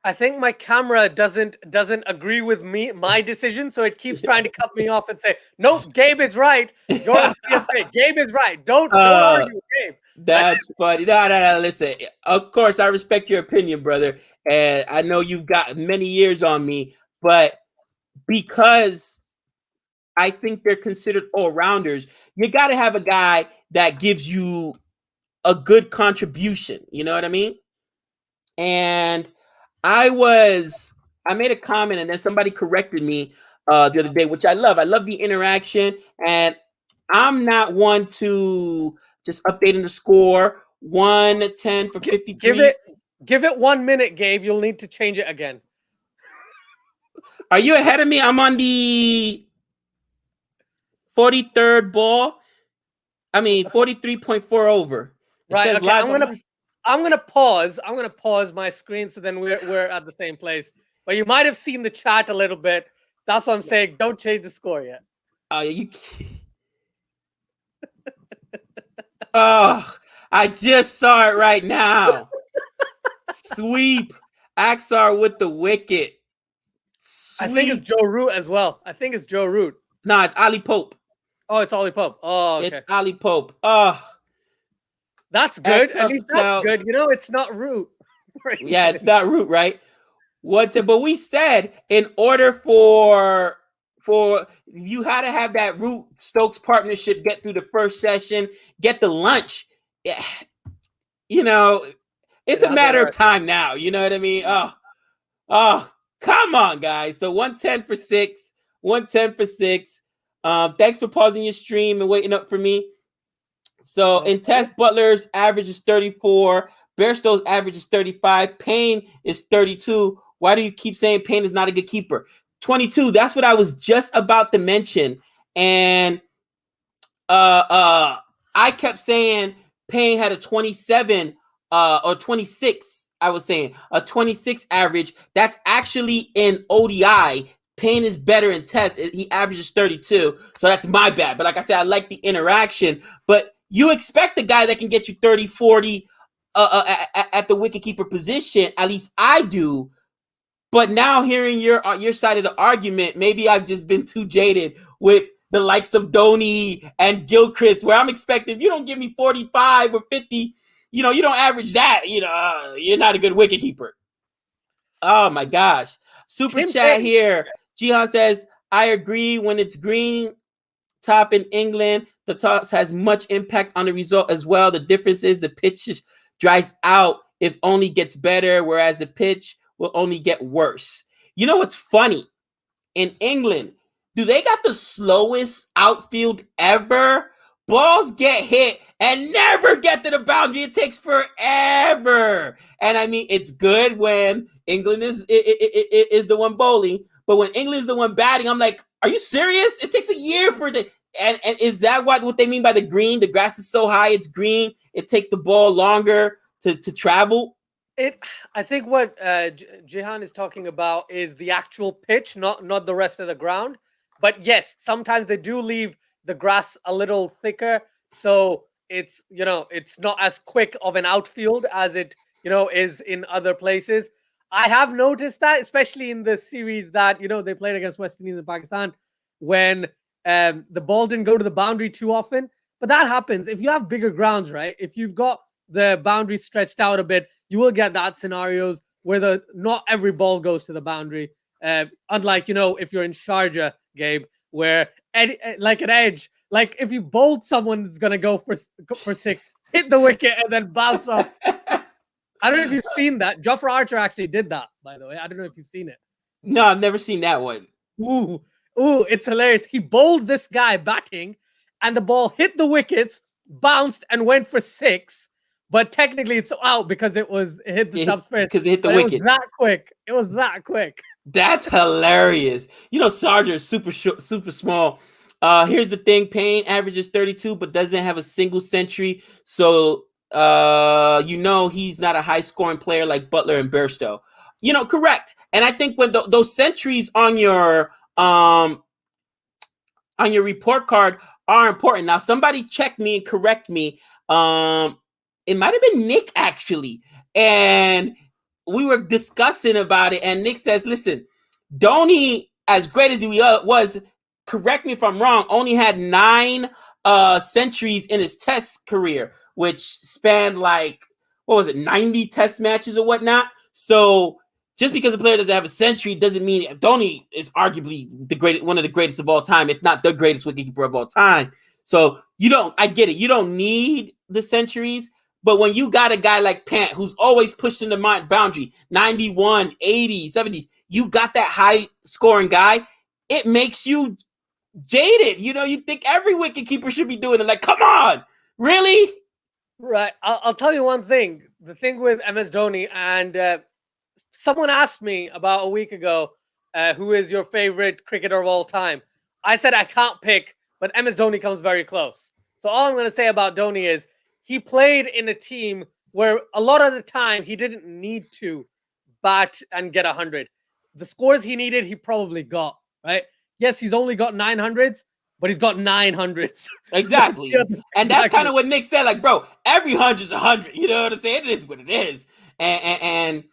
I think my camera doesn't agree with my decision, so it keeps trying to cut me off and say, "Nope, Gabe is right. You're on CFA. Gabe is right. Don't argue with Gabe." That's funny. No. Listen, of course, I respect your opinion, brother, and I know you've got many years on me, but because I think they're considered all-rounders. You got to have a guy that gives you a good contribution. You know what I mean? And I made a comment and then somebody corrected me the other day, which I love. I love the interaction, and I'm not one to just updating the score 110 for 53. Give it 1 minute, Gabe. You'll need to change it again. Are you ahead of me? I'm on the 43rd ball. I mean 43.4 over. It right. says Okay. live I'm gonna pause. I'm gonna pause my screen so then we're at the same place. But you might have seen the chat a little bit. That's what I'm saying. Don't change the score yet. Oh, you. Oh, I just saw it right now. Sweep. Axar with the wicket. Sweep. I think it's Joe Root as well. I think it's Joe Root. No, it's Ali Pope. Oh, it's Ollie Pope. Oh, okay. It's Ali Pope. Oh, that's good. At least that's good. You know, it's not Root. Yeah, it's not Root, right? But we said in order for you had to have that Root Stokes partnership get through the first session, get the lunch. Yeah. You know, it's a matter of time now. You know what I mean? Oh, come on, guys. So 110 for 6. 110 for 6. Thanks for pausing your stream and waiting up for me. So in test, Butler's average is 34. Bairstow's average is 35. Payne is 32. Why do you keep saying Payne is not a good keeper? 22. That's what I was just about to mention. And I kept saying Payne had a 27 or 26. I was saying a 26 average. That's actually in ODI. Payne is better in tests. He averages 32. So that's my bad. But like I said, I like the interaction. But you expect a guy that can get you 30, 40 at the wicketkeeper position. At least I do. But now hearing your side of the argument, maybe I've just been too jaded with the likes of Dhoni and Gilchrist, where I'm expecting, you don't give me 45 or 50, you don't average that, you're not a good wicketkeeper. Oh my gosh. Super chat here. Jihan says, I agree. When it's green top in England, the toss has much impact on the result as well. The difference is the pitch dries out. It only gets better, whereas the pitch will only get worse. You know what's funny? In England, do they got the slowest outfield ever? Balls get hit and never get to the boundary. It takes forever. And I mean, it's good when England is the one bowling, but when England is the one batting, I'm like, are you serious? It takes a year for it. And is that what they mean by the green? The grass is so high, it's green. It takes the ball longer to travel. I think what Jihan is talking about is the actual pitch, not the rest of the ground. But yes, sometimes they do leave the grass a little thicker, so it's it's not as quick of an outfield as it is in other places. I have noticed that, especially in the series that they played against West Indies and Pakistan, when the ball didn't go to the boundary too often. But that happens if you have bigger grounds, right? If you've got the boundary stretched out a bit, you will get that scenarios where not every ball goes to the boundary. Unlike, if you're in Sharjah, Gabe, where like an edge, like if you bolt someone that's going to go for 6, hit the wicket and then bounce off. I don't know if you've seen that. Jofra Archer actually did that, by the way. I don't know if you've seen it. No, I've never seen that one. Ooh, it's hilarious. He bowled this guy batting and the ball hit the wickets, bounced and went for 6. But technically, it's out because it hit the subs first. Because it hit the wickets. It was that quick. It was that quick. That's hilarious. Sarger is super small. Here's the thing. Payne averages 32, but doesn't have a single century. So, he's not a high-scoring player like Butler and Bairstow. Correct. And I think when those centuries on your report card are important. Now, somebody check me and correct me. It might have been Nick, actually. And we were discussing about it. And Nick says, listen, Dhoni, as great as he was, correct me if I'm wrong, only had 9 centuries in his test career, which spanned 90 test matches or whatnot. So just because a player doesn't have a century doesn't mean Dhoni is arguably one of the greatest of all time, if not the greatest wicketkeeper of all time. So I get it. You don't need the centuries, but when you got a guy like Pant who's always pushing the boundary, 91, 80, 70, you got that high scoring guy, it makes you jaded. You think every wicketkeeper should be doing it. Like, come on, really? Right. I'll tell you one thing. The thing with MS Dhoni, and someone asked me about a week ago, who is your favorite cricketer of all time? I said I can't pick, but MS Dhoni comes very close. So all I'm going to say about Dhoni is he played in a team where a lot of the time he didn't need to bat and get 100. The scores he needed, he probably got, right? Yes, he's only got 900s, but he's got 900s. Exactly. And that's kind of what Nick said. Like, bro, every 100's 100. You know what I'm saying? It is what it is. And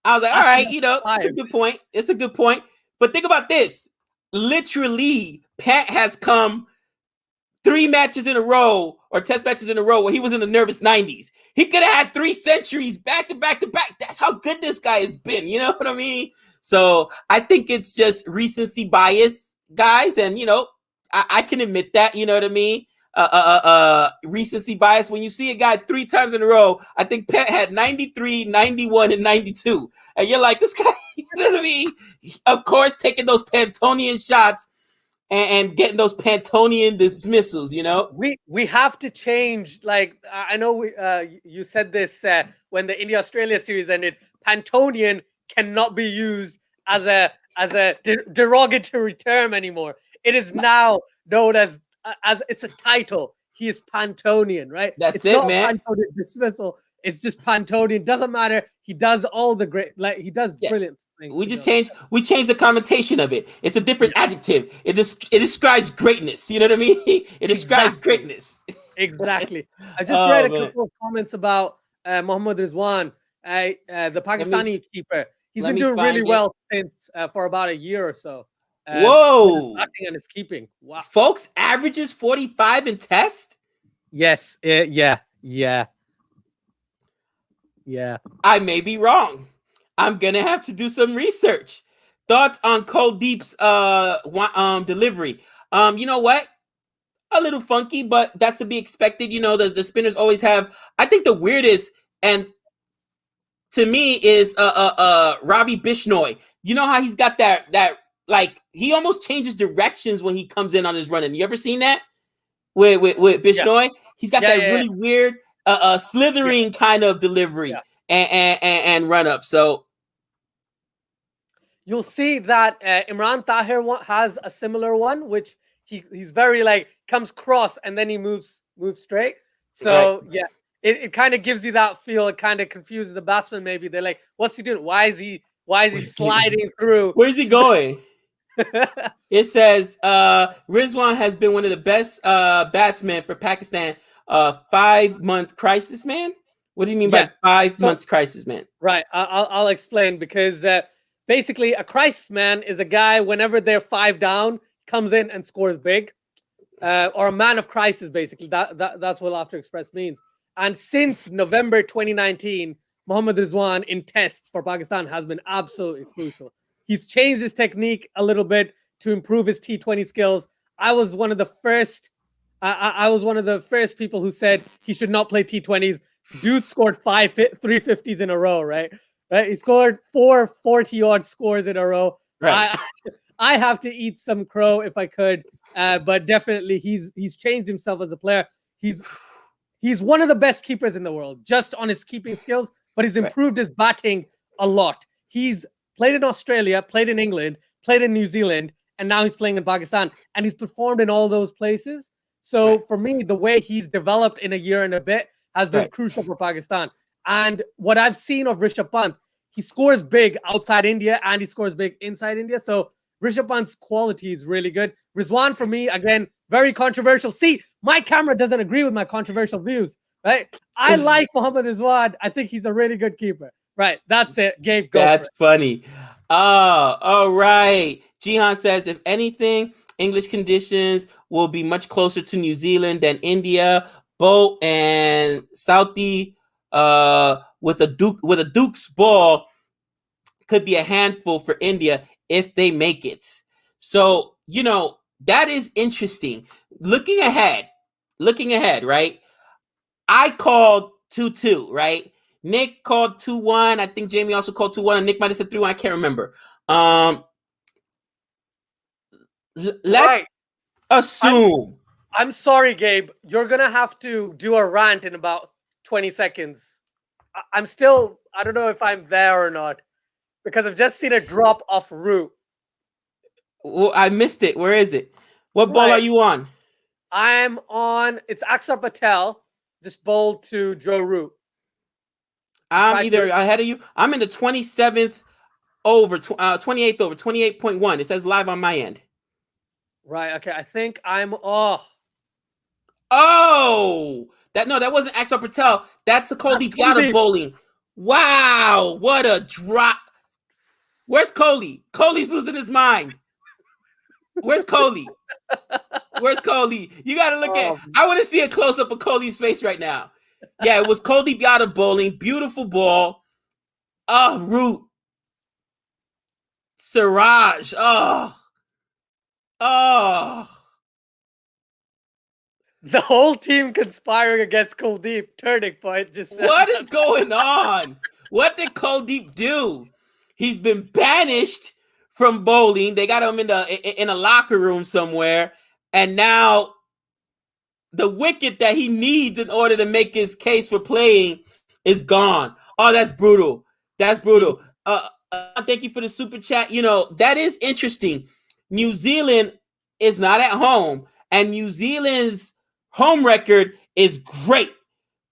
I was like, all right, it's a good point. It's a good point. But think about this. Literally, Pat has come 3 matches in a row or test matches in a row where he was in the nervous 90s. He could have had 3 centuries back to back to back. That's how good this guy has been. You know what I mean? So I think it's just recency bias, guys. And, I can admit that, you know what I mean? Recency bias. When you see a guy 3 times in a row, I think Pat had 93, 91, and 92. And you're like, this guy, you know what I mean? Of course, taking those Pantonian shots and getting those Pantonian dismissals, We have to change. Like, I know you said this when the India-Australia series ended. Pantonian cannot be used as a derogatory term anymore. It is now known as it's a title. He is Pantonian, right? That's it, man. Pantonian dismissal. It's just Pantonian. Doesn't matter. He does all the great, he does brilliant things. We changed the connotation of it. It's a different adjective. It describes greatness. You know what I mean? It describes greatness. Exactly. I just read a couple of comments about Mohammad Rizwan, the Pakistani keeper. He's been doing really well since for about a year or so. Whoa! His batting and his keeping. Wow. Folks, averages 45 in test? Yes. Yeah. I may be wrong. I'm gonna have to do some research. Thoughts on Kuldeep's delivery? You know what? A little funky, but that's to be expected. The spinners always have. I think the weirdest and to me is Ravi Bishnoi. You know how he's got that like he almost changes directions when he comes in on his running. You ever seen that with Bishnoi? Yeah. He's got that really weird slithering kind of delivery and run up. So you'll see that Imran Tahir has a similar one, which he's very like comes cross and then he moves straight. So it kind of gives you that feel. It kind of confuses the batsman. Maybe they're like, "What's he doing? Why is he sliding through? Where's he going?" It says Rizwan has been one of the best batsmen for Pakistan. 5-month crisis, man. What do you mean by 5 months crisis, man? Right. I'll explain because basically a crisis man is a guy whenever they're 5 down comes in and scores big, or a man of crisis. Basically, that's what After Express means. And since November 2019, Mohammad Rizwan in tests for Pakistan has been absolutely crucial. He's changed his technique a little bit to improve his T20 skills. I was one of the first people who said he should not play T20s. Dude scored 5 350s in a row, right? He scored 4 40-odd scores in a row. Right. I have to eat some crow if I could, but definitely he's changed himself as a player. He's one of the best keepers in the world, just on his keeping skills, but he's improved his batting a lot. He's played in Australia, played in England, played in New Zealand, and now he's playing in Pakistan. And he's performed in all those places. So for me, the way he's developed in a year and a bit has been crucial for Pakistan. And what I've seen of Rishabh Pant, he scores big outside India and he scores big inside India. So Rishabh Pant's quality is really good. Rizwan, for me, again, very controversial. See, my camera doesn't agree with my controversial views, right? I like Mohammad Rizwan. I think he's a really good keeper. Right, that's it. Gabe, go. That's funny. Oh, all right. Jihan says, if anything, English conditions will be much closer to New Zealand than India. Bolt and Southie with a Duke's ball could be a handful for India if they make it. So, that is interesting. Looking ahead, right? I called 2-2, right? Nick called 2-1. I think Jamie also called 2-1, and Nick might have said 3-1. I can't remember. Let's assume. I'm sorry, Gabe. You're gonna have to do a rant in about 20 seconds. I don't know if I'm there or not, because I've just seen a drop off Root. Well, I missed it. Where is it? What ball are you on? I'm on. It's Axar Patel, just bowled to Joe Root. I'm either ahead of you. I'm in the 27th over, 28th over, 28.1. It says live on my end. Right. Okay. I think I'm. That wasn't Axar Patel. That's a Kuldeep Yadav bowling. Wow, what a drop. Where's Kohli? Kohli's losing his mind. Where's Kohli? Where's Kohli? You got to look at. I want to see a close up of Kohli's face right now. Yeah, it was Kuldeep Yadav bowling. Beautiful ball. Root. Siraj. The whole team conspiring against Kuldeep. Turning point. What is going on? What did Kuldeep do? He's been banished from bowling. They got him in a locker room somewhere, and now the wicket that he needs in order to make his case for playing is gone. Oh, that's brutal. That's brutal. Thank you for the super chat. That is interesting. New Zealand is not at home, and New Zealand's home record is great,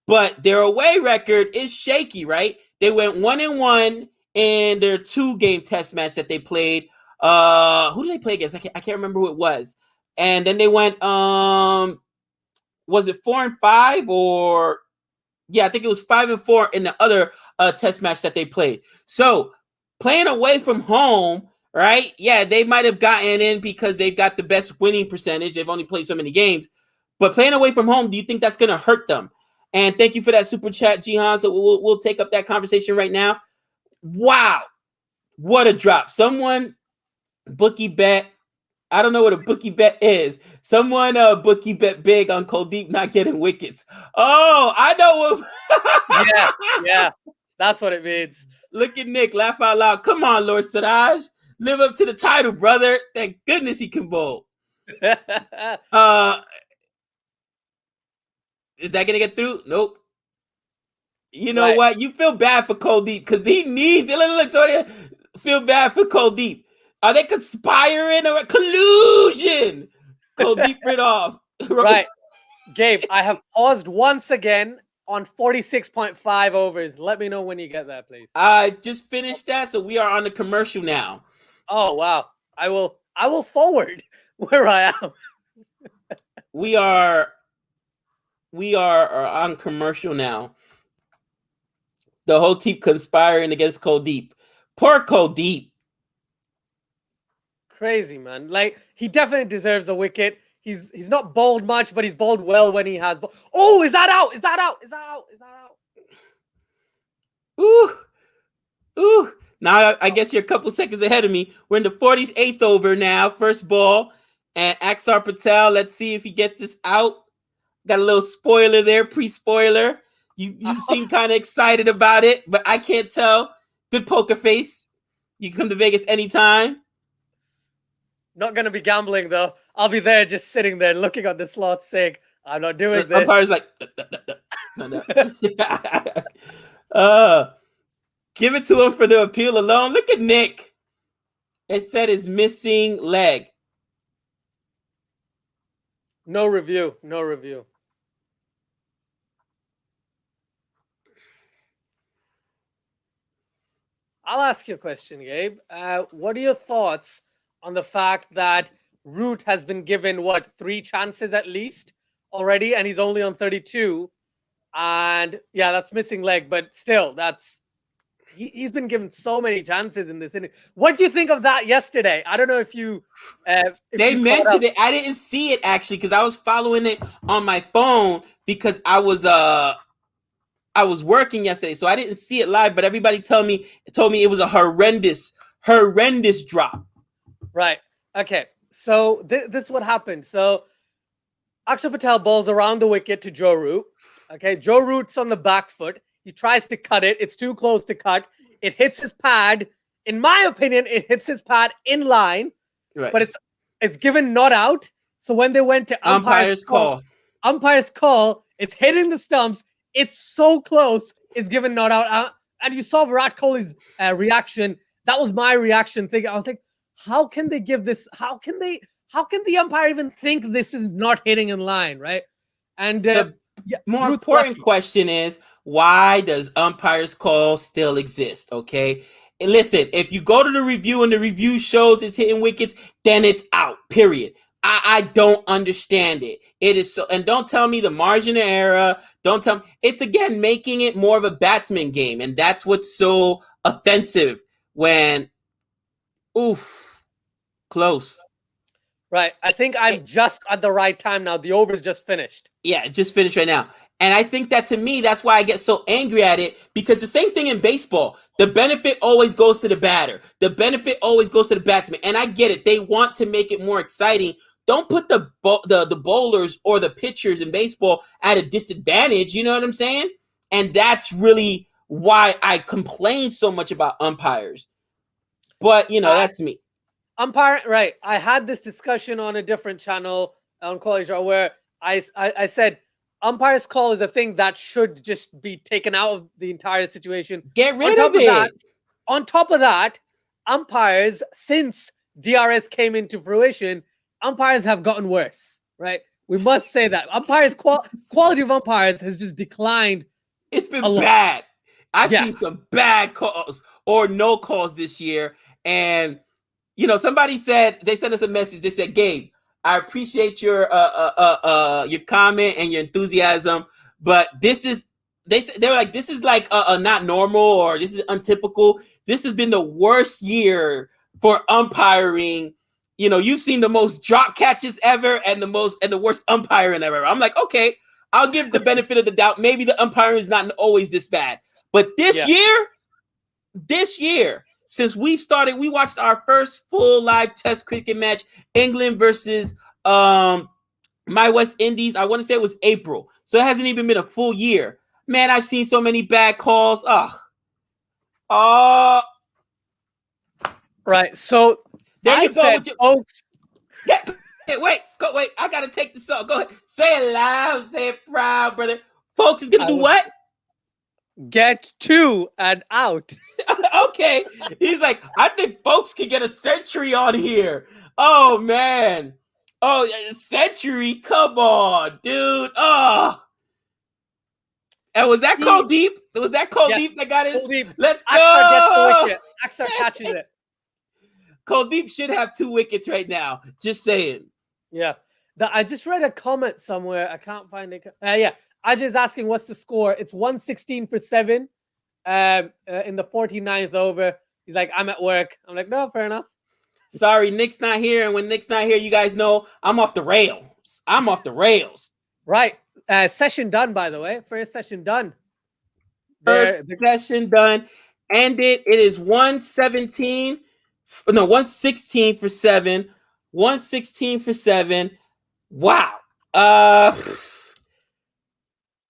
but their away record is shaky, right? They went 1-1 in their 2-game test match that they played. Who did they play against? I can't remember who it was. And then they went, was it 4-5 or? Yeah, I think it was 5-4 in the other test match that they played. So playing away from home, right? Yeah, they might have gotten in because they've got the best winning percentage. They've only played so many games. But playing away from home, do you think that's going to hurt them? And thank you for that super chat, Jihan. So we'll take up that conversation right now. Wow. What a drop. Someone bookie bet. I don't know what a bookie bet is. Someone bookie bet big on Kuldeep not getting wickets. Oh, I know what. Yeah. That's what it means. Look at Nick. Laugh out loud. Come on, Lord Siraj. Live up to the title, brother. Thank goodness he can bowl. Is that going to get through? Nope. You know what? You feel bad for Kuldeep because he needs it. Look, so feel bad for Kuldeep. Are they conspiring or collusion? Kuldeep rid off. Right. Gabe, I have paused once again on 46.5 overs. Let me know when you get that, please. I just finished that, so we are on the commercial now. Oh, wow. I will forward where I am. We are on commercial now. The whole team conspiring against Kuldeep. Poor Kuldeep. Crazy, man. Like, he definitely deserves a wicket. He's not bowled much, but he's bowled well when he has. Oh, is that out? Is that out? Is that out? Is that out? Ooh. Now I guess you're a couple seconds ahead of me. We're in the 48th over now. First ball. And Axar Patel, let's see if he gets this out. Got a little spoiler there, pre-spoiler. You seem kind of excited about it, but I can't tell. Good poker face. You can come to Vegas anytime. Not going to be gambling, though. I'll be there just sitting there looking at the slot saying, I'm not doing this. Umpire's like, no. Give it to him for the appeal alone. Look at Nick. It said his missing leg. No review. I'll ask you a question, Gabe. What are your thoughts on the fact that Root has been given, 3 chances at least already, and he's only on 32? And yeah, that's missing leg, but still, he's been given so many chances in this inning. What do you think of that yesterday? I don't know if you... they mentioned it. I didn't see it, actually, because I was following it on my phone because I was I was working yesterday, so I didn't see it live. But everybody told me it was a horrendous drop. Right. Okay. So this is what happened. So Akshar Patel bowls around the wicket to Joe Root. Okay, Joe Root's on the back foot. He tries to cut it. It's too close to cut. It hits his pad. In my opinion, it hits his pad in line, Right. but it's given not out. So when they went to umpire's call, it's hitting the stumps. It's so close. It's given not out. And you saw Virat Kohli's reaction. That was my reaction. Thinking, I was like, how can they give this? How can the umpire even think this is not hitting in line, right? And the more important question is, why does umpire's call still exist? Okay. And listen, if you go to the review and the review shows it's hitting wickets, then it's out, period. I don't understand it. It is so, and don't tell me the margin of error. Don't tell me. It's, again, making it more of a batsman game. And that's what's so offensive when, close. Right. I think I'm just at the right time now. The over's just finished. Yeah, it just finished right now. And I think that, to me, that's why I get so angry at it, because the same thing in baseball. The benefit always goes to the batter. The benefit always goes to the batsman. And I get it. They want to make it more exciting. Don't put the bowlers or the pitchers in baseball at a disadvantage. You know what I'm saying? And that's really why I complain so much about umpires. But, that's me. Umpire, right. I had this discussion on a different channel on College where I said umpire's call is a thing that should just be taken out of the entire situation. Get rid of it. On top of that, umpires, since DRS came into fruition, umpires have gotten worse, right? We must say that. Umpires, quality of umpires has just declined. It's been bad. I've seen some bad calls or no calls this year. And, somebody said, they sent us a message. They said, Gabe, I appreciate your comment and your enthusiasm, but they were like, this is like not normal, or this is untypical. This has been the worst year for umpiring. You've seen the most drop catches ever and the worst umpiring ever. I'm like, okay, I'll give the benefit of the doubt. Maybe the umpiring is not always this bad, but this year, since we watched our first full live test cricket match, England versus my West Indies. I want to say it was April. So it hasn't even been a full year. Man, I've seen so many bad calls. Right. So there you go with your folks. Yeah. Hey, wait. I gotta take this off. Go ahead. Say it loud, say it proud, brother. Folks is gonna do what? Get to and out. Okay. He's like, I think folks can get a century on here. Oh man. Oh, century. Come on, dude. Oh. And was that Kuldeep? Was that Kuldeep that got his? Kuldeep. Let's go. Akshar gets the wicket. Akshar catches it. Kuldeep should have 2 wickets right now. Just saying. Yeah. I just read a comment somewhere. I can't find it. Yeah. Ajay's asking what's the score. It's 116 for 7 in the 49th over. He's like, I'm at work. I'm like, no, fair enough. Sorry, Nick's not here. And when Nick's not here, you guys know I'm off the rails. Right. Session done, by the way. First session done. Session done. Ended. It is 116 for 7. 116 for 7. Wow.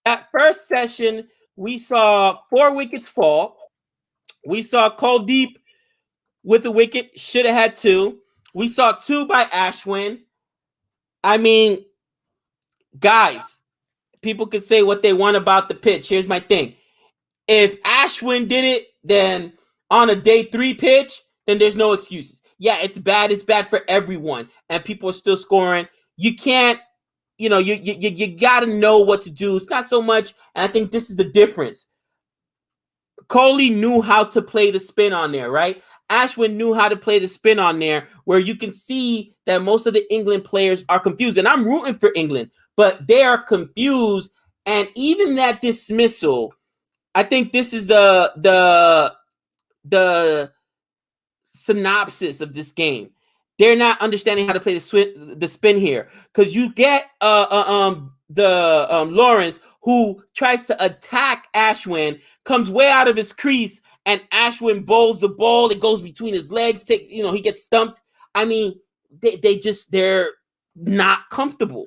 That first session, we saw 4 wickets fall. We saw Kuldeep with a wicket, should have had 2. We saw 2 by Ashwin. I mean, guys, people can say what they want about the pitch. Here's my thing. If Ashwin did it, then on a day 3 pitch, then there's no excuses. Yeah, it's bad. It's bad for everyone. And people are still scoring. You can't, you got to know what to do. It's not so much, and I think this is the difference. Kohli knew how to play the spin on there, right? Ashwin knew how to play the spin on there, where you can see that most of the England players are confused. And I'm rooting for England, but they are confused. And even that dismissal, I think this is the synopsis of this game. They're not understanding how to play the spin here, because you get Lawrence, who tries to attack Ashwin, comes way out of his crease, and Ashwin bowls the ball. It goes between his legs. He gets stumped. I mean, they're not comfortable.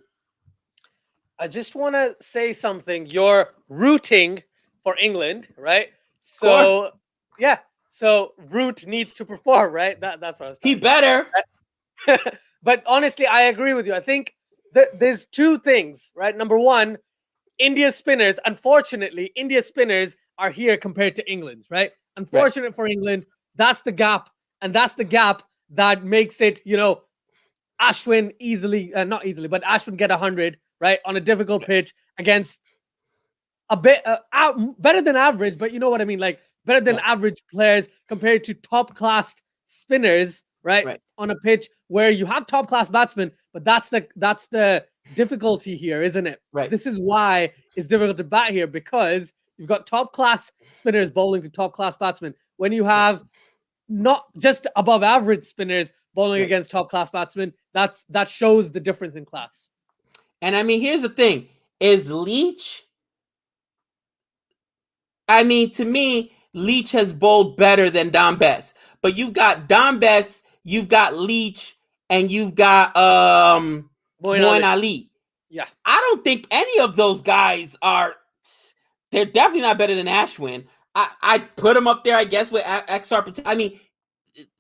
I just want to say something. You're rooting for England, right? So yeah. So Root needs to perform, right? That's what I was. He better. But honestly, I agree with you. I think there's two things, right? Number one, India spinners. Unfortunately, India spinners are here compared to England's, right? Unfortunate for England. That's the gap, and that's the gap that makes it, Ashwin easily, not easily, but Ashwin get 100, right, on a difficult pitch against a bit better than average, but you know what I mean, like better than average players compared to top class spinners, right, on a pitch where you have top class batsmen. But that's the difficulty here, isn't it? Right. This is why it's difficult to bat here, because you've got top class spinners bowling to top class batsmen. When you have not just above average spinners bowling against top class batsmen, that shows the difference in class. And I mean, here's the thing: is Leach? I mean, to me, Leach has bowled better than Dom Bess. But you've got Dom Bess, you've got Leach, and you've got Moeen Ali. Yeah, I don't think any of those guys are. They're definitely not better than Ashwin. I put them up there, I guess, with Axar Patel. I mean,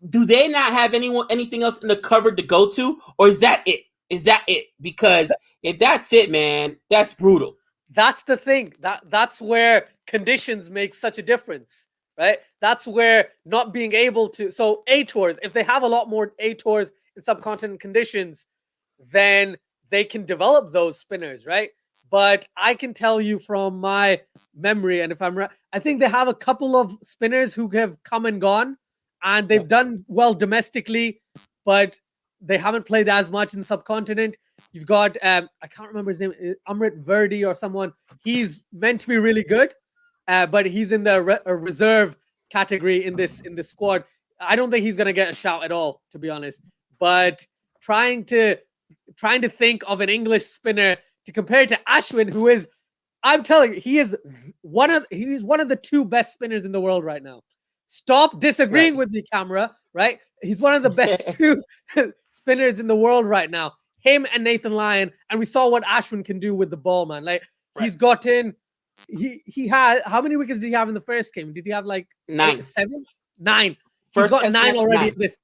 do they not have anything else in the cupboard to go to, or is that it? Is that it? Because if that's it, man, that's brutal. That's the thing. That's where conditions make such a difference, right? That's where not being able to. So A tours, if they have a lot more A tours in subcontinent conditions, then they can develop those spinners, right? But I can tell you from my memory, and if I'm right, I think they have a couple of spinners who have come and gone, and they've done well domestically, but they haven't played as much in the subcontinent. You've got I can't remember his name, Amrit Verdi or someone. He's meant to be really good, but he's in the reserve category in this squad. I don't think he's gonna get a shout at all, to be honest. But trying to think of an English spinner to compare to Ashwin, who is, I'm telling you, he's one of the two best spinners in the world right now. Stop disagreeing with me, camera. Right? He's one of the best two spinners in the world right now. Him and Nathan Lyon, and we saw what Ashwin can do with the ball, man. Like he's gotten, he had, how many wickets did he have in the first game? Did he have like 9? 7? 9. First he's got 9 already. 9. This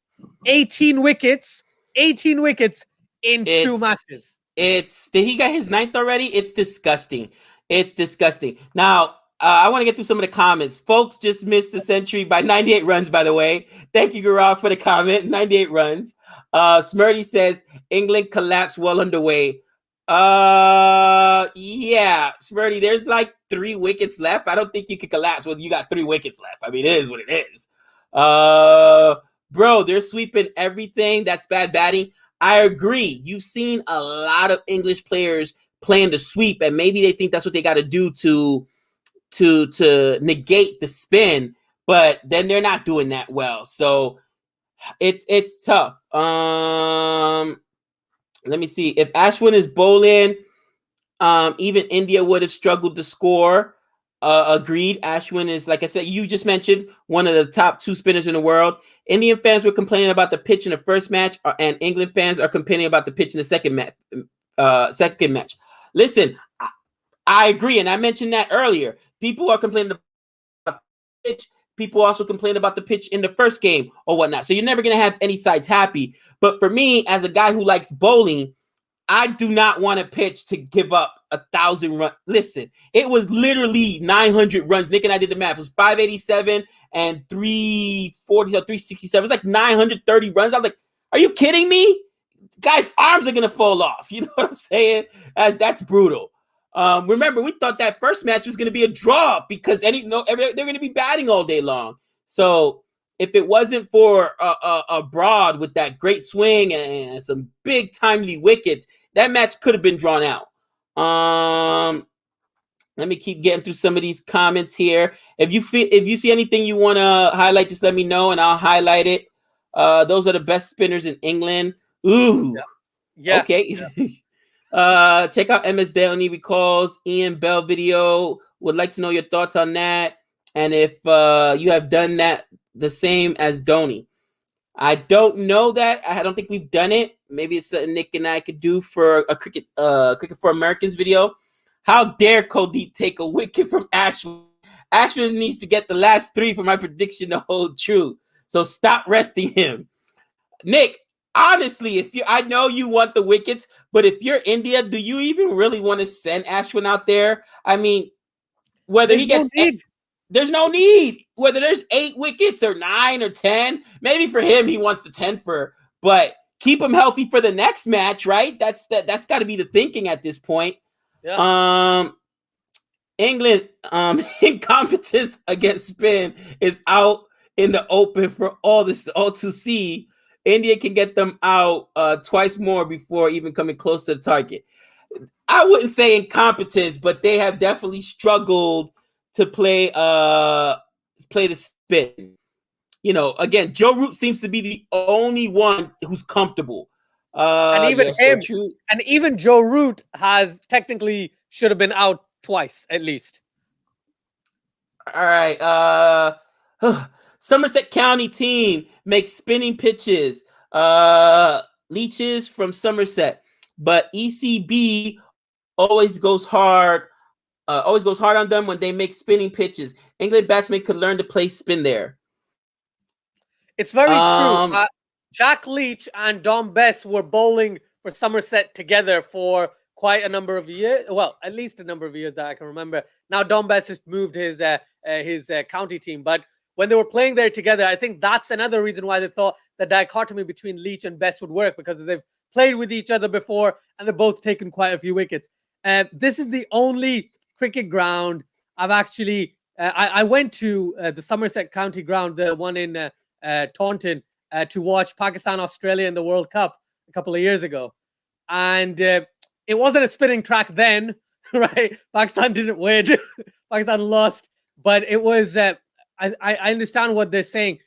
18 wickets in 2 matches. He got his 9th already? It's disgusting. It's disgusting. Now, I want to get through some of the comments. Folks just missed the century by 98 runs, by the way. Thank you, Gaurav, for the comment. 98 runs. Smurdy says, England collapse well underway. Yeah, Smurdy, there's like 3 wickets left. I don't think you can collapse when you got 3 wickets left. I mean, it is what it is. Bro, they're sweeping everything. That's bad batting. I agree. You've seen a lot of English players playing the sweep, and maybe they think that's what they got to do to negate the spin, but then they're not doing that well. So it's tough. Let me see. If Ashwin is bowling, even India would have struggled to score. Agreed. Ashwin is, like I said, you just mentioned, one of the top 2 spinners in the world. Indian fans were complaining about the pitch in the first match, and England fans are complaining about the pitch in the second match. Listen, I agree, and I mentioned that earlier. People are complaining about the pitch. People also complain about the pitch in the first game or whatnot. So you're never going to have any sides happy. But for me, as a guy who likes bowling, I do not want a pitch to give up 1,000 runs. Listen, it was literally 900 runs. Nick and I did the math. It was 587 and 340, so 367. It was like 930 runs. I was like, are you kidding me? Guys' arms are going to fall off. You know what I'm saying? That's brutal. Remember, we thought that first match was going to be a draw because they're going to be batting all day long. So if it wasn't for a Broad with that great swing and some big timely wickets, that match could have been drawn out. Let me keep getting through some of these comments here. If you see anything you want to highlight, just let me know and I'll highlight it. Those are the best spinners in England. Ooh. Yeah. Okay. Yeah. Check out MS Downey Recalls Ian Bell video. Would like to know your thoughts on that, and if you have done that the same as Donny. I don't know that. I don't think we've done it. Maybe it's something Nick and I could do for a cricket for Americans video. How dare Kuldeep take a wicket from Ashwin? Ashwin needs to get the last 3 for my prediction to hold true. So stop resting him. Nick, honestly, I know you want the wickets, but if you're India, do you even really want to send Ashwin out there? I mean, whether he gets there's no need. Whether there's 8 wickets or 9 or 10, maybe for him he wants the 10 but keep him healthy for the next match, right? That's got to be the thinking at this point. Yeah. England incompetence against spin is out in the open for all to see. India can get them out twice more before even coming close to the target. I wouldn't say incompetence, but they have definitely struggled to play the spin. You know, again, Joe Root seems to be the only one who's comfortable. And even and even Joe Root has technically should have been out twice at least. All right. Somerset County team makes spinning pitches. Leeches from Somerset, but ECB always goes hard on them when they make spinning pitches. England batsmen could learn to play spin there. It's very true. Jack Leach and Dom Bess were bowling for Somerset together for quite a number of years. Well, at least a number of years that I can remember. Now Dom Bess has moved his county team, but when they were playing there together, I think that's another reason why they thought the dichotomy between Leach and Bess would work, because they've played with each other before and they've both taken quite a few wickets. This is the only cricket ground I've actually I went to the Somerset County ground, the one in Taunton, to watch Pakistan Australia in the World Cup a couple of years ago, and it wasn't a spinning track then, right? Pakistan didn't win. Pakistan lost, but it was I understand what they're saying.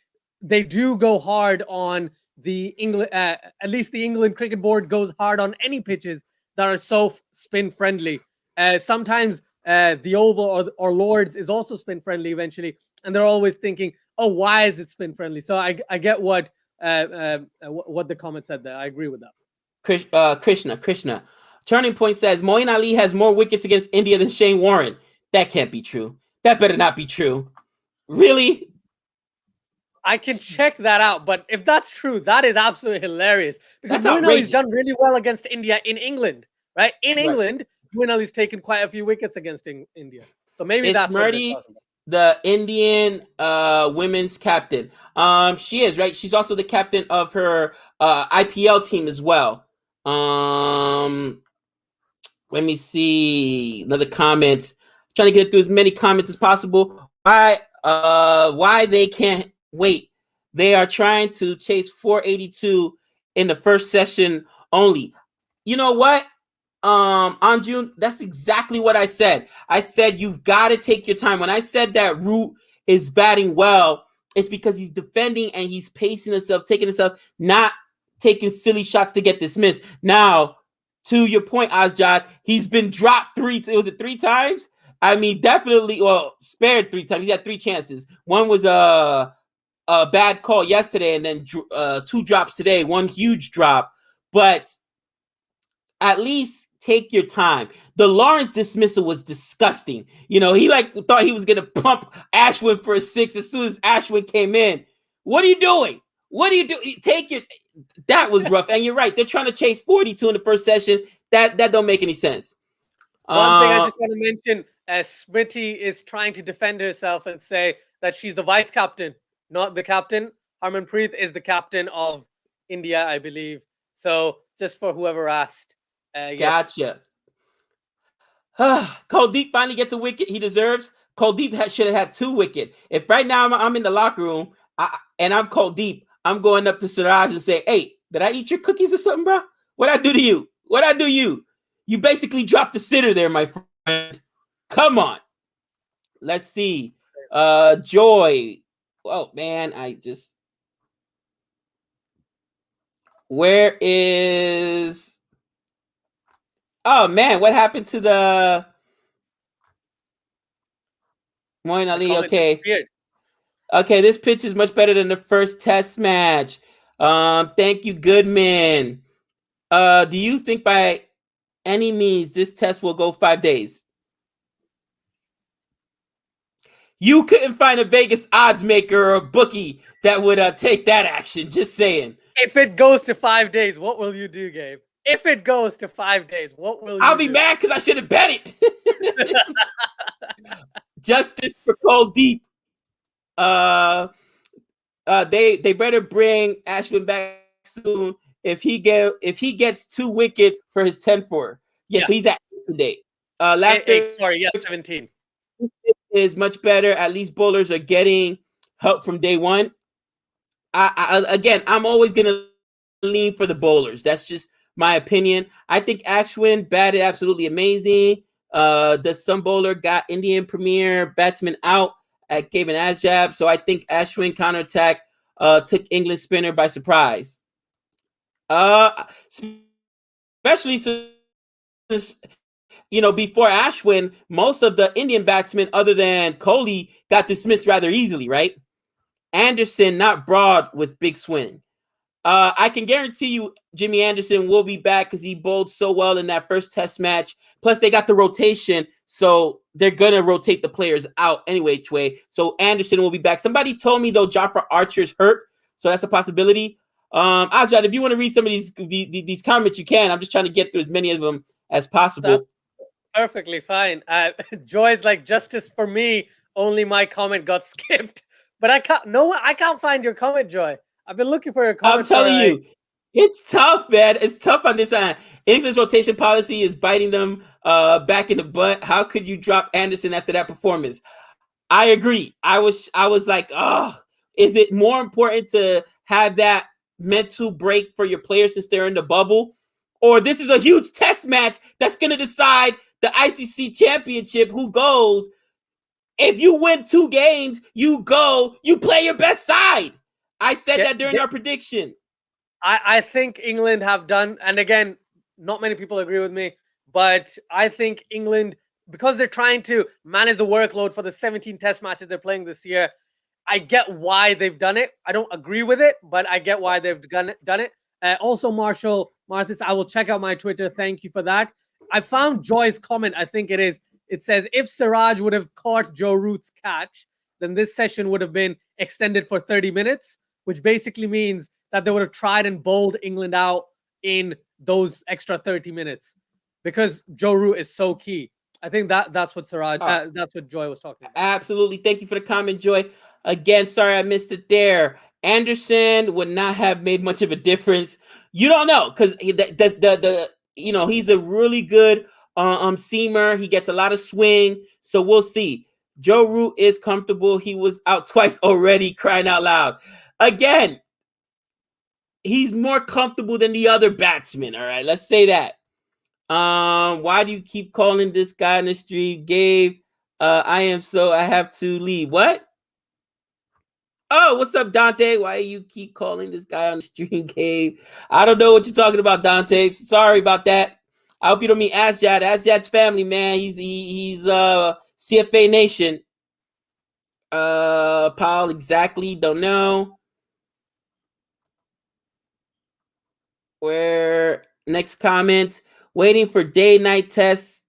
They do go hard on the England, at least the England Cricket Board goes hard on any pitches that are so spin friendly. Sometimes the Oval or Lords is also spin friendly eventually, and they're always thinking, "Oh, why is it spin friendly?" So I get what the comment said there. I agree with that. Krishna. Turning Point says Moeen Ali has more wickets against India than Shane Warne. That can't be true. That better not be true. Really? I can check that out, but if that's true, that is absolutely hilarious. Because Moeen Ali's done really well against India in England, right? In England, Moeen Ali's taken quite a few wickets against India. So maybe that's what they're talking about. The Indian women's captain. She is, right? She's also the captain of her IPL team as well. Let me see another comment. I'm trying to get through as many comments as possible. Why they can't wait? They are trying to chase 482 in the first session only. You know what? On June, that's exactly what I said. I said you've got to take your time. When I said that Root is batting well, it's because he's defending and he's pacing himself, taking himself, not taking silly shots to get dismissed. Now, to your point, Azjad, he's been dropped 3 times? I mean, definitely, spared 3 times. He had 3 chances. One was a bad call yesterday, and then 2 drops today, 1 huge drop. But at least take your time. The Lawrence dismissal was disgusting. You know, he thought he was going to pump Ashwin for a 6 as soon as Ashwin came in. What are you doing? What do you do? That was rough. And you're right. They're trying to chase 42 in the first session. That don't make any sense. One thing I just want to mention, Smriti is trying to defend herself and say that she's the vice captain, not the captain. Harmanpreet is the captain of India, I believe. So just for whoever asked. Gotcha. Kuldeep finally gets a wicket he deserves. Kuldeep should have had 2 wickets. If right now I'm in the locker room and I'm Kuldeep, I'm going up to Siraj and say, "Hey, did I eat your cookies or something, bro? What'd I do to you? What'd I do you? You basically dropped the sitter there, my friend. Come on." Let's see. Joy. Oh, man, where is... Oh man, what happened to the Moin The Ali? comment Okay. disappeared. Okay, this pitch is much better than the first test match. Thank you, Goodman. Do you think by any means this test will go 5 days? You couldn't find a Vegas odds maker or a bookie that would take that action. Just saying. If it goes to 5 days, what will you do, Gabe? If it goes to 5 days, what will you I'll be do? mad because I should have bet it. Justice for Cold Deep. They better bring Ashwin back soon. If he gets 2 wickets for his 10-4. Yeah, so he's at 8 today. Laughter Sorry, yes, 17. is much better. At least bowlers are getting help from day one. Again, I'm always gonna lean for the bowlers. That's just my opinion. I think Ashwin batted absolutely amazing. The Sun bowler got Indian Premier batsman out, gave an as jab. So I think Ashwin counterattack took England spinner by surprise. Especially since before Ashwin, most of the Indian batsmen, other than Kohli, got dismissed rather easily, right? Anderson not broad with big swing. I can guarantee you Jimmy Anderson will be back because he bowled so well in that first test match. Plus, they got the rotation, so they're going to rotate the players out anyway, So Anderson will be back. Somebody told me, though, Jofra Archer's hurt, so that's a possibility. Ajad, if you want to read some of these comments, you can. I'm just trying to get through as many of them as possible. That's perfectly fine. Joy's like, justice for me, only my comment got skipped. But I can't find your comment, Joy. I've been looking for your comment. I'm telling you, it's tough, man. It's tough on this end. English rotation policy is biting them back in the butt. How could you drop Anderson after that performance? I agree. I was like, oh, is it more important to have that mental break for your players since they're in the bubble? Or this is a huge test match that's going to decide the ICC championship, who goes. If you win 2 games, you play your best side. I said that during our prediction. I think England have done, and again, not many people agree with me, but I think England, because they're trying to manage the workload for the 17 test matches they're playing this year, I get why they've done it. I don't agree with it, but I get why they've done it. Also, Marshall Marthis, I will check out my Twitter. Thank you for that. I found Joy's comment. I think it is. It says, if Siraj would have caught Joe Root's catch, then this session would have been extended for 30 minutes, which basically means that they would have tried and bowled England out in those extra 30 minutes because Joe Root is so key. I think that's what Siraj, that's what Joy was talking about. Absolutely. Thank you for the comment, Joy. Again, sorry I missed it there. Anderson would not have made much of a difference. You don't know because he's a really good seamer. He gets a lot of swing, so we'll see. Joe Root is comfortable. He was out twice already, crying out loud. Again, he's more comfortable than the other batsmen. All right, let's say that. Why do you keep calling this guy in the street, Gabe? I have to leave. What? Oh, what's up, Dante? Why you keep calling this guy on the stream, Gabe? I don't know what you're talking about, Dante. Sorry about that. I hope you don't mean Asjad. Asjad's family, man. He's CFA Nation. Paul, exactly. Don't know. Where next comment? Waiting for day-night tests.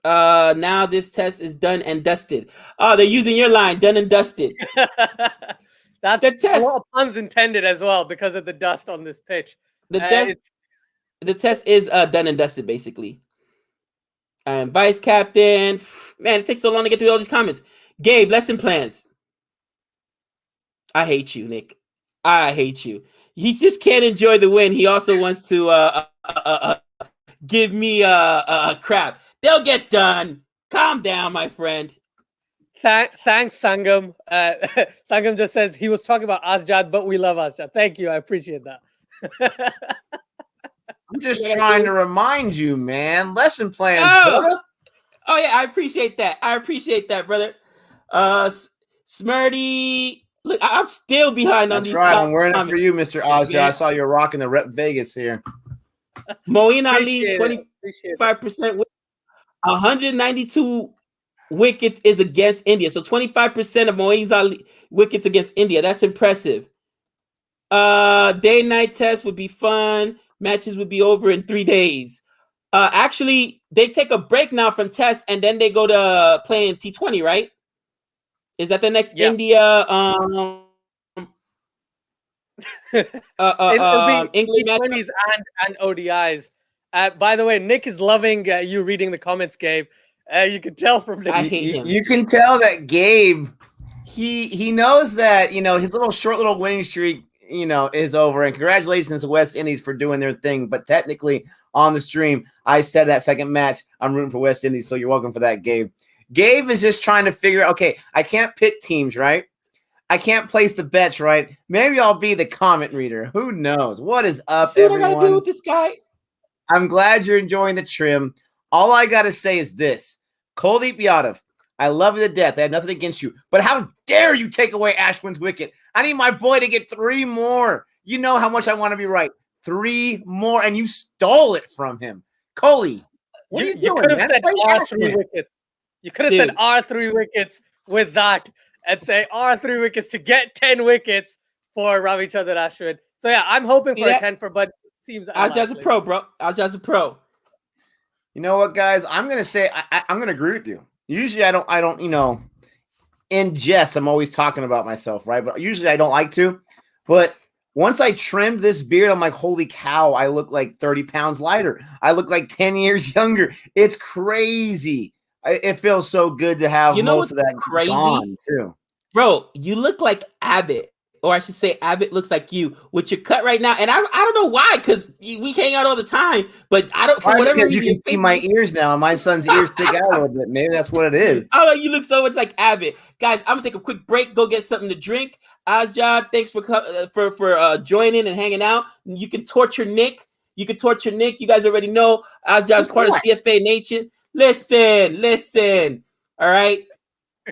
Now this test is done and dusted. Oh, they're using your line, done and dusted. That's the test. A lot of puns intended as well because of the dust on this pitch. The test is done and dusted, basically. And vice captain, man, it takes so long to get through all these comments. Gabe, lesson plans. I hate you, Nick. I hate you. He just can't enjoy the win. He also wants to give me crap. They'll get done. Calm down, my friend. Thanks, Sangam. Sangam just says he was talking about Asjad, but we love Asjad. Thank you. I appreciate that. I'm just trying to remind you, man. Lesson plans, brother. Oh, yeah. I appreciate that. Brother. Smarty. Look, I'm still behind on these. That's right. I'm wearing it for you, Mr. Asjad. I saw you rocking the Rep Vegas here. Moeen Ali, Appreciate it. 25%. 192 wickets is against India. So 25% of Moeen Ali wickets against India. That's impressive. Day-night test would be fun. Matches would be over in 3 days. Actually, they take a break now from tests and then they go to playing T20, right? Is that the next India It'll be England match? T20s and ODIs. By the way, Nick is loving you reading the comments, Gabe. You can tell from Nick. I hate him. You can tell that Gabe, he knows that, you know, his short little winning streak, you know, is over. And congratulations to West Indies for doing their thing. But technically, on the stream, I said that second match, I'm rooting for West Indies. So you're welcome for that, Gabe. Gabe is just trying to figure out, okay, I can't pick teams, right? I can't place the bets, right? Maybe I'll be the comment reader. Who knows? What is up, See what everyone? I gotta do with this guy? I'm glad you're enjoying the trim. All I got to say is this. Kuldeep Yadav, I love you to death. I have nothing against you. But how dare you take away Ashwin's wicket? I need my boy to get 3 more. You know how much I want to be right. 3 more, and you stole it from him. Coley, what are you doing? You could have said R3 wickets. You could have said R3 wickets with that and say R3 wickets to get 10 wickets for Ravichandran Ashwin. So, yeah, I'm hoping for a 10 for, but it seems Ajaz's a pro, bro. Ajaz's a pro. You know what, guys? I'm going to say I'm going to agree with you. Usually I don't, you know, in jest, I'm always talking about myself, right? But usually I don't like to. But once I trimmed this beard, I'm like, holy cow, I look like 30 pounds lighter. I look like 10 years younger. It's crazy. It feels so good to have most of that gone, too. Bro, you look like Abbott. Or I should say Abbott looks like you with your cut right now. And I don't know why, because we hang out all the time. But I don't, for whatever reason. You can see my ears now. And my son's ears stick out a little bit. Maybe that's what it is. Oh, you look so much like Abbott. Guys, I'm going to take a quick break, go get something to drink. Ajaz, thanks for joining and hanging out. You can torture Nick. You guys already know Ajaz is part of CFA Nation. Listen. All right.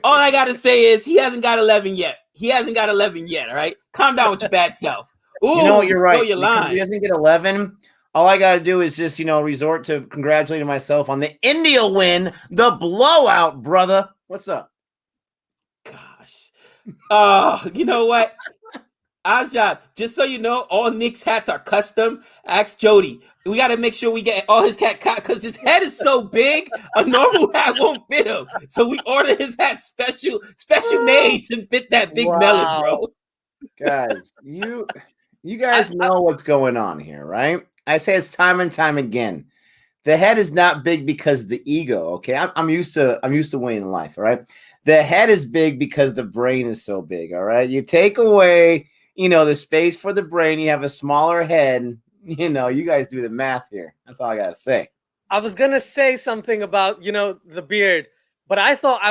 All I got to say is he hasn't got 11 yet. All right? Calm down with your bad self. Ooh, you know what? You're right. Your line. He doesn't get 11. All I got to do is just, you know, resort to congratulating myself on the India win, the blowout, brother. What's up? Gosh. Oh, you know what? Ajaz, just so you know, all Nick's hats are custom. Ask Jody. We got to make sure we get all his hat because his head is so big, a normal hat won't fit him. So we ordered his hat special made to fit that big melon, bro. Guys, you guys know what's going on here, right? I say it's time and time again. The head is not big because of the ego, okay? I'm used to winning in life, all right? The head is big because the brain is so big, all right? You take away, you know, the space for the brain, you have a smaller head. You know, you guys do the math here. That's all I got to say. I was going to say something about, you know, the beard, but I thought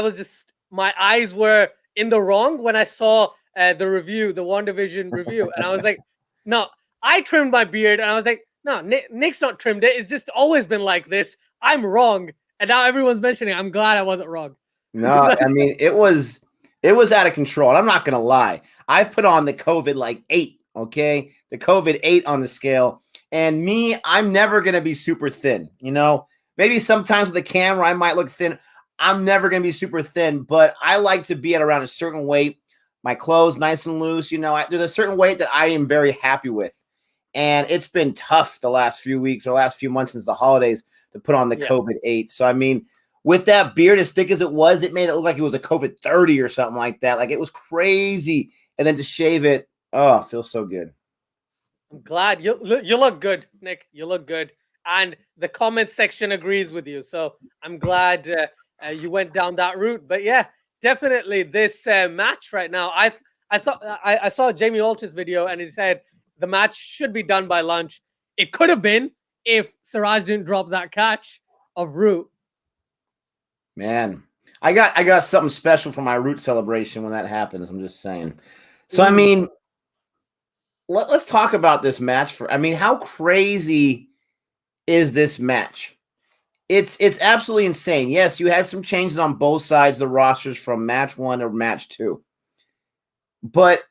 my eyes were in the wrong when I saw the review, the One Division review. And I was like, no, I trimmed my beard. And I was like, no, Nick's not trimmed it. It's just always been like this. I'm wrong. And now everyone's mentioning it. I'm glad I wasn't wrong. No, I mean, it was out of control. And I'm not going to lie. I put on the COVID like 8, okay? The COVID 8 on the scale. And me, I'm never going to be super thin, you know? Maybe sometimes with the camera, I might look thin. I'm never going to be super thin, but I like to be at around a certain weight. My clothes nice and loose, you know? There's a certain weight that I am very happy with. And it's been tough the last few weeks or last few months since the holidays to put on the COVID 8. So, I mean, with that beard as thick as it was, it made it look like it was a COVID 30 or something like that. Like, it was crazy. And then to shave it, oh, it feels so good. I'm glad you look good, Nick. You look good, and the comment section agrees with you. So I'm glad you went down that route. But yeah, definitely this match right now. I thought I saw Jamie Walters' video, and he said the match should be done by lunch. It could have been if Siraj didn't drop that catch of Root. Man, I got something special for my Root celebration when that happens. I'm just saying. So I mean. Let's talk about this match. How crazy is this match? It's absolutely insane. Yes, you had some changes on both sides of the rosters from match 1 or match 2. But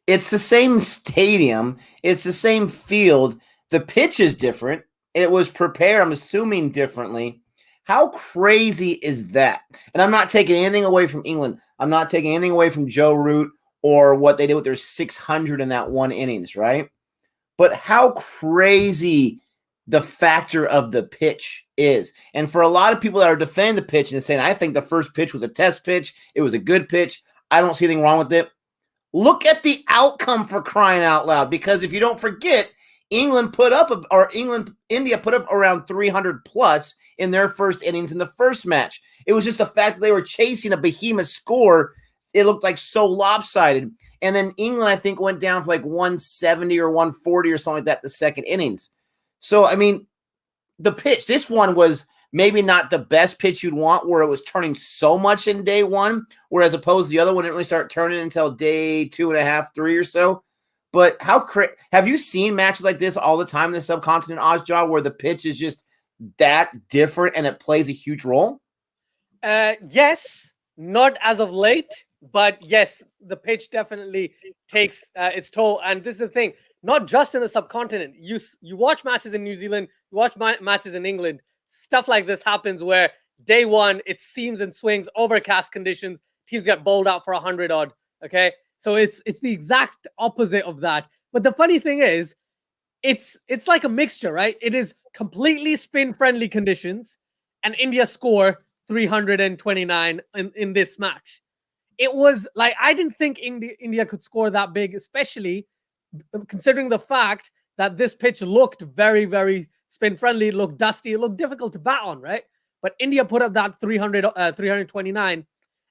it's the same stadium. It's the same field. The pitch is different. it was prepared, I'm assuming, differently. How crazy is that? And I'm not taking anything away from England. I'm not taking anything away from Joe Root or what they did with their 600 in that one innings, right? But how crazy the factor of the pitch is. And for a lot of people that are defending the pitch and saying, I think the first pitch was a test pitch, it was a good pitch, I don't see anything wrong with it. Look at the outcome, for crying out loud, because if you don't forget, India put up around 300 plus in their first innings in the first match. It was just the fact that they were chasing a behemoth score. It looked like so lopsided. And then England, I think, went down for like 170 or 140 or something like that the second innings. So, I mean, the pitch, this one was maybe not the best pitch you'd want, where it was turning so much in day one, whereas opposed to the other one didn't really start turning until day 2.5, 3 or so. But have you seen matches like this all the time in the subcontinent, Ozjaw, where the pitch is just that different and it plays a huge role? Yes, not as of late, but yes, the pitch definitely takes its toll. And this is the thing, not just in the subcontinent. You watch matches in New Zealand, you watch matches in England. Stuff like this happens where day one, it seams and swings, overcast conditions, teams get bowled out for 100 odd. Okay, so it's the exact opposite of that. But the funny thing is, it's like a mixture, right? It is completely spin-friendly conditions, and India score 329 in this match. It was like, I didn't think India could score that big, especially considering the fact that this pitch looked very, very spin-friendly. It looked dusty. It looked difficult to bat on, right? But India put up that 329.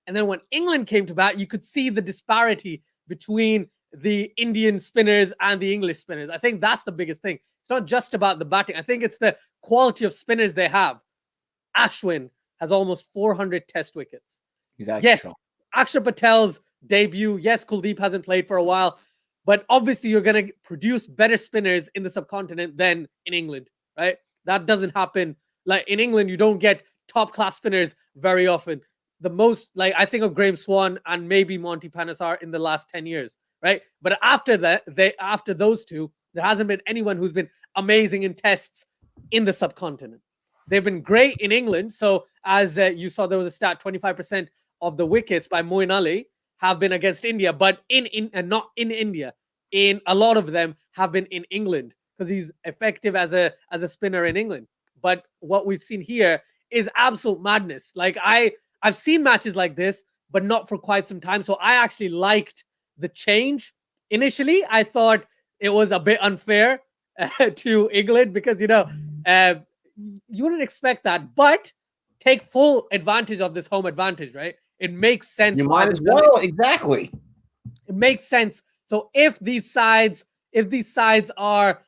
And then when England came to bat, you could see the disparity between the Indian spinners and the English spinners. I think that's the biggest thing. It's not just about the batting. I think it's the quality of spinners they have. Ashwin has almost 400 test wickets. Exactly. Yes, Akshar Patel's debut. Yes, Kuldeep hasn't played for a while. But obviously, you're going to produce better spinners in the subcontinent than in England, right? That doesn't happen. Like in England, you don't get top-class spinners very often. The most, like, I think of Graham Swan and maybe Monty Panesar in the last 10 years, right? But after that, after those two, there hasn't been anyone who's been amazing in tests in the subcontinent. They've been great in England. So as you saw, there was a stat, 25% of the wickets by Moeen Ali have been against India, but not in India. In a lot of them have been in England because he's effective as a spinner in England. But what we've seen here is absolute madness. Like I've seen matches like this, but not for quite some time. So I actually liked the change. Initially, I thought it was a bit unfair to England because, you wouldn't expect that, but take full advantage of this home advantage, right? It makes sense. You might as well. Exactly. It makes sense. So if these sides are,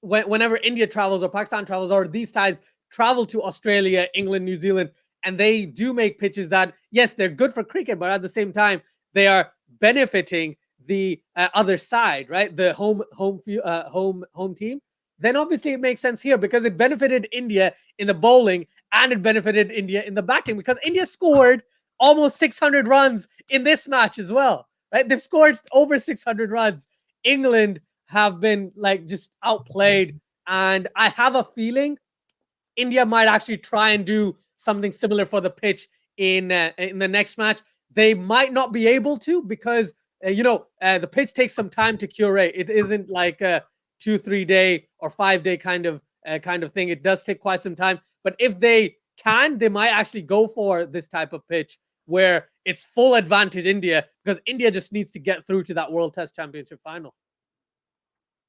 whenever India travels or Pakistan travels, or these sides travel to Australia, England, New Zealand, and they do make pitches that, yes, they're good for cricket, but at the same time, they are benefiting the other side, right? The home team. Then obviously it makes sense here because it benefited India in the bowling and it benefited India in the batting because India scored almost 600 runs in this match as well, right? They've scored over 600 runs. England have been like just outplayed, and I have a feeling India might actually try and do something similar for the pitch in the next match. They might not be able to because the pitch takes some time to curate. It isn't like a 2-3 day or 5 day kind of thing. It does take quite some time. But if they can, they might actually go for this type of pitch where it's full advantage India, because India just needs to get through to that World Test Championship final.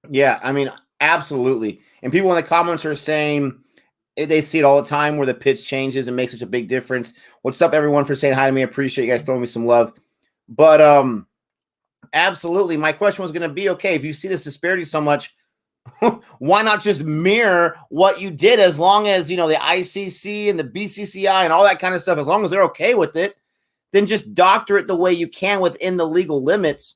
Yeah, I mean, absolutely. And people in the comments are saying they see it all the time where the pitch changes and makes such a big difference. What's up, everyone, for saying hi to me? I appreciate you guys throwing me some love. But absolutely, my question was going to be, okay, if you see this disparity so much, why not just mirror what you did, as long as, the ICC and the BCCI and all that kind of stuff, as long as they're okay with it, then just doctor it the way you can within the legal limits,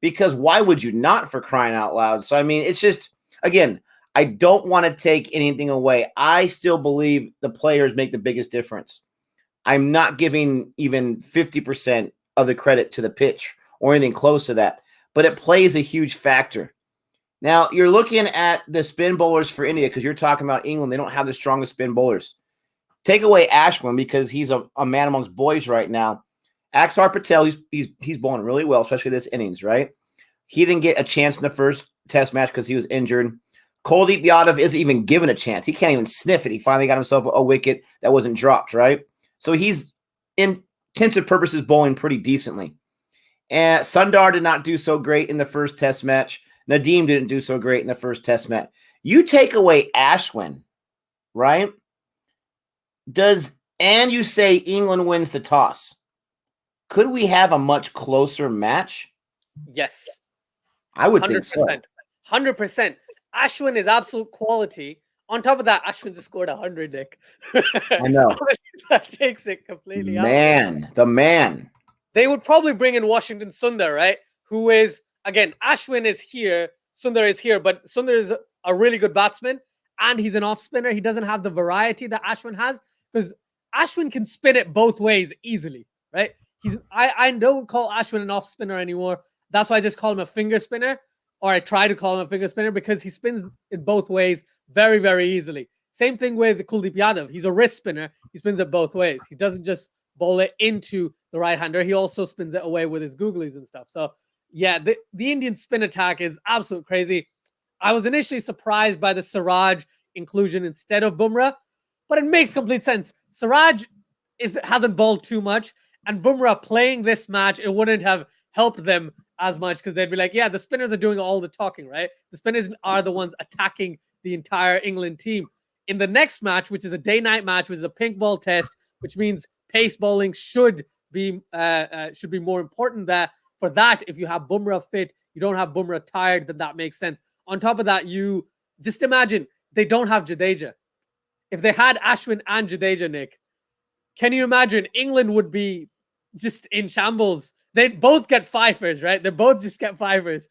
because why would you not, for crying out loud? So, I mean, it's just, again, I don't want to take anything away. I still believe the players make the biggest difference. I'm not giving even 50% of the credit to the pitch or anything close to that, but it plays a huge factor. Now, you're looking at the spin bowlers for India because you're talking about England. They don't have the strongest spin bowlers. Take away Ashwin because he's a man amongst boys right now. Axar Patel, he's bowling really well, especially this innings, right? He didn't get a chance in the first test match because he was injured. Kuldeep Yadav isn't even given a chance. He can't even sniff it. He finally got himself a wicket that wasn't dropped, right? So he's, in intensive purposes, bowling pretty decently. And Sundar did not do so great in the first test match. Nadeem didn't do so great in the first test match. You take away Ashwin, right? And you say England wins the toss. Could we have a much closer match? Yes. I would think so. 100%. Ashwin is absolute quality. On top of that, Ashwin just scored 100, Nick. I know. That takes it completely out. The man. They would probably bring in Washington Sundar, right? Who is, again, Ashwin is here, Sundar is here, but Sundar is a really good batsman, and he's an off spinner. He doesn't have the variety that Ashwin has, because Ashwin can spin it both ways easily, right? I don't call Ashwin an off spinner anymore. That's why I just call him a finger spinner, or I try to call him a finger spinner, because he spins it both ways very, very easily. Same thing with Kuldeep Yadav. He's a wrist spinner. He spins it both ways. He doesn't just bowl it into the right-hander. He also spins it away with his googlies and stuff. So, yeah, the Indian spin attack is absolute crazy. I was initially surprised by the Siraj inclusion instead of Bumrah, but it makes complete sense. Siraj hasn't bowled too much, and Bumrah playing this match, it wouldn't have helped them as much, because they'd be like, yeah, the spinners are doing all the talking, right? The spinners are the ones attacking the entire England team. In the next match, which is a day-night match, which is a pink ball test, which means pace bowling should be more important there. For that, if you have Bumrah fit, you don't have Bumrah tired, then that makes sense. On top of that, you just imagine they don't have Jadeja. If they had Ashwin and Jadeja, Nick, can you imagine England would be just in shambles? They'd both get fifers, right? They both just get fifers.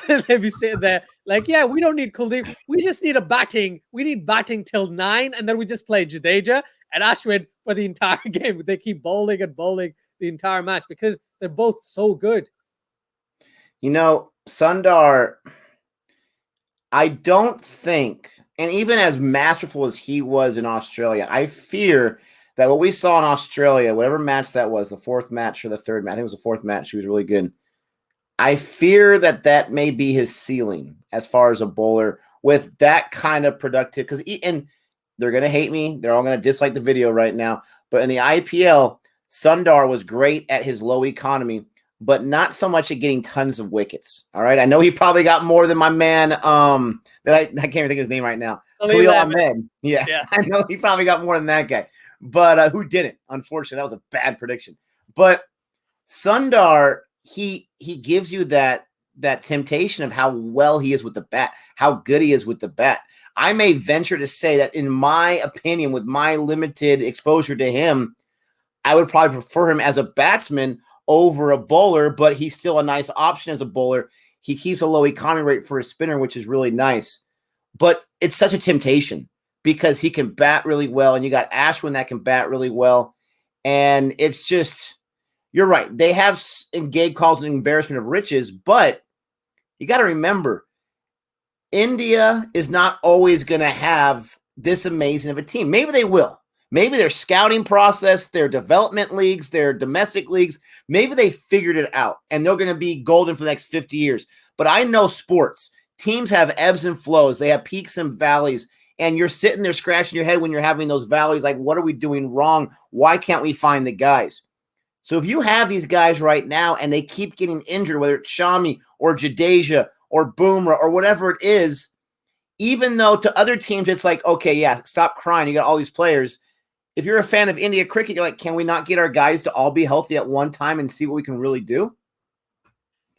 And they'd be sitting there like, yeah, we don't need Kuldeep. We just need a batting. We need batting till 9, and then we just play Jadeja and Ashwin for the entire game. They keep bowling and bowling the entire match because they're both so good. You know, Sundar, I don't think, and even as masterful as he was in Australia, I fear that what we saw in Australia, whatever match that was, the fourth match or the third match, I think it was the fourth match, he was really good. I fear that may be his ceiling as far as a bowler with that kind of productive, and they're going to hate me. They're all going to dislike the video right now. But in the IPL, Sundar was great at his low economy, but not so much at getting tons of wickets. All right. I know he probably got more than my man, that I can't even think of his name right now. Khalil Ahmed. Yeah. I know he probably got more than that guy. But who didn't? Unfortunately, that was a bad prediction. But Sundar, he gives you that temptation of how well he is with the bat, how good he is with the bat. I may venture to say that, in my opinion, with my limited exposure to him, I would probably prefer him as a batsman over a bowler, but he's still a nice option as a bowler. He keeps a low economy rate for a spinner, which is really nice. But it's such a temptation because he can bat really well, and you got Ashwin that can bat really well. And it's just, you're right. They have, and Gabe calls it an embarrassment of riches, but you got to remember, India is not always going to have this amazing of a team. Maybe they will. Maybe their scouting process, their development leagues, their domestic leagues, maybe they figured it out and they're going to be golden for the next 50 years. But I know sports. Teams have ebbs and flows. They have peaks and valleys. And you're sitting there scratching your head when you're having those valleys like, what are we doing wrong? Why can't we find the guys? So if you have these guys right now and they keep getting injured, whether it's Shami or Jadeja or Bumrah or whatever it is, even though to other teams it's like, okay, yeah, stop crying. You got all these players. If you're a fan of India cricket, you're like, can we not get our guys to all be healthy at one time and see what we can really do?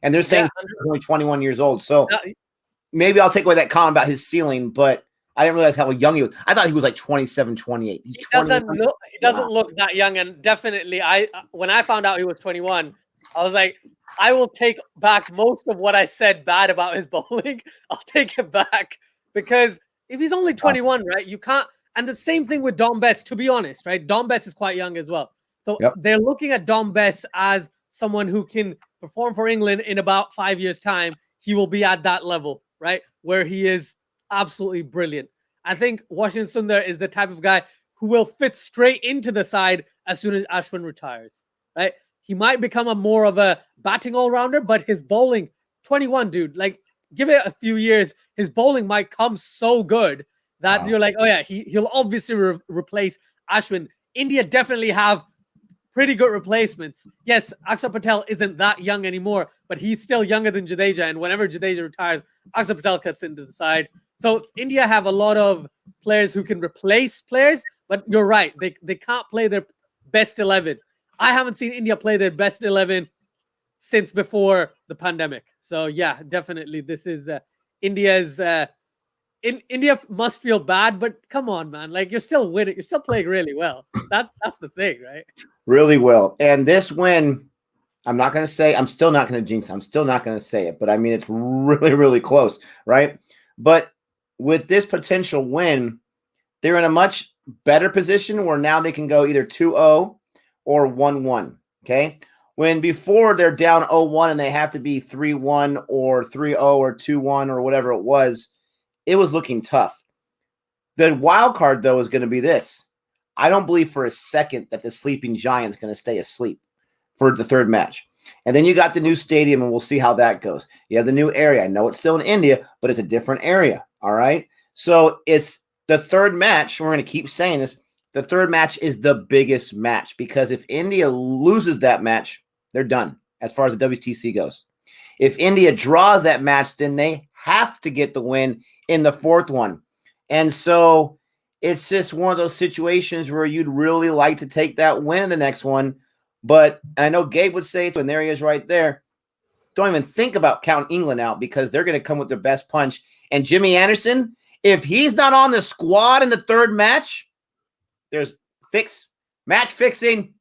And they're saying he's only 21 years old. So maybe I'll take away that comment about his ceiling, but I didn't realize how young he was. I thought he was like 27, 28. He doesn't look that young. And definitely, when I found out he was 21, I was like, I will take back most of what I said bad about his bowling. I'll take it back, because if he's only 21, right, you can't. And the same thing with Dom Bess, to be honest, right? Dom Bess is quite young as well. So they're looking at Dom Bess as someone who can perform for England in about 5 years' time. He will be at that level. right? Where he is absolutely brilliant. I think Washington Sundar is the type of guy who will fit straight into the side as soon as Ashwin retires, right? He might become a more of a batting all-rounder, but his bowling, 21, dude, like give it a few years, his bowling might come so good that you're like, oh yeah, he'll obviously replace Ashwin. India definitely have pretty good replacements. Yes, Akshar Patel isn't that young anymore, but he's still younger than Jadeja. And whenever Jadeja retires, Akshar Patel cuts into the side. So India have a lot of players who can replace players, but you're right. They can't play their best 11. I haven't seen India play their best 11 since before the pandemic. So yeah, definitely this is India's India must feel bad, but come on, man. Like you're still winning. You're still playing really well. That's the thing, right? Really well. And this win, I'm not going to say, I'm still not going to jinx. I'm still not going to say it, but I mean, it's really, really close, right? But with this potential win, they're in a much better position where now they can go either 2-0 or 1-1, okay? When before they're down 0-1 and they have to be 3-1 or 3-0 or 2-1 or whatever it was looking tough. The wild card, though, is going to be this. I don't believe for a second that the sleeping giant's going to stay asleep for the third match. And then you got the new stadium, and we'll see how that goes. You have the new area. I know it's still in India, but it's a different area, all right? So it's the third match. We're going to keep saying this. The third match is the biggest match because if India loses that match, they're done as far as the WTC goes. If India draws that match, then they have to get the win in the fourth one. And so it's just one of those situations where you'd really like to take that win in the next one. But I know Gabe would say it, and there he is right there. Don't even think about counting England out because they're going to come with their best punch. And Jimmy Anderson, if he's not on the squad in the third match, there's match fixing.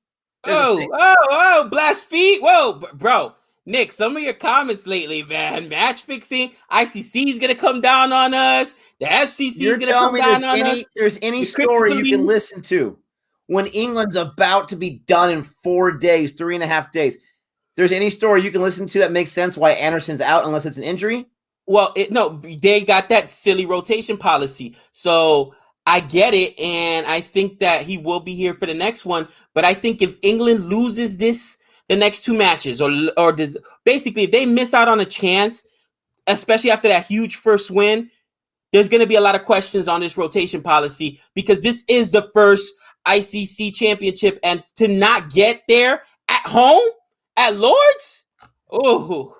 Oh, blast feet. Whoa, bro. Nick, some of your comments lately, man. Match fixing. ICC is gonna come down on us. The FCC is gonna come down on us. There's any story you can listen to when England's about to be done in 4 days, 3.5 days. There's any story you can listen to that makes sense why Anderson's out unless it's an injury? Well, no, they got that silly rotation policy. So I get it, and I think that he will be here for the next one. But I think if England loses the next two matches, or does basically if they miss out on a chance, especially after that huge first win, there's going to be a lot of questions on this rotation policy because this is the first ICC championship, and to not get there at home at Lord's, oh.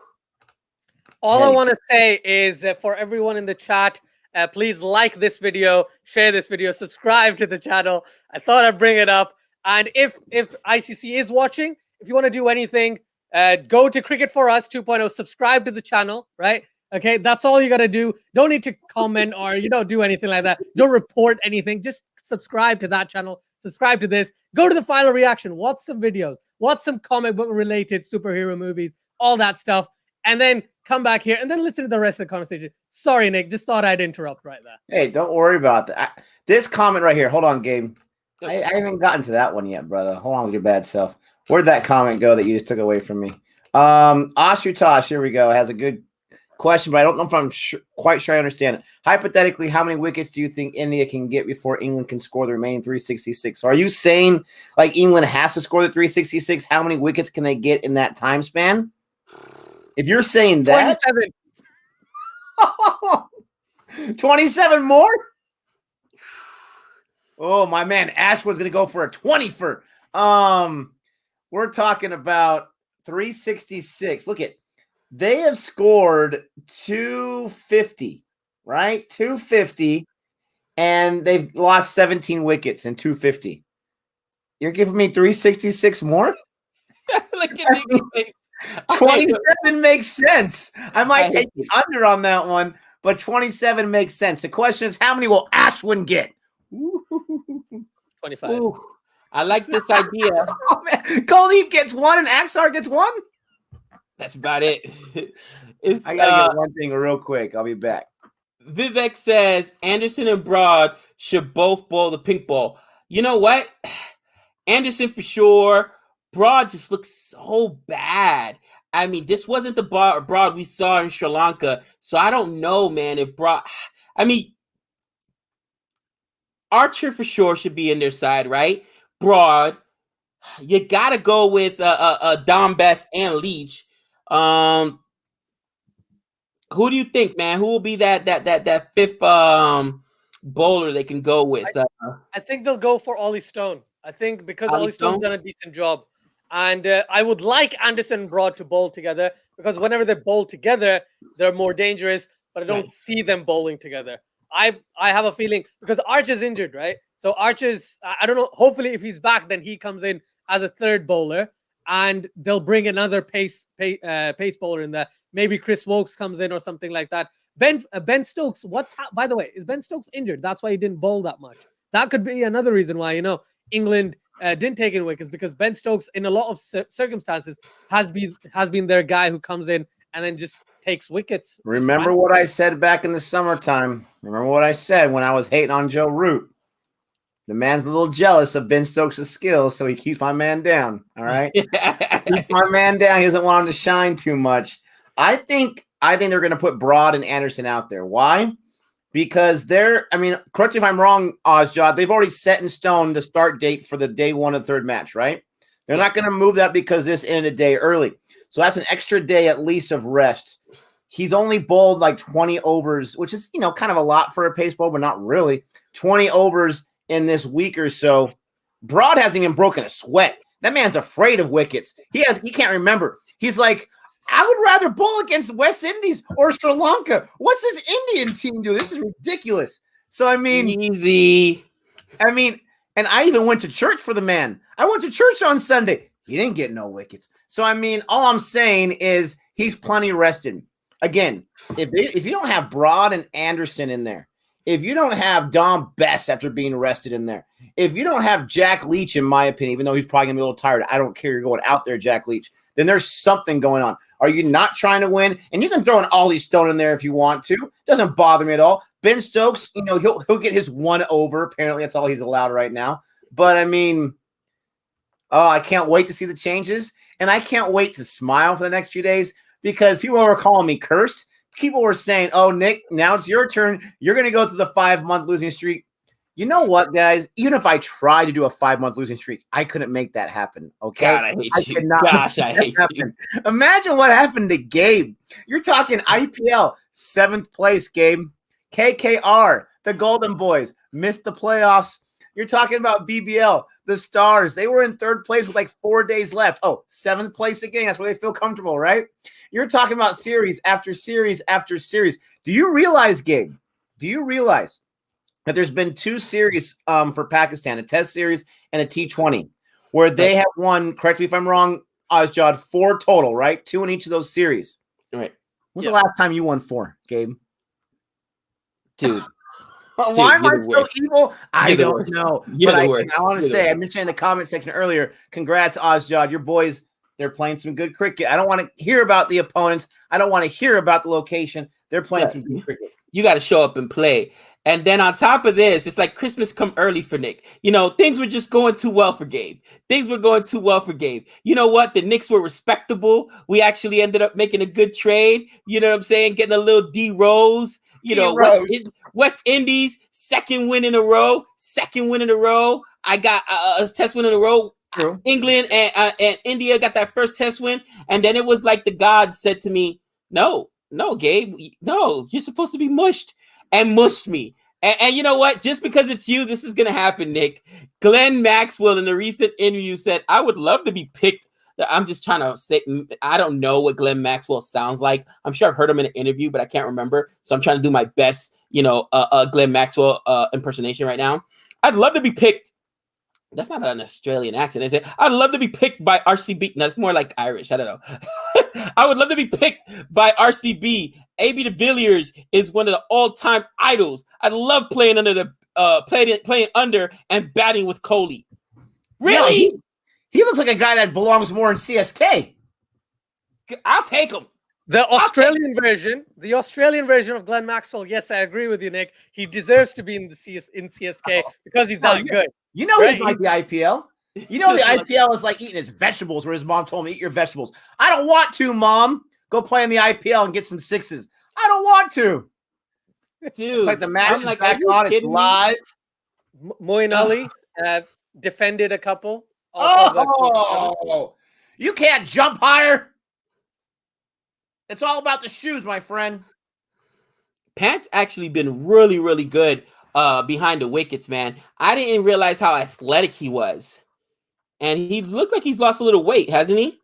All I want to say is for everyone in the chat, please like this video, share this video, subscribe to the channel. I thought I'd bring it up. And if ICC is watching, if you want to do anything, go to Cricket for Us 2.0, subscribe to the channel, right? Okay, that's all you got to do. Don't need to comment or do anything like that. Don't report anything. Just subscribe to that channel. Subscribe to this. Go to the final reaction. Watch some videos. Watch some comic book related superhero movies, all that stuff. And then come back here and then listen to the rest of the conversation. Sorry, Nick. Just thought I'd interrupt right there. Hey, don't worry about that. This comment right here. Hold on, Gabe. I haven't gotten to that one yet, brother. Hold on with your bad self. Where'd that comment go that you just took away from me? Ashutosh, here we go, has a good question, but I don't know if I'm quite sure I understand it. Hypothetically, how many wickets do you think India can get before England can score the remaining 366? So are you saying like England has to score the 366? How many wickets can they get in that time span? If you're saying that, 27, 27 more? Oh, my man, Ashwood's going to go for a 20 for. We're talking about 366. Look at, they have scored 250, right? 250, and they've lost 17 wickets in 250. You're giving me 366 more? Look at Nick's 27 makes sense. I might take the under on that one, but 27 makes sense. The question is, how many will Ashwin get? 25. Ooh, I like this idea. Oh, man. Kuldeep gets one and Axar gets one? That's about it. I got to get one thing real quick. I'll be back. Vivek says Anderson and Broad should both bowl the pink ball. You know what? Anderson for sure. Broad just looks so bad. I mean, this wasn't the Broad we saw in Sri Lanka, so I don't know, man. If Broad, I mean, Archer for sure should be in their side, right? Broad, you gotta go with Dom Best and Leach. Who do you think, man? Who will be that fifth bowler they can go with? I think they'll go for Ollie Stone. I think because Ollie Ollie Stone's Stone? done a decent job. And I would like Anderson and Broad to bowl together because whenever they bowl together, they're more dangerous, but I don't Right. see them bowling together. I have a feeling because Arch is injured, right? So Arch is, I don't know, hopefully if he's back, then he comes in as a third bowler and they'll bring another pace bowler in there. Maybe Chris Wokes comes in or something like that. Ben Stokes, by the way, is Ben Stokes injured? That's why he didn't bowl that much. That could be another reason why, England didn't take in wickets because Ben Stokes, in a lot of circumstances, has been their guy who comes in and then just takes wickets. Remember what I said back in the summertime. Remember what I said when I was hating on Joe Root. The man's a little jealous of Ben Stokes' skills, so he keeps my man down. All right, keeps my man down. He doesn't want him to shine too much. I think they're going to put Broad and Anderson out there. Why? Because correct me if I'm wrong, Ozjod, they've already set in stone the start date for the day one of the third match, right? They're not going to move that because this ended a day early. So that's an extra day at least of rest. He's only bowled like 20 overs, which is, kind of a lot for a pace bowl, but not really. 20 overs in this week or so. Broad hasn't even broken a sweat. That man's afraid of wickets. He can't remember. He's like, I would rather bowl against West Indies or Sri Lanka. What's this Indian team do? This is ridiculous. So, easy. And I even went to church for the man. I went to church on Sunday. He didn't get no wickets. So, all I'm saying is he's plenty rested. Again, if you don't have Broad and Anderson in there, if you don't have Dom Best after being rested in there, if you don't have Jack Leach, in my opinion, even though he's probably going to be a little tired, I don't care. You're going out there, Jack Leach. Then there's something going on. Are you not trying to win? And you can throw an Ollie Stone in there if you want to. Doesn't bother me at all. Ben Stokes, he'll get his one over. Apparently, that's all he's allowed right now. But I can't wait to see the changes, and I can't wait to smile for the next few days because people were calling me cursed. People were saying, "Oh, Nick, now it's your turn. You're going to go through the 5-month losing streak." You know what, guys? Even if I tried to do a 5-month losing streak, I couldn't make that happen. Okay, God, I hate you. Gosh, I hate you. Imagine what happened to Gabe. You're talking IPL 7th place, Gabe. KKR, the Golden Boys, missed the playoffs. You're talking about BBL, the Stars. They were in 3rd place with like 4 days left. Oh, 7th place again. That's where they feel comfortable, right? You're talking about series after series after series. Do you realize, Gabe? Do you realize that there's been 2 series for Pakistan, a test series and a T20, where they have won, correct me if I'm wrong, Ozjod, 4 total, right? 2 in each of those series. Right. When's the last time you won 4, Gabe? Dude. Why am I so evil? I don't know. But I want to say, I mentioned in the comment section earlier, congrats, Ozjod. Your boys, they're playing some good cricket. I don't want to hear about the opponents. I don't want to hear about the location. They're playing some good cricket. You got to show up and play. And then on top of this, it's like Christmas come early for Nick. Things were just going too well for Gabe. Things were going too well for Gabe. You know what? The Knicks were respectable. We actually ended up making a good trade. You know what I'm saying? Getting a little D Rose. West Indies, second win in a row. I got a test win in a row. True. England and India got that first test win. And then it was like the gods said to me, no, Gabe, no, you're supposed to be mushed. And mushed me. And you know what? Just because it's you, this is going to happen, Nick. Glenn Maxwell in a recent interview said, I would love to be picked. I'm just trying to say, I don't know what Glenn Maxwell sounds like. I'm sure I've heard him in an interview, but I can't remember. So I'm trying to do my best, Glenn Maxwell impersonation right now. I'd love to be picked. That's not an Australian accent, is it? I'd love to be picked by RCB. No, it's more like Irish. I don't know. I would love to be picked by RCB. AB de Villiers is one of the all-time idols. I love playing under playing under and batting with Kohli. Really? No, he looks like a guy that belongs more in CSK. I'll take him. The Australian version of Glenn Maxwell. Yes, I agree with you, Nick. He deserves to be in CSK because he's that good. You know, right? He's like the IPL. You know, the IPL is like eating his vegetables, where his mom told him, eat your vegetables. I don't want to, Mom. Go play in the IPL and get some sixes. I don't want to. Dude, It's like the match I'm is like, back are you on. It's kidding me? live. Moeen Ali defended a couple. off of Oh, you can't jump higher. It's all about the shoes, my friend. Pant's actually been really, really good behind the wickets, man. I didn't realize how athletic he was. And he looked like he's lost a little weight, hasn't he?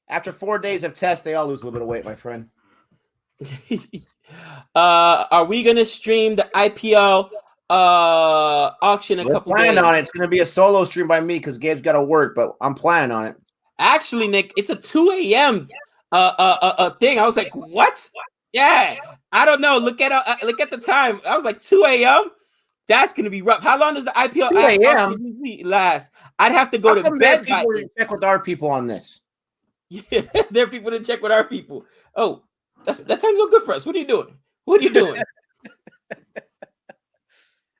After 4 days of tests, they all lose a little bit of weight, my friend. Are we gonna stream the IPL auction We're planning on it. It's gonna be a solo stream by me because Gabe's got to work, but I'm planning on it. Actually, Nick, it's a 2 a.m. Thing. I was like, what? Yeah, I don't know. Look at the time. I was like 2 a.m. That's gonna be rough. How long does the IPL 2 a.m. last? I'd have to go to bed. People check with our people on this. Yeah, there are people to check with our people. Oh, that time's no good for us. What are you doing? What are you doing?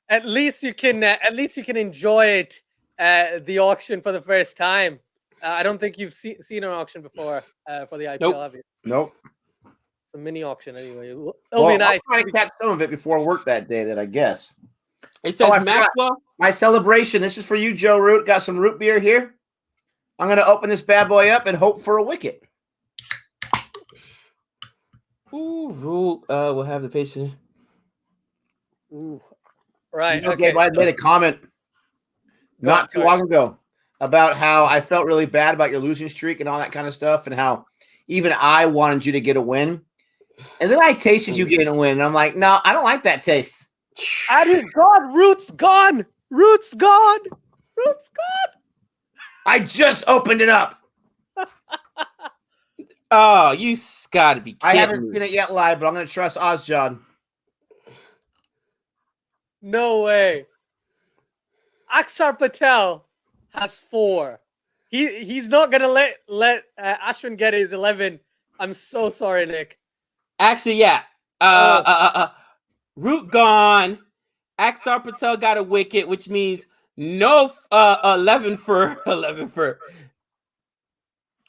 At least you can enjoy it, the auction for the first time. I don't think you've seen an auction before for the IPL. Nope. Have you? Nope. It's a mini auction anyway. It'll I'll be nice. try to catch some of it before work that day. That I guess. It says I forgot. Maxwell. My celebration. This is for you, Joe Root. Got some root beer here. I'm gonna open this bad boy up and hope for a wicket. Ooh, Root. We'll have the patient. Ooh. Right. You know, Okay. Gabe, I made a comment not too long ago about how I felt really bad about your losing streak and all that kind of stuff, and how even I wanted you to get a win. And then I tasted you getting a win, and I'm like, no, I don't like that taste. God, Root's gone. Root's gone. Root's gone. I just opened it up. Oh, you gotta be kidding I haven't me. seen it yet live, but I'm going to trust Ozjon. No way. Aksar Patel has 4. He's not gonna let Ashwin get his 11. I'm so sorry, Nick. Actually, yeah. Root gone. Aksar Patel got a wicket, which means no 11 for 11 for.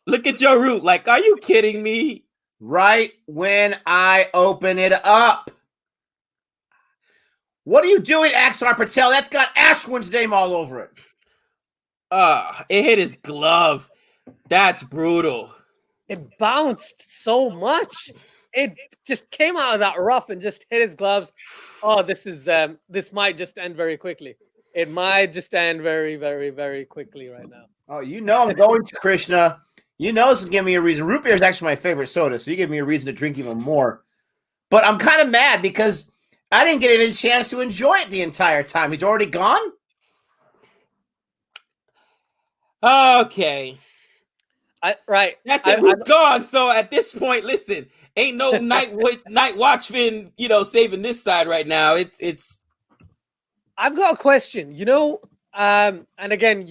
Look at your Root. Like, are you kidding me? Right when I open it up. What are you doing, Aksar Patel? That's got Ashwin's name all over it. It hit his glove. That's brutal. It bounced so much. It just came out of that rough and just hit his gloves. Oh, this might just end very quickly. It might just end very, very, very quickly right now. Oh, you know I'm going to Krishna. You know this is giving me a reason. Root beer is actually my favorite soda, so you give me a reason to drink even more. But I'm kind of mad because I didn't get even a chance to enjoy it the entire time. He's already gone? Okay. Right. That's it. Root's gone. So at this point, listen, ain't no night watchman, saving this side right now. It's. I've got a question. And again,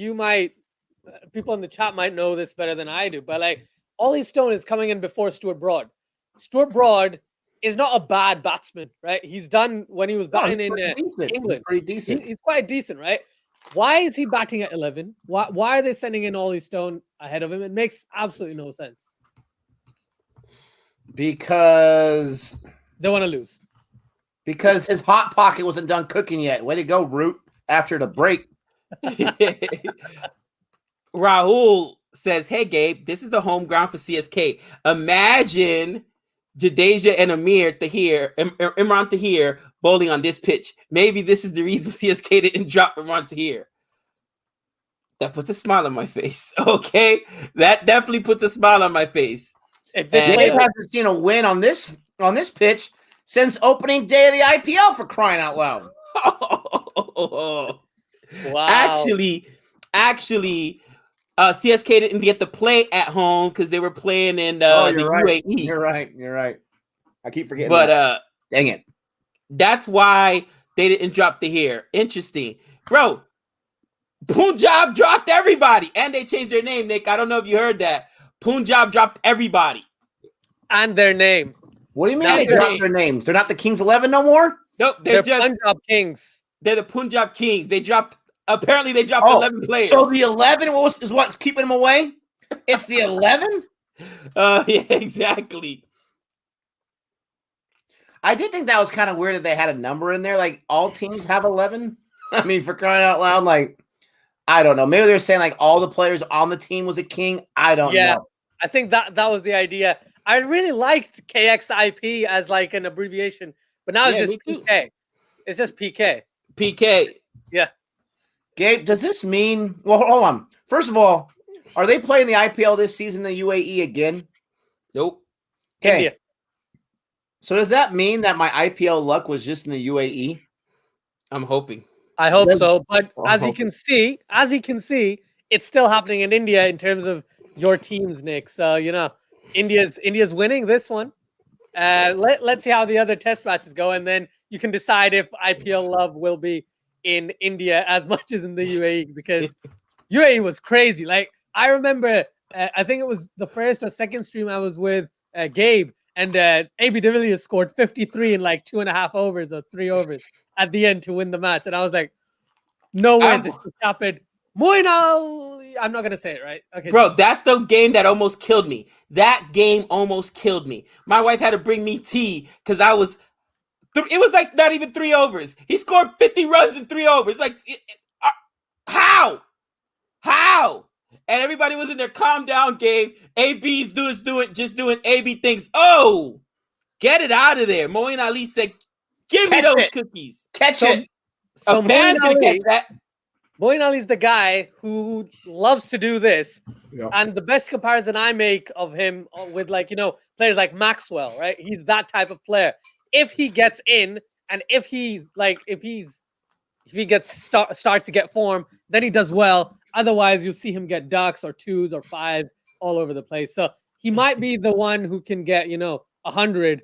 people in the chat might know this better than I do, but like Ollie Stone is coming in before Stuart Broad. Stuart Broad is not a bad batsman, right? He's done when he was batting in England. He's pretty decent. He's quite decent, right? Why is he batting at 11? Why are they sending in Ollie Stone ahead of him? It makes absolutely no sense. Because they want to lose. Because his hot pocket wasn't done cooking yet. Way to go, Root. After the break. Rahul says, hey, Gabe, this is the home ground for CSK. Imagine Jadeja and Imran Tahir bowling on this pitch. Maybe this is the reason CSK didn't drop Imran Tahir. That puts a smile on my face. Okay? That definitely puts a smile on my face. If Gabe hasn't seen a win on this pitch since opening day of the IPL, for crying out loud. Wow. Actually, CSK didn't get to play at home because they were playing in the UAE. You're right. I keep forgetting. But dang it. That's why they didn't drop the hair. Interesting. Bro, Punjab dropped everybody. And they changed their name, Nick. I don't know if you heard that. Punjab dropped everybody. And their name. What do you mean they dropped their names? They're not the Kings 11 no more? Nope, they're just Punjab Kings. They're the Punjab Kings. They dropped Apparently, they dropped 11 players. So the 11 is what's keeping them away? It's the 11? Yeah, exactly. I did think that was kind of weird that they had a number in there. Like, all teams have 11? I mean, for crying out loud, like, I don't know. Maybe they're saying, like, all the players on the team was a king. I don't know. I think that was the idea. I really liked KXIP as, like, an abbreviation, but now it's just PK. It's just PK. PK. Yeah. Gabe, does this mean... Well, hold on. First of all, are they playing the IPL this season in the UAE again? Nope. Okay. India. So does that mean that my IPL luck was just in the UAE? I'm hoping. I hope so. But as you can see, it's still happening in India in terms of your teams, Nick. So, you know, India's winning this one. Let's see how the other test matches go, and then you can decide if IPL love will be in India as much as in the UAE, because UAE was crazy. Like, I remember, I think it was the first or second stream I was with Gabe, and AB de Villiers scored 53 in like 2.5 overs or 3 overs at the end to win the match. And I was like, no way this just happened. Moinal, I'm not going to say it, right? Okay, bro, that's the game that almost killed me. That game almost killed me. My wife had to bring me tea because I was... It was like not even 3 overs. He scored 50 runs in 3 overs. Like, how? And everybody was in their calm down game. AB's just doing AB things. Oh, get it out of there. Moeen Ali said, give me those cookies. Catch it. So man's going to catch that. Moeen Ali's the guy who loves to do this. Yep. And the best comparison I make of him with, like, you know, players like Maxwell, right? He's that type of player. If he gets in, and if he starts to get form, then he does well. Otherwise, you'll see him get ducks or 2s or 5s all over the place. So he might be the one who can get, you know, 100.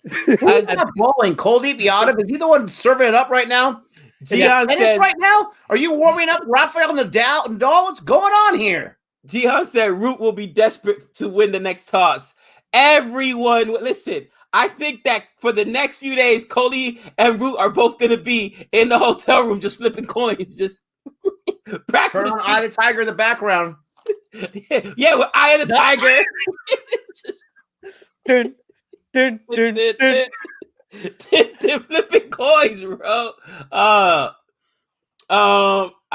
Who's that bowling? Kuldeep Yadav? Is he the one serving it up right now? Is he tennis right now? Are you warming up Rafael Nadal? What's going on here? Jihan said Root will be desperate to win the next toss. Everyone, listen. I think that for the next few days, Coley and Root are both going to be in the hotel room just flipping coins, just practice. Turn on Eye of the Tiger in the background. Yeah, with Eye of the Tiger. Flipping coins, bro. I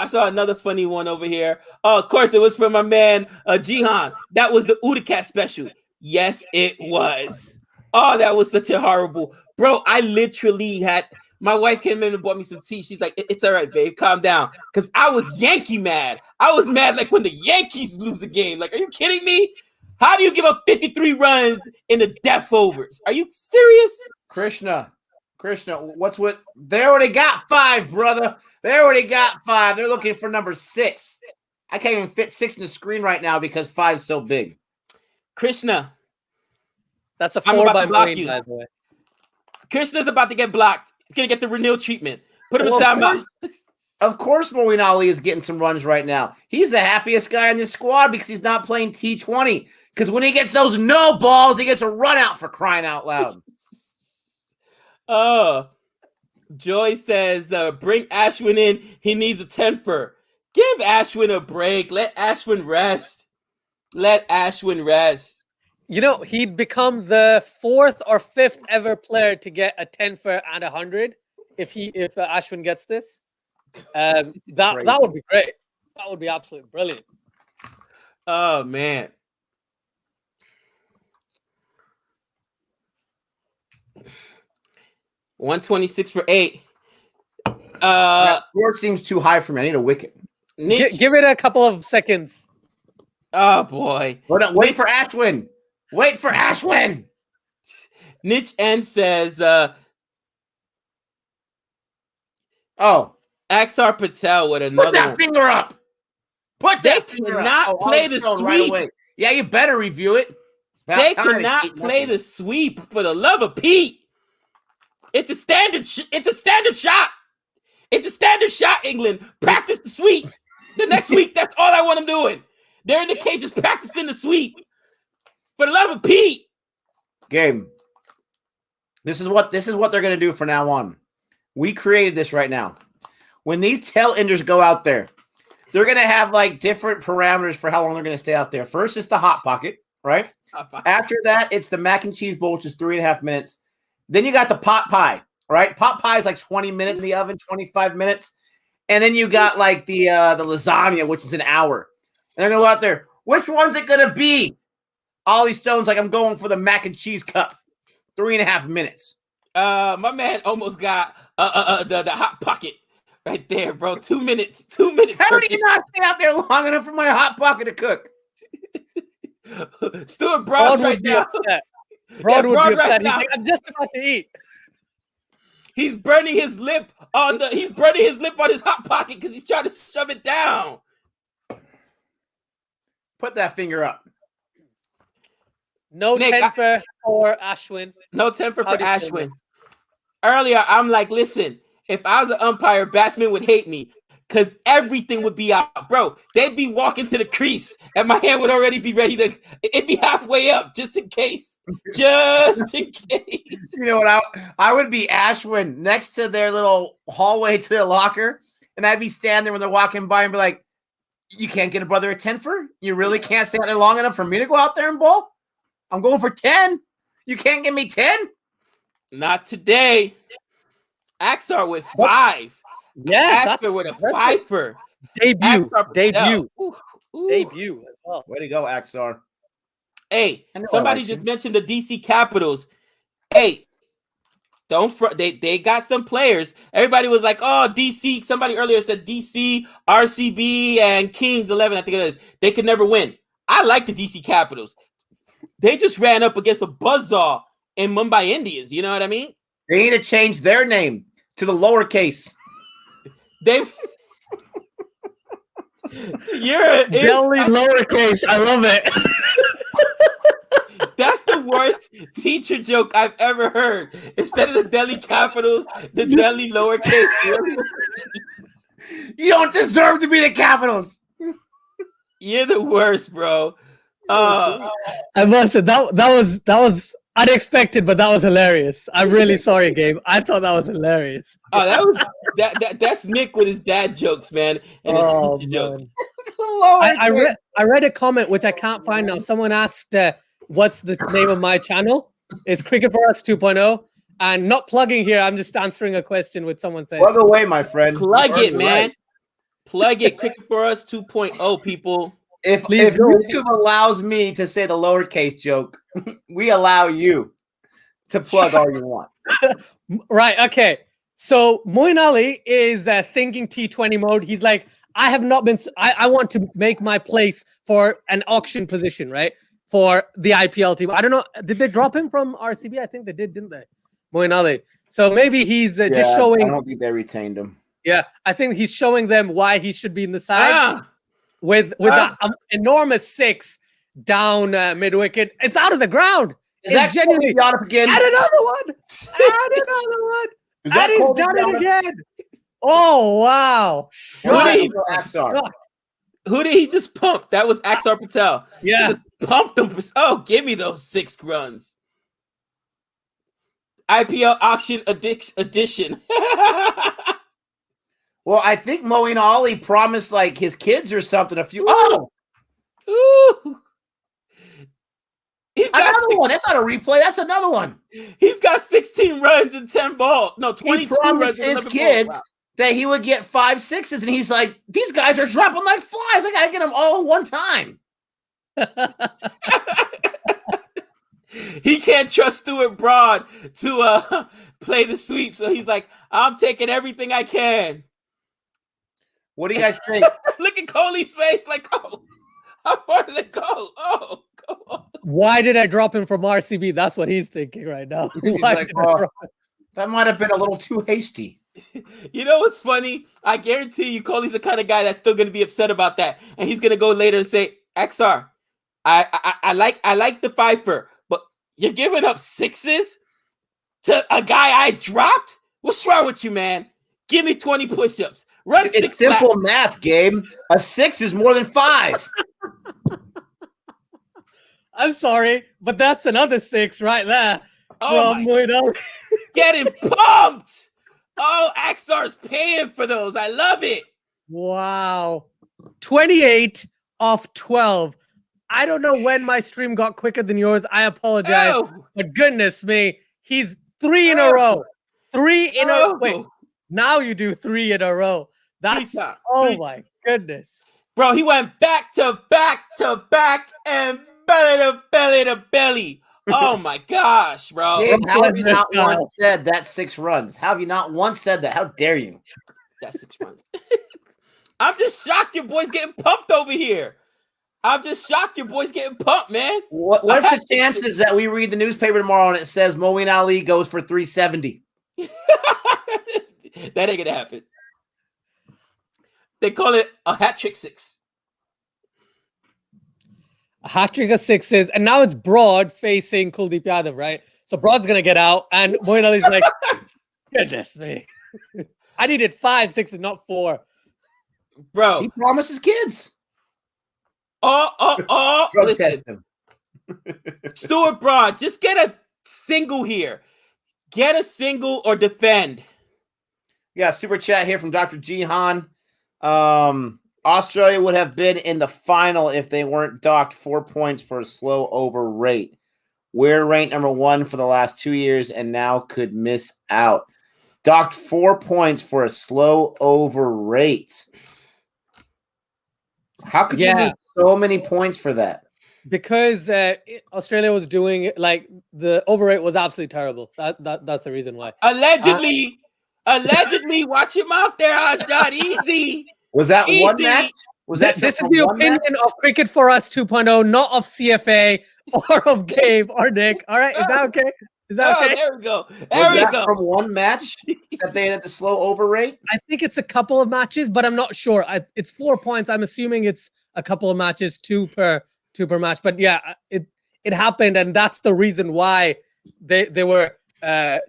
saw another funny one over here. Oh, of course, it was from my man Jihan. That was the Udacat special. Yes, it was. Oh, that was such a horrible, bro. I literally had my wife came in and bought me some tea. She's like, "It's all right, babe, calm down," because I was Yankee mad. I was mad like when the Yankees lose a game. Like, are you kidding me? How do you give up 53 runs in the death overs? Are you serious? Krishna, what's with? They already got 5, brother. They already got 5. They're looking for number 6. I can't even fit 6 in the screen right now because 5's so big. Krishna. That's a 4 by Moeen, by the way. Krishna's about to get blocked. He's going to get the renewal treatment. Put him in timeout. Of course, Moeen Ali is getting some runs right now. He's the happiest guy in this squad because he's not playing T20. Because when he gets those no balls, he gets a run out, for crying out loud. Joy says, bring Ashwin in. He needs a temper. Give Ashwin a break. Let Ashwin rest. You know, he'd become the 4th or 5th ever player to get a 10 for and 100 if Ashwin gets this. That would be great. That would be absolutely brilliant. Oh man. $126 for 8. That score seems too high for me. I need a wicket. Give it a couple of seconds. Oh boy. Wait for Ashwin. Wait for Ashwin. Niche N says, Axar Patel with another. Put that finger up. Put that finger up. They cannot play the sweep. Right away. Yeah, you better review it. They cannot play the sweep, for the love of Pete. It's a standard. It's a standard shot. It's a standard shot. England, practice the sweep. The next week, that's all I want them doing. They're in the cages practicing the sweep. For the love of Pete. Game. This is what they're going to do from now on. We created this right now. when these tail enders go out there, they're going to have like different parameters for how long they're going to stay out there. First, it's the Hot Pocket, right? After that, it's the Mac and Cheese Bowl, which is 3.5 minutes. Then you got the pot pie, right? Pot pie is like 20 minutes in the oven, 25 minutes. And then you got like the lasagna, which is an hour. And they're going to go out there. Which one's it going to be? Ollie Stone's like, I'm going for the Mac and Cheese Cup. 3.5 minutes. My man almost got the Hot Pocket right there, bro. 2 minutes. 2 minutes. How do you not stay out there long enough for my Hot Pocket to cook? Stuart Broad right now. Broad would be upset. Right He's like, I'm just about to eat. He's burning his lip on his Hot Pocket because he's trying to shove it down. Put that finger up. No Nick, 10 for Ashwin. No 10 for Ashwin. Earlier, I'm like, listen, if I was an umpire, batsman would hate me because everything would be out. Bro, they'd be walking to the crease and my hand would already be ready to, it'd be halfway up just in case. Just in case. You know what? I would be Ashwin next to their little hallway to their locker, and I'd be standing there when they're walking by and be like, you can't get a brother a 10 for? You really can't stay out there long enough for me to go out there and bowl? I'm going for 10. You can't give me 10? Not today. Axar with 5. Yeah, Axar with a 5-fer. Debut. Debut. Ooh. Debut as well. Way to go, Axar. Hey, somebody just mentioned the DC Capitals. Hey, they got some players. Everybody was like, oh, DC. Somebody earlier said DC, RCB, and Kings 11. I think it is. They could never win. I like the DC Capitals. They just ran up against a buzzsaw in Mumbai Indians. You know what I mean? They need to change their name to the lowercase. You're Jelly lowercase. I love it. That's the worst teacher joke I've ever heard. Instead of the Delhi Capitals, the Delhi lowercase. You don't deserve to be the Capitals. You're the worst, bro. I must say that was unexpected, but that was hilarious. I'm really sorry, Gabe. I thought that was hilarious. Oh, that's Nick with his dad jokes, man, and his teacher jokes. I read a comment which I can't find now. Someone asked, "What's the name of my channel?" It's Cricket for Us 2.0, and not plugging here. I'm just answering a question with someone saying. Plug away, my friend. Plug it, man. Plug it. Cricket for Us 2.0, people. If YouTube allows me to say the lowercase joke, we allow you to plug all you want. Right. Okay. So Moeen Ali is thinking T20 mode. He's like, I have not been. I want to make my place for an auction position, right? For the IPL team. I don't know. Did they drop him from RCB? I think they did, didn't they? Moeen Ali. So maybe he's just showing. I don't think they retained him. Yeah, I think he's showing them why he should be in the side. With that enormous 6 down mid wicket. It's out of the ground. Is that genuinely again? Add another one. Add another one. And he's done it again. Oh, wow. Who did he just pump? That was Axar Patel. Yeah. Pumped him. Oh, give me those 6 runs. IPL auction edition. Well, I think Moeen Ali promised like his kids or something a few. Ooh. He's got another one. That's not a replay. That's another one. He's got 16 runs and 10 balls. No, 22 he promised runs. His kids that he would get 5 6s, and he's like, these guys are dropping like flies. I gotta get them all in one time. He can't trust Stuart Broad to play the sweep, so he's like, I'm taking everything I can. What do you guys think? Look at Kohli's face, like, oh, how far did it go? Oh, come on. Why did I drop him from RCB? That's what he's thinking right now. He's like, oh, that might have been a little too hasty. You know what's funny? I guarantee you, Kohli's the kind of guy that's still going to be upset about that, and he's going to go later and say, XR, I like the 5-fer, but you're giving up 6s to a guy I dropped? What's wrong with you, man? Give me 20 push-ups. Run 6 It's simple math, Gabe. A 6 is more than 5. I'm sorry, but that's another 6 right there. Oh, from getting pumped. Oh, Axar's paying for those. I love it. Wow. 28 of 12. I don't know when my stream got quicker than yours. I apologize. Oh, But goodness me, he's 3 in a Oh. row. 3 in a oh. wait. Now you do 3 in a row. That's times. oh Three my goodness. Bro, he went back to back to back and belly to belly to belly. Oh my gosh, bro. Dave, how have you Brock not Lesnar once said that's 6 runs? How have you not once said that? How dare you? That's 6 runs. I'm just shocked your boy's getting pumped over here. I'm just shocked your boy's getting pumped, man. What's the chances that we read the newspaper tomorrow and it says Muhammad Ali goes for 370? That ain't gonna happen. They call it a hat trick 6. A hat trick of 6s, and now it's Broad facing Kuldeep Yadav, right? So Broad's gonna get out, and Moeen Ali's like, goodness me. I needed 5 6s, not 4. Bro. He promises kids. Drug Protest him. Stuart Broad, just get a single here. Get a single or defend. Yeah, super chat here from Dr. Jihan. Australia would have been in the final if they weren't docked 4 points for a slow over rate. We're ranked number 1 for the last 2 years and now could miss out. Docked 4 points for a slow over rate. How could you lose so many points for that? Because Australia was doing like the over rate was absolutely terrible. That's the reason why. Allegedly, watch him out there, Azad. Easy. Was that Easy. one match? Was that This is the opinion of Cricket for Us 2.0, not of CFA or of Gabe or Nick. All right, is that okay? Is that okay? There we go. Was that from one match that they had the slow over rate? I think it's a couple of matches, but I'm not sure. It's 4 points. I'm assuming it's a couple of matches, two per match. But yeah, it happened, and that's the reason why they were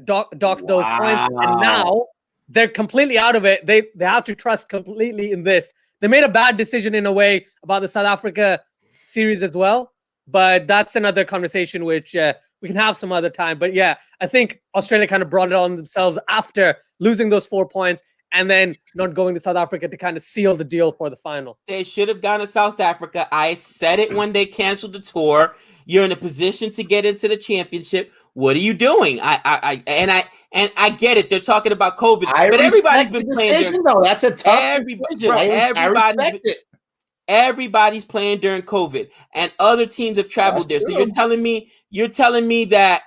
docked those points, and now they're completely out of it. They have to trust completely in this. They made a bad decision in a way about the South Africa series as well, but that's another conversation which we can have some other time. But yeah, I think Australia kind of brought it on themselves after losing those 4 points and then not going to South Africa to kind of seal the deal for the final. They should have gone to South Africa. I said it when they canceled the tour. You're in a position to get into the championship. What are you doing? I get it. They're talking about COVID, but everybody's been playing. Though that's a tough decision. Everybody's playing during COVID, and other teams have traveled there. So you're telling me that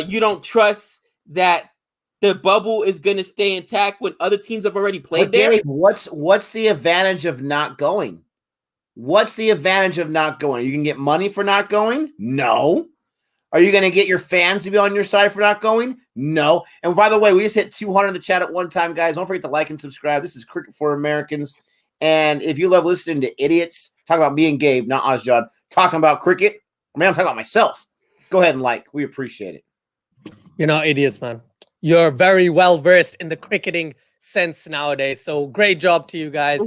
you don't trust that the bubble is going to stay intact when other teams have already played there? Dave, what's the advantage of not going? What's the advantage of not going? You can get money for not going? No. Are you going to get your fans to be on your side for not going? No. And by the way, we just hit 200 in the chat at one time, guys. Don't forget to like and subscribe. This is Cricket for Americans. And if you love listening to idiots, talk about me and Gabe, not Azjad, talking about cricket, I mean, I'm talking about myself. Go ahead and like. We appreciate it. You're not idiots, man. You're very well versed in the cricketing sense nowadays. So great job to you guys.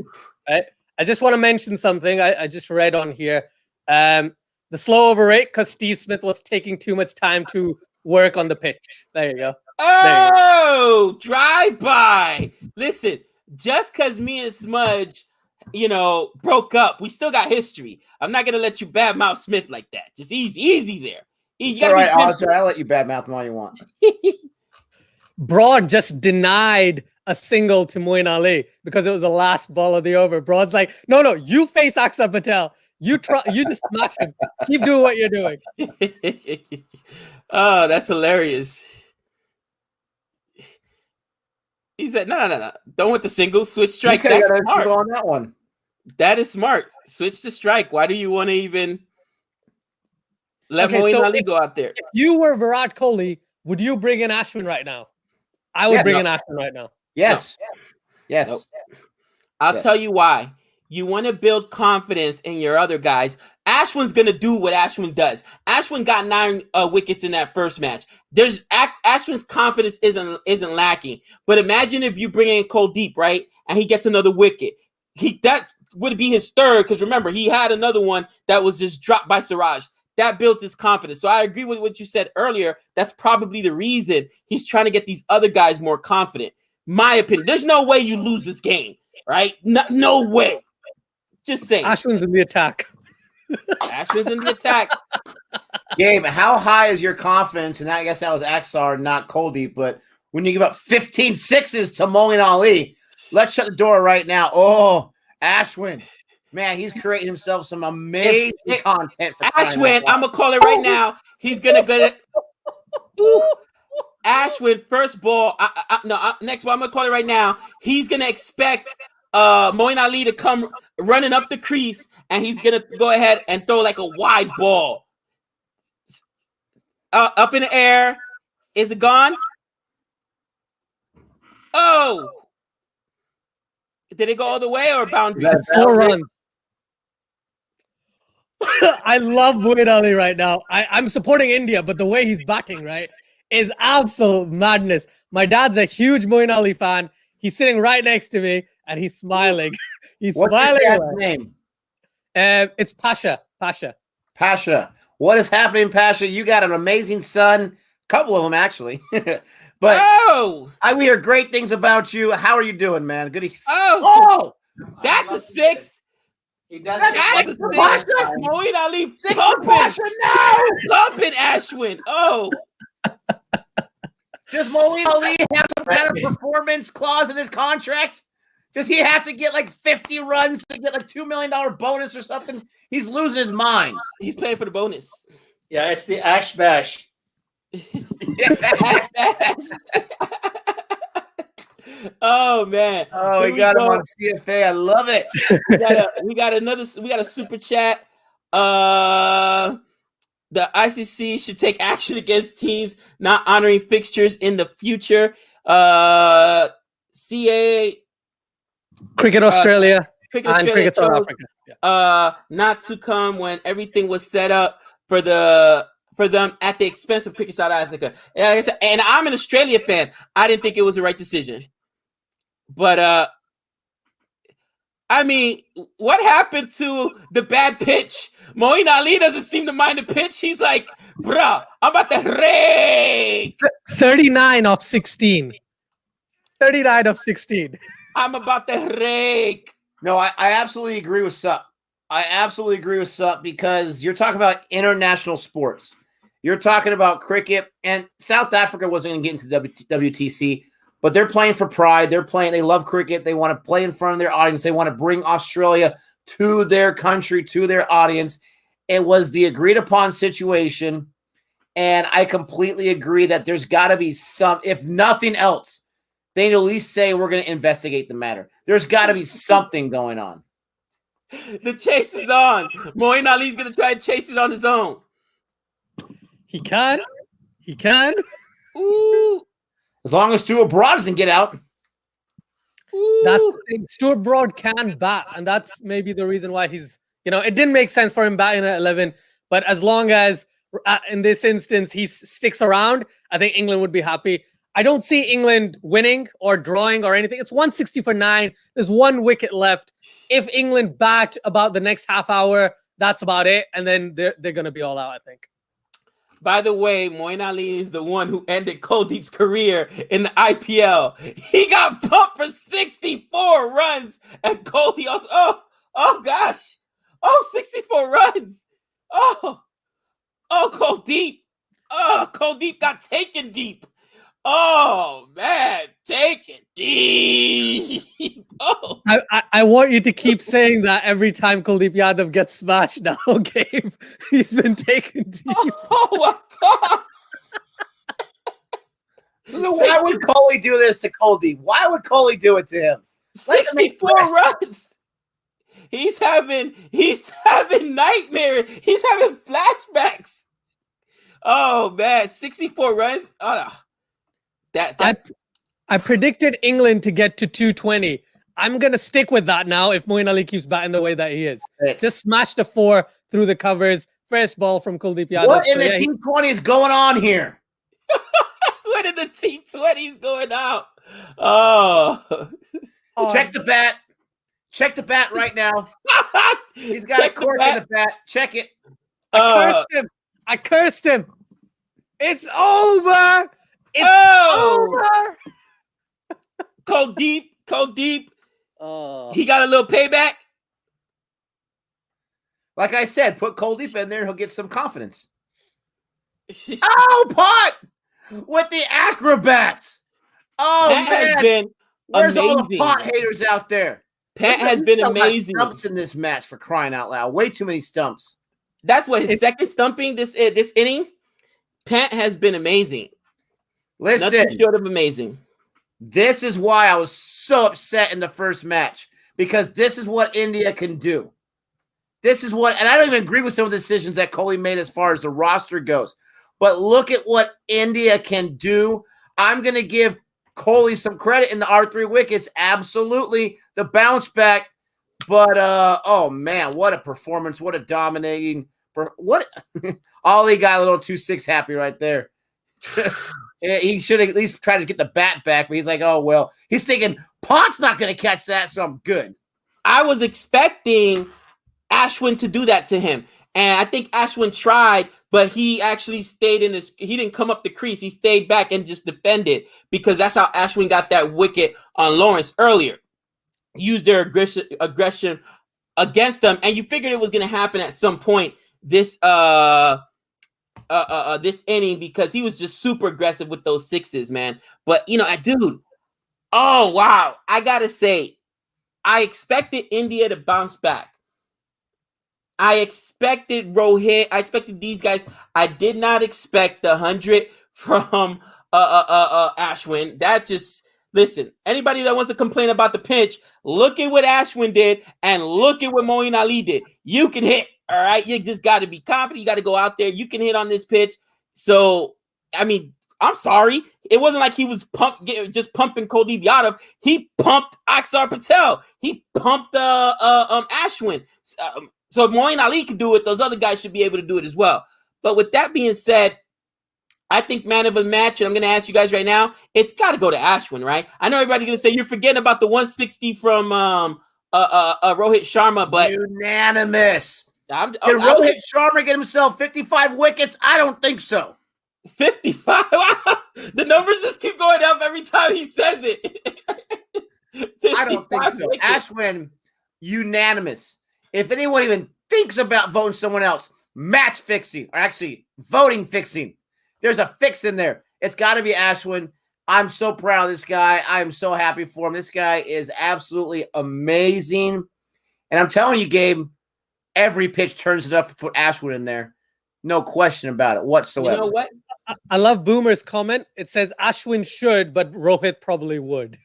Right? I just want to mention something I just read on here. The slow over rate because Steve Smith was taking too much time to work on the pitch. There you go. Oh, drive-by. Listen, just because me and Smudge, broke up, we still got history. I'm not going to let you badmouth Smith like that. Just easy there. It's all right, I'll let you badmouth him all you want. Broad just denied a single to Moeen Ali because it was the last ball of the over. Broad's like, no, you face Akshar Patel. You just smash him. Keep doing what you're doing. Oh, that's hilarious. He said, no. Don't want the single. Switch strikes. That's smart. On that one. That is smart. Switch to strike. Why do you want to even let Moeen Ali go out there? If you were Virat Kohli, would you bring in Ashwin right now? I would bring in Ashwin right now. Yes. No. Yes. Nope. I'll tell you why. You want to build confidence in your other guys. Ashwin's going to do what Ashwin does. Ashwin got 9 wickets in that first match. Ashwin's confidence isn't lacking. But imagine if you bring in Kuldeep, right? And he gets another wicket. That would be his third because remember, he had another one that was just dropped by Siraj. that builds his confidence. So I agree with what you said earlier. That's probably the reason he's trying to get these other guys more confident. My opinion. There's no way you lose this game, right? No way. Just saying. Ashwin's in the attack. Ashwin's in the attack. Gabe, how high is your confidence? And I guess that was Axar, not Kuldeep. But when you give up 15 sixes to Moeen Ali, let's shut the door right now. Oh, Ashwin. Man, he's creating himself some amazing content for Ashwin. I'm going to call it right now. He's going to get it. Ashwin, first ball. Next ball, I'm going to call it right now. He's going to expect Moeen Ali to come running up the crease, and he's going to go ahead and throw like a wide ball. Up in the air. Is it gone? Oh. Did it go all the way or boundary? 4 runs. I love Moeen Ali right now. I'm supporting India, but the way he's batting, right, is absolute madness. My dad's a huge Moeen Ali fan. He's sitting right next to me, and he's smiling. He's smiling. What's your dad's name? It's Pasha. Pasha. What is happening, Pasha? You got an amazing son. A couple of them, actually. But we hear great things about you. How are you doing, man? Good. Oh, that's a 6. He does. That's a 6. Moeen Ali pumping Ashwin. Oh. Does Moeen Ali have some kind of performance clause in his contract? Does he have to get like 50 runs to get like $2 million bonus or something? He's losing his mind. He's playing for the bonus. Yeah, it's the Ash Bash. Oh man! Oh, we got him on CFA. I love it. We got a super chat. The ICC should take action against teams not honoring fixtures in the future. CA Cricket Australia and Cricket South Africa. Yeah. Not to come when everything was set up for them at the expense of Cricket South Africa. And I'm an Australia fan. I didn't think it was the right decision. But I mean, what happened to the bad pitch? Moeen Ali doesn't seem to mind the pitch. He's like, bruh, I'm about to rake. 39 of 16. 39 of 16. I'm about to rake. No, I absolutely agree with Sup. I absolutely agree with Sup because you're talking about international sports. You're talking about cricket, and South Africa wasn't going to get into WTC, but they're playing for pride. They love cricket. They want to play in front of their audience. They want to bring Australia to their country, to their audience. It was the agreed upon situation, and I completely agree that there's got to be some, if nothing else, they need to at least say we're going to investigate the matter. There's got to be something going on. The chase is on. Moeen Ali's going to try and chase it on his own. He can. Ooh. As long as Stuart Broad doesn't get out. Ooh. That's the thing. Stuart Broad can bat, and that's maybe the reason why he's, it didn't make sense for him batting at 11, but as long as, in this instance, he sticks around, I think England would be happy. I don't see England winning or drawing or anything. It's 160 for 9. There's 1 wicket left. If England bat about the next half hour, that's about it, and then they're going to be all out, I think. By the way, Moeen Ali is the one who ended Kuldeep's career in the IPL. He got pumped for 64 runs, and Kuldeep also, oh gosh. Oh, 64 runs. Oh, Kuldeep. Oh, Kuldeep got taken deep. Oh, man, take it deep. Oh. I want you to keep saying that every time Kuldeep Yadav gets smashed now, Gabe. He's been taken deep. Oh, my God. So why would Kohli do this to Kuldeep? Why would Kohli do it to him? 64 runs. He's having nightmares. He's having flashbacks. Oh, man, 64 runs. I predicted England to get to 220. I'm going to stick with that now if Moeen Ali keeps batting the way that he is. Just smash the 4 through the covers. First ball from Kuldeep Yadav. What in the T20 is going on here? What in the T20 is going on? Oh. Check the bat. Check the bat right now. He's got a cork in the bat. Check it. Uh, I cursed him. It's over. It's oh, over. Cold Deep. Oh. He got a little payback. Like I said, put Kuldeep in there and he'll get some confidence. Oh, Pot with the acrobats. Oh, Pat man. has been Where's all the amazing. Pot haters out there? Pat There's has been a lot of amazing. Stumps in this match, for crying out loud. Way too many stumps. That's what his second stumping this inning. Pat has been amazing. Listen, Nothing short of amazing. this is why I was so upset in the first match, because this is what India can do. This is what, and I don't even agree with some of the decisions that Kohli made as far as the roster goes, but look at what India can do. I'm going to give Kohli some credit in the R3 wickets. Absolutely. The bounce back. But, oh, man, what a performance. What a dominating. What Ollie got a little 2-6 happy right there. He should at least try to get the bat back, but he's like, oh, well. He's thinking, Pot's not going to catch that, so I'm good. I was expecting Ashwin to do that to him. And I think Ashwin tried, but he actually stayed in his. He didn't come up the crease. He stayed back and just defended, because that's how Ashwin got that wicket on Lawrence earlier. Used their aggression against them, and you figured it was going to happen at some point this this inning, because he was just super aggressive with those sixes, man. But dude, oh wow, I gotta say, I expected India to bounce back. I expected Rohit. I expected these guys. I did not expect the 100 from Ashwin. That just, listen, anybody that wants to complain about the pitch, look at what Ashwin did and look at what Moeen Ali did. You can hit, all right? You just got to be confident. You got to go out there. You can hit on this pitch. So, I mean, I'm sorry. It wasn't like he was just pumping Kuldeep Yadav. He pumped Axar Patel. He pumped Ashwin. So if Moeen Ali can do it, those other guys should be able to do it as well. But with that being said, I think man of the match, and I'm going to ask you guys right now, it's got to go to Ashwin, right? I know everybody's going to say you're forgetting about the 160 from Rohit Sharma, but unanimous. Can Rohit Sharma get himself 55 wickets? I don't think so. 55? The numbers just keep going up every time he says it. I don't think so. Wickets. Ashwin, unanimous. If anyone even thinks about voting someone else, match fixing, or actually voting fixing, there's a fix in there. It's got to be Ashwin. I'm so proud of this guy. I'm so happy for him. This guy is absolutely amazing. And I'm telling you, Gabe, every pitch turns it up to put Ashwin in there. No question about it whatsoever. You know what? I love Boomer's comment. It says Ashwin should, but Rohit probably would.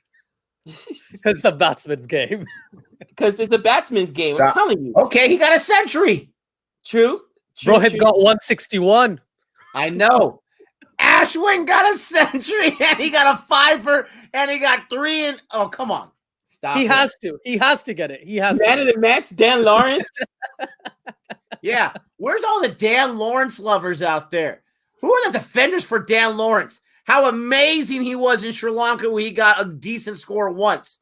It's the batsman's game. Because it's a batsman's game. I'm telling you. Okay, he got a century. True. Rohit got 161. I know. Ashwin got a century, and he got a fiver, and he got 3. And oh, come on. Stop. He has to. He has to get it. He has Man of the match, Dan Lawrence. Yeah. Where's all the Dan Lawrence lovers out there? Who are the defenders for Dan Lawrence? How amazing he was in Sri Lanka where he got a decent score once.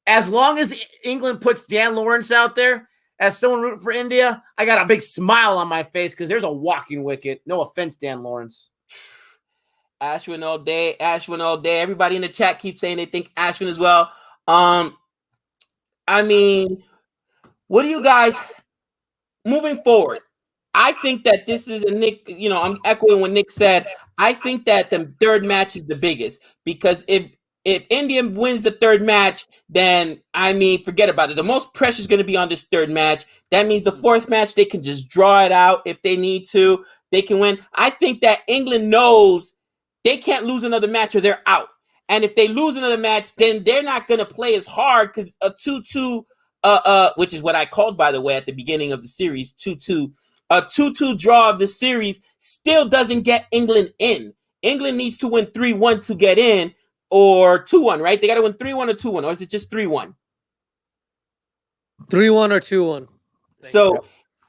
As long as England puts Dan Lawrence out there as someone rooting for India, I got a big smile on my face because there's a walking wicket. No offense, Dan Lawrence. Ashwin all day. Ashwin all day. Everybody in the chat keeps saying they think Ashwin as well. I mean, what do you guys moving forward? I think that this is a Nick, I'm echoing what Nick said. I think that the third match is the biggest, because if India wins the third match, then, I mean, forget about it. The most pressure is going to be on this third match. That means the fourth match, they can just draw it out if they need to. They can win. I think that England knows they can't lose another match or they're out. And if they lose another match, then they're not going to play as hard, because a 2-2, which is what I called, by the way, at the beginning of the series, 2-2. A 2-2 draw of the series still doesn't get England in. England needs to win 3-1 to get in, or 2-1, right? They got to win 3-1 or 2-1, or is it just 3-1? 3-1 or 2-1.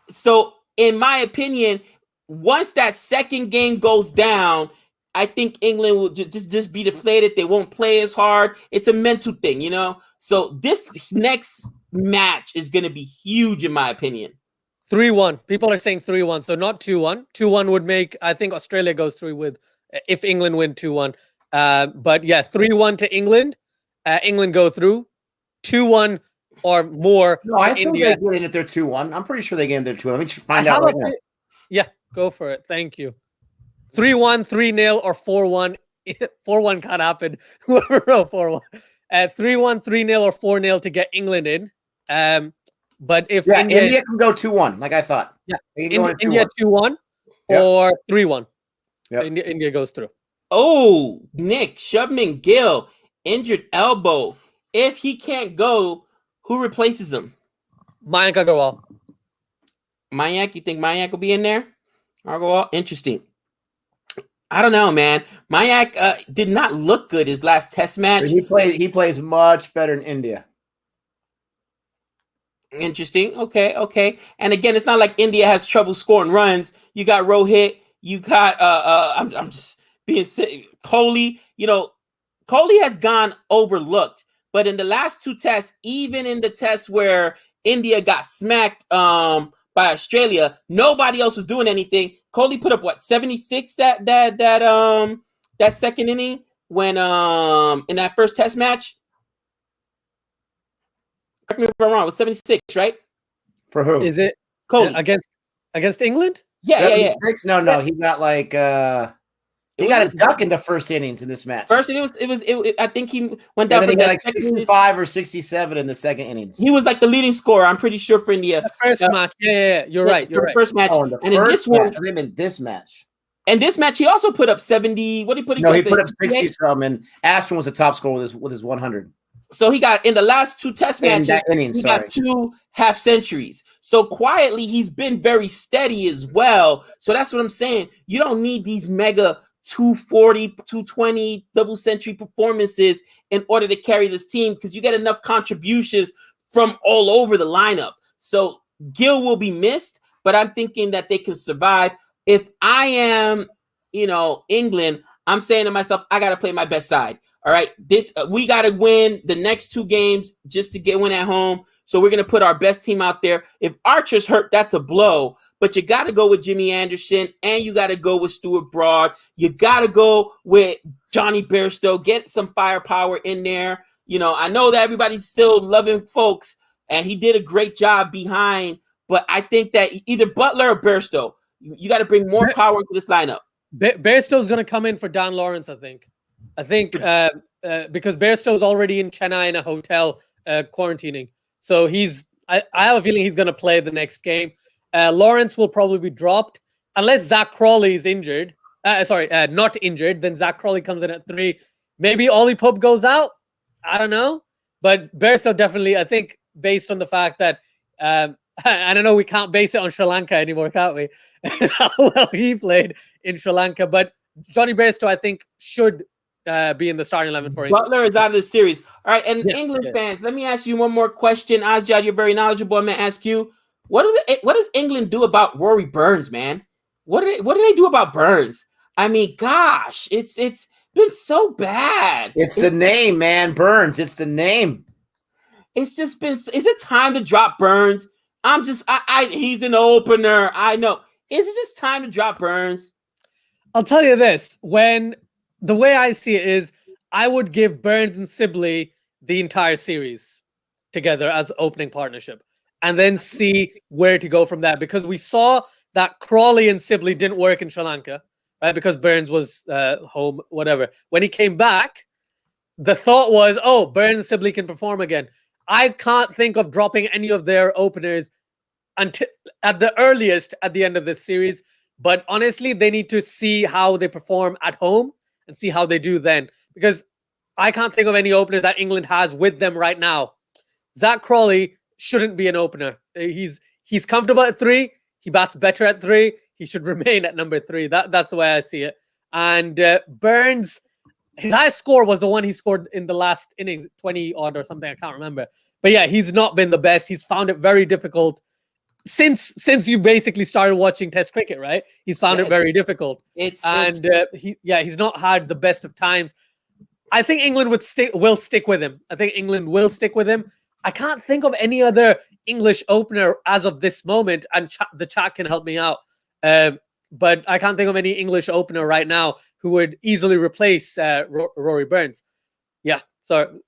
So in my opinion, once that second game goes down, I think England will just be deflated. They won't play as hard. It's a mental thing, So this next match is going to be huge, in my opinion. 3-1. People are saying 3-1, so not 2-1. 2-1 would make, I think Australia goes through with if England win 2-1. But yeah, 3-1 to England. England go through. 2-1 or more No, I to think India. they get in if they're 2-1. I'm pretty sure they get in if they're 2-1. Let me find How out right about now. Yeah, go for it. Thank you. 3-1, 3-0, or 4-1. 4-1 can't happen. Whoever wrote 4-1. 3-1, 3-0, or 4-0 to get England in. But if India can go 2-1, like I thought. Yeah, They can go in India 2-1 Yep. or 3-1. Yep. India goes through. Oh, Nick, Shubman Gill, injured elbow. If he can't go, who replaces him? Mayank Agarwal. Mayank, you think Mayank will be in there? Agarwal, interesting. I don't know, man. Mayank did not look good his last test match. He plays much better in India. Interesting. Okay. And again, it's not like India has trouble scoring runs. You got Rohit. You got I'm just being Kohli. You know, Kohli has gone overlooked. But in the last two tests, even in the tests where India got smacked by Australia, nobody else was doing anything. Kohli put up what 76 that second inning when in that first test match. Correct me if I'm wrong. It was 76, right? For who? Is it Kohli against England? Yeah. 76? No. He got like he got his duck in the first innings in this match. First, it was. I think he went down. And then for he got like second 65 or 67 in the second innings. He was like the leading scorer. I'm pretty sure for India. The first match. Yeah. You're right. First match. Oh, in the and in first this one, match. I mean, this match. And this match, he also put up 70. What did he put? No, he put up 60 some, and Ashton was the top scorer with his 100. So he got in the last two test matches. He got 2 half centuries. So quietly, he's been very steady as well. So that's what I'm saying. You don't need these mega 240, 220 double century performances in order to carry this team because you get enough contributions from all over the lineup. So Gill will be missed, but I'm thinking that they can survive. If I am, England, I'm saying to myself, I got to play my best side. All right, we got to win the next 2 games just to get one at home. So we're going to put our best team out there. If Archer's hurt, that's a blow. But you got to go with Jimmy Anderson, and you got to go with Stuart Broad. You got to go with Johnny Bairstow. Get some firepower in there. I know that everybody's still loving Folks, and he did a great job behind. But I think that either Butler or Bairstow, you got to bring more power into this lineup. Bairstow's going to come in for Dan Lawrence, I think. Because Bairstow's already in Chennai in a hotel quarantining. So I have a feeling he's going to play the next game. Lawrence will probably be dropped unless Zach Crawley is injured. Not injured. Then Zach Crawley comes in at 3. Maybe Ollie Pope goes out. I don't know. But Bairstow definitely, I think, based on the fact that, I don't know, we can't base it on Sri Lanka anymore, can't we? How well he played in Sri Lanka. But Johnny Bairstow, I think, should be in the starting 11 for England. Butler is out of the series. All right, and England fans, let me ask you one more question. Asjad, you're very knowledgeable. I'm going to ask you, what does England do about Rory Burns, man? What do they do about Burns? I mean, gosh, it's been so bad. It's the name, man. Burns. It's the name. It's just been. Is it time to drop Burns? He's an opener. I know. Is it just time to drop Burns? I'll tell you this. The way I see it is, I would give Burns and Sibley the entire series together as opening partnership, and then see where to go from that. Because we saw that Crawley and Sibley didn't work in Sri Lanka, right? Because Burns was home, whatever. When he came back, the thought was, Burns and Sibley can perform again. I can't think of dropping any of their openers until at the earliest at the end of this series. But honestly, they need to see how they perform at home and see how they do then. Because I can't think of any openers that England has with them right now. Zach Crawley shouldn't be an opener. He's comfortable at 3. He bats better at 3. He should remain at number 3. That's the way I see it. And Burns, his highest score was the one he scored in the last innings, 20 odd or something. I can't remember. But yeah, he's not been the best. He's found it very difficult since you basically started watching Test cricket, right? He's found it very difficult. He's not had the best of times. I think England will stick with him. I think England will stick with him. I can't think of any other English opener as of this moment, and the chat can help me out. But I can't think of any English opener right now who would easily replace Rory Burns. Yeah, so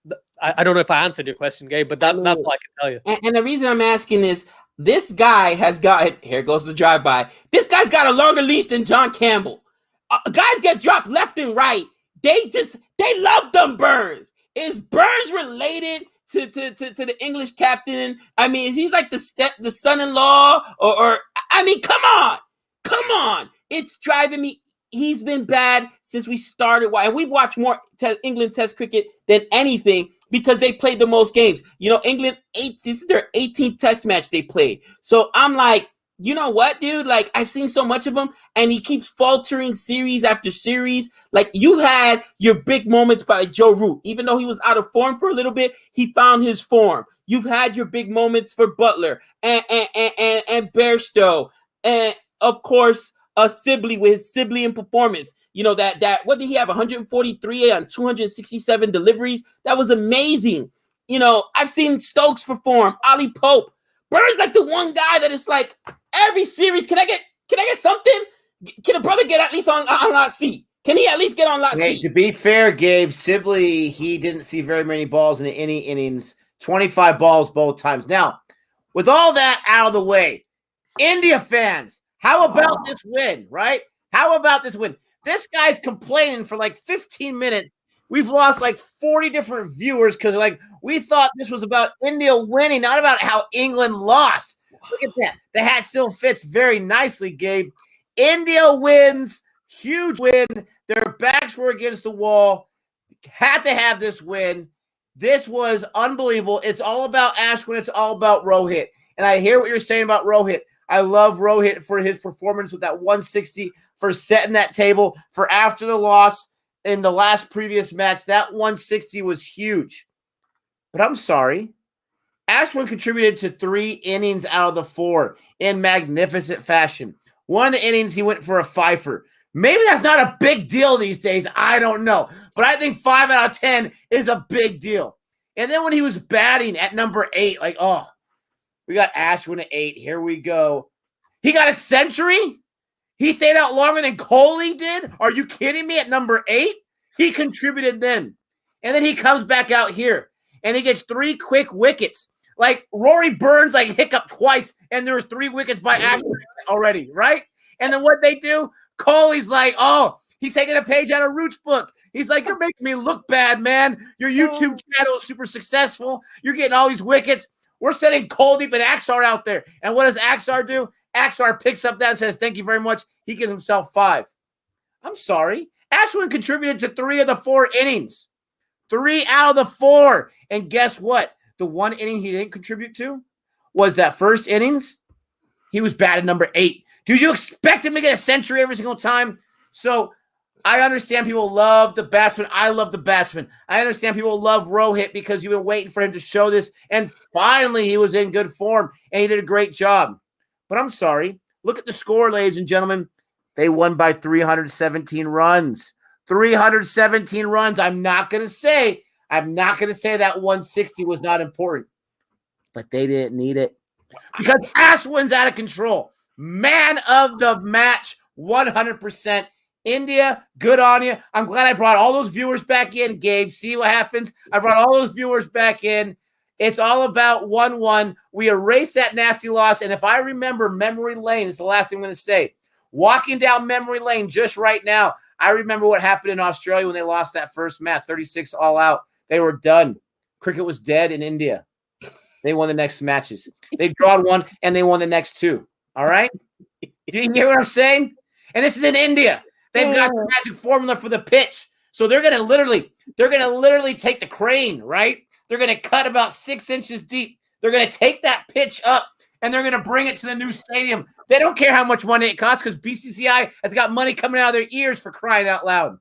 I don't know if I answered your question, Gabe, but that's all I can tell you. And the reason I'm asking is this guy has got, here goes the drive-by. This guy's got a longer leash than John Campbell. Guys get dropped left and right. They love them Burns. Is Burns related to the English captain? I mean, is he like the son-in-law or I mean, come on. It's driving me. He's been bad since we started. And we've watched more England Test cricket than anything because they played the most games. You know, England, this is their 18th Test match they played. So I'm like, you know what, dude? Like, I've seen so much of him, and he keeps faltering series after series. Like, you had your big moments by Joe Root. Even though he was out of form for a little bit, he found his form. You've had your big moments for Butler and Bairstow, and of course, Sibley with his Sibley in performance. You know, that what did he have? 143 on 267 deliveries. That was amazing. You know, I've seen Stokes perform, Ollie Pope. Burns like the one guy that is like every series. Can I get something? Can a brother get at least on lot C? Can he at least get on lot C? To be fair, Gabe, Sibley, he didn't see very many balls in any innings. 25 balls both times. Now, with all that out of the way, India fans, how about this win, right? How about this win? This guy's complaining for like 15 minutes. We've lost like 40 different viewers because like we thought this was about India winning, not about how England lost. Look at that. The hat still fits very nicely, Gabe. India wins. Huge win. Their backs were against the wall. Had to have this win. This was unbelievable. It's all about Ashwin. It's all about Rohit. And I hear what you're saying about Rohit. I love Rohit for his performance with that 160, for setting that table, for after the loss in the last previous match. That 160 was huge. But I'm sorry. Ashwin contributed to 3 innings out of the 4 in magnificent fashion. One of the innings, he went for a fifer. Maybe that's not a big deal these days. I don't know. But I think 5 out of 10 is a big deal. And then when he was batting at number 8, like, oh, we got Ashwin at 8. Here we go. He got a century? He stayed out longer than Kohli did? Are you kidding me? At number 8? He contributed then. And then he comes back out here. And he gets 3 quick wickets. Like, Rory Burns, like, hiccuped twice. And there was 3 wickets by Ashwin already, right? And then what they do? Kohli's like, oh, he's taking a page out of Root's book. He's like, you're making me look bad, man. Your YouTube channel is super successful. You're getting all these wickets. We're sending Kuldeep and Axar out there. And what does Axar do? Axar picks up that and says, thank you very much. He gives himself 5. I'm sorry. Ashwin contributed to 3 of the 4 innings. 3 out of the 4. And guess what? The 1 inning he didn't contribute to was that first innings. He was batted number 8. Did you expect him to get a century every single time? So I understand people love the batsman. I love the batsman. I understand people love Rohit because you've been waiting for him to show this. And finally, he was in good form, and he did a great job. But I'm sorry. Look at the score, ladies and gentlemen. They won by 317 runs. 317 runs. I'm not going to say that 160 was not important. But they didn't need it. Because Ashwin's out of control. Man of the match, 100%. India, good on you. I'm glad I brought all those viewers back in, Gabe. See what happens? I brought all those viewers back in. It's all about 1-1. We erased that nasty loss. And if I remember memory lane, is the last thing I'm going to say. Walking down memory lane just right now, I remember what happened in Australia when they lost that first match, 36 all out. They were done. Cricket was dead in India. They won the next matches. They drawn 1, and they won the next 2. All right? Do you hear what I'm saying? And this is in India. They've got the magic formula for the pitch. So they're going to literally take the crane, right? They're going to cut about 6 inches deep. They're going to take that pitch up, and they're going to bring it to the new stadium. They don't care how much money it costs because BCCI has got money coming out of their ears for crying out loud.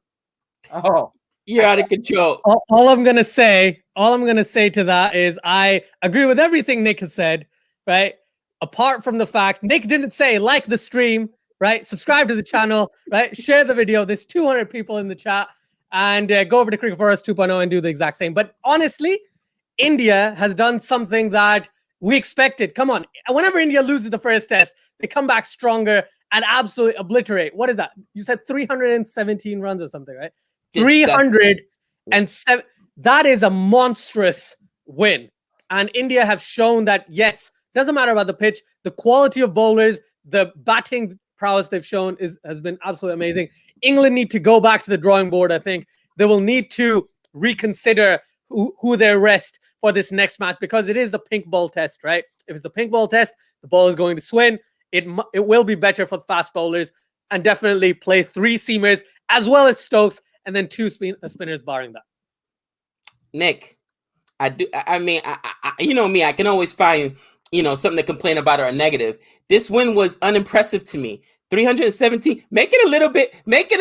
Oh, you're out of control. All I'm going to say to that is I agree with everything Nick has said, right? Apart from the fact Nick didn't say like the stream, right? Subscribe to the channel, right? Share the video. There's 200 people in the chat. And go over to Cricket Forest 2.0 and do the exact same. But honestly, India has done something that We expected. Come on. Whenever India loses the first test, they come back stronger and absolutely obliterate. What is that? You said 317 runs or something, right? 307. That is a monstrous win. And India have shown that, yes, doesn't matter about the pitch. The quality of bowlers, the batting prowess they've shown has been absolutely amazing. England need to go back to the drawing board, I think. They will need to reconsider who they rest for this next match, because it is the pink ball test, right? If it's the pink ball test, the ball is going to swing. It will be better for the fast bowlers, and definitely play 3 seamers as well as Stokes, and then 2 spinners barring that. Nick, I mean, you know me, I can always find, something to complain about or a negative. This win was unimpressive to me. 317, make it a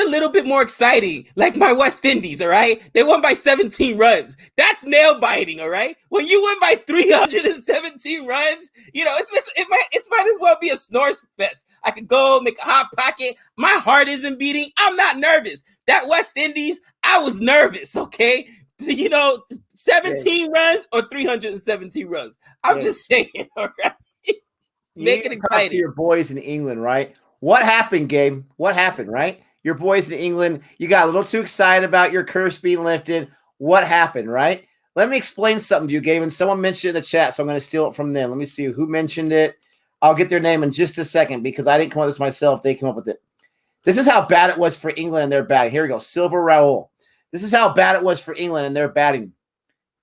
little bit more exciting, like my West Indies, all right? They won by 17 runs. That's nail biting, all right? When you win by 317 runs, it might as well be a snore fest. I could go make a hot pocket. My heart isn't beating. I'm not nervous. That West Indies, I was nervous, okay? 17 runs or 317 runs. I'm just saying, all right? Make it exciting. To your boys in England, right? What happened, Gabe? What happened, right? Your boys in England, you got a little too excited about your curse being lifted. What happened, right? Let me explain something to you, Gabe. And someone mentioned it in the chat, so I'm going to steal it from them. Let me see who mentioned it. I'll get their name in just a second because I didn't come up with this myself. They came up with it. This is how bad it was for England and their batting. Here we go. Silver Raul. This is how bad it was for England and their batting.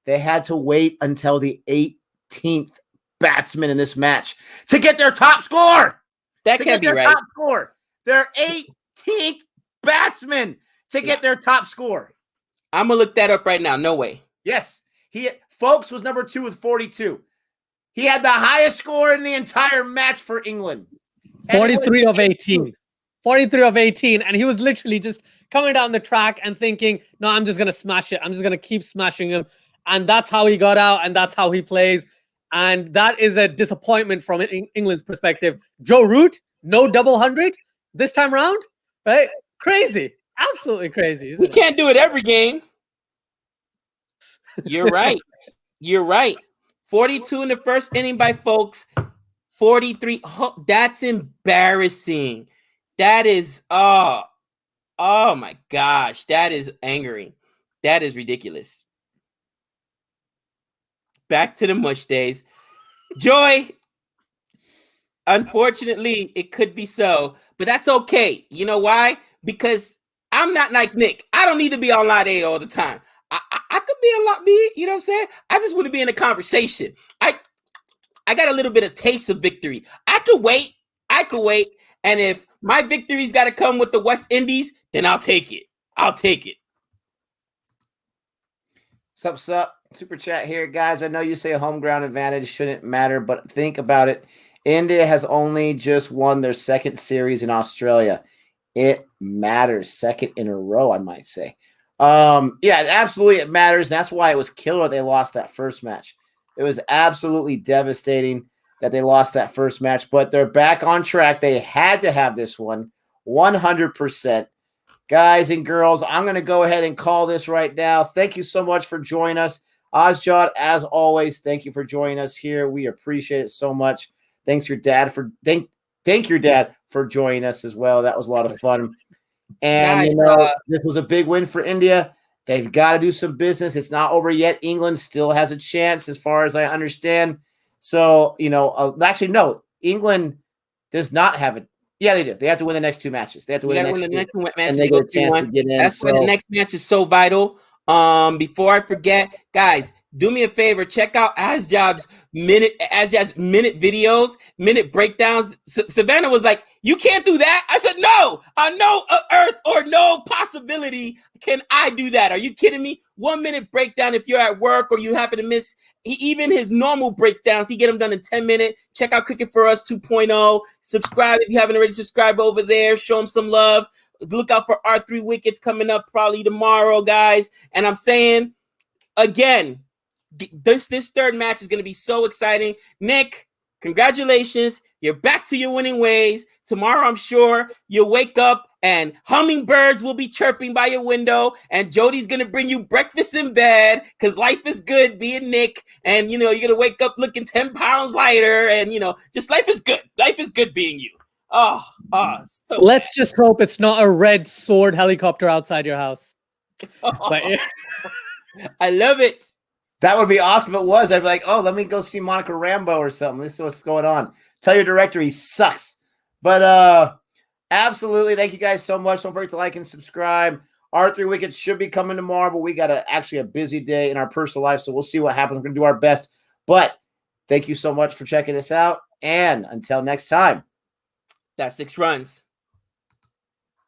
They had to wait until the 18th batsman in this match to get their top score. That can't be right. Top score. Their 18th batsman to get their top score. I'm going to look that up right now. No way. Yes. Folks was number 2 with 42. He had the highest score in the entire match for England. 43 of 18. 43 of 18. And he was literally just coming down the track and thinking, no, I'm just going to smash it. I'm just going to keep smashing him. And that's how he got out, and that's how he plays. And that is a disappointment from England's perspective. Joe Root, no double 100 this time around, right? Crazy. Absolutely crazy. We can't do it every game. You're right. You're right. 42 in the first inning by Folks. 43. Oh, that's embarrassing. That is, oh my gosh. That is angering. That is ridiculous. Back to the mush days. Joy, unfortunately, it could be so, but that's okay. You know why? Because I'm not like Nick. I don't need to be on Lot 8 all the time. I could be a Lot B, you know what I'm saying? I just want to be in a conversation. I got a little bit of taste of victory. I could wait. And if my victory's got to come with the West Indies, then I'll take it. Sup. Super chat here, guys. I know you say home ground advantage shouldn't matter, but think about it. India has only just won their second series in Australia. It matters. Second in a row, I might say. Yeah, absolutely it matters. That's why it was killer they lost that first match. It was absolutely devastating that they lost that first match, but they're back on track. They had to have this one 100%. Guys and girls, I'm going to go ahead and call this right now. Thank you so much for joining us. Ozjot, as always, thank you for joining us here. We appreciate it so much. Thank your dad for joining us as well. That was a lot of fun. And this was a big win for India. They've got to do some business. It's not over yet. England still has a chance, as far as I understand. So, actually, no, England does not have it. Yeah, they do. They have to win the next 2 matches. They have to win the next 2 matches, and they get a chance to get in. That's why the next match is so vital. Before I forget, guys, do me a favor. Check out Azjab's minute videos, minute breakdowns. Savannah was like, "You can't do that." I said, "No, on no earth or no possibility can I do that. Are you kidding me? 1 minute breakdown if you're at work or you happen to miss even his normal breakdowns. He get them done in 10 minutes. Check out Cricket for Us 2.0. Subscribe if you haven't already subscribed over there. Show him some love. Look out for our 3 wickets coming up probably tomorrow, guys. And I'm saying, again, this third match is going to be so exciting. Nick, congratulations. You're back to your winning ways. Tomorrow, I'm sure you'll wake up and hummingbirds will be chirping by your window, and Jody's gonna bring you breakfast in bed because life is good being Nick, and you're gonna wake up looking 10 pounds lighter, and just life is good. Life is good being you. So Let's just hope it's not a red sword helicopter outside your house. But I love it. That would be awesome if it was. I'd be like, oh, let me go see Monica Rambeau or something. Let's see what's going on. Tell your director he sucks. But absolutely, thank you guys so much. Don't forget to like and subscribe. Our 3 Wickets should be coming tomorrow, but we got actually a busy day in our personal life, so we'll see what happens. We're going to do our best. But thank you so much for checking us out. And until next time. That's 6 runs.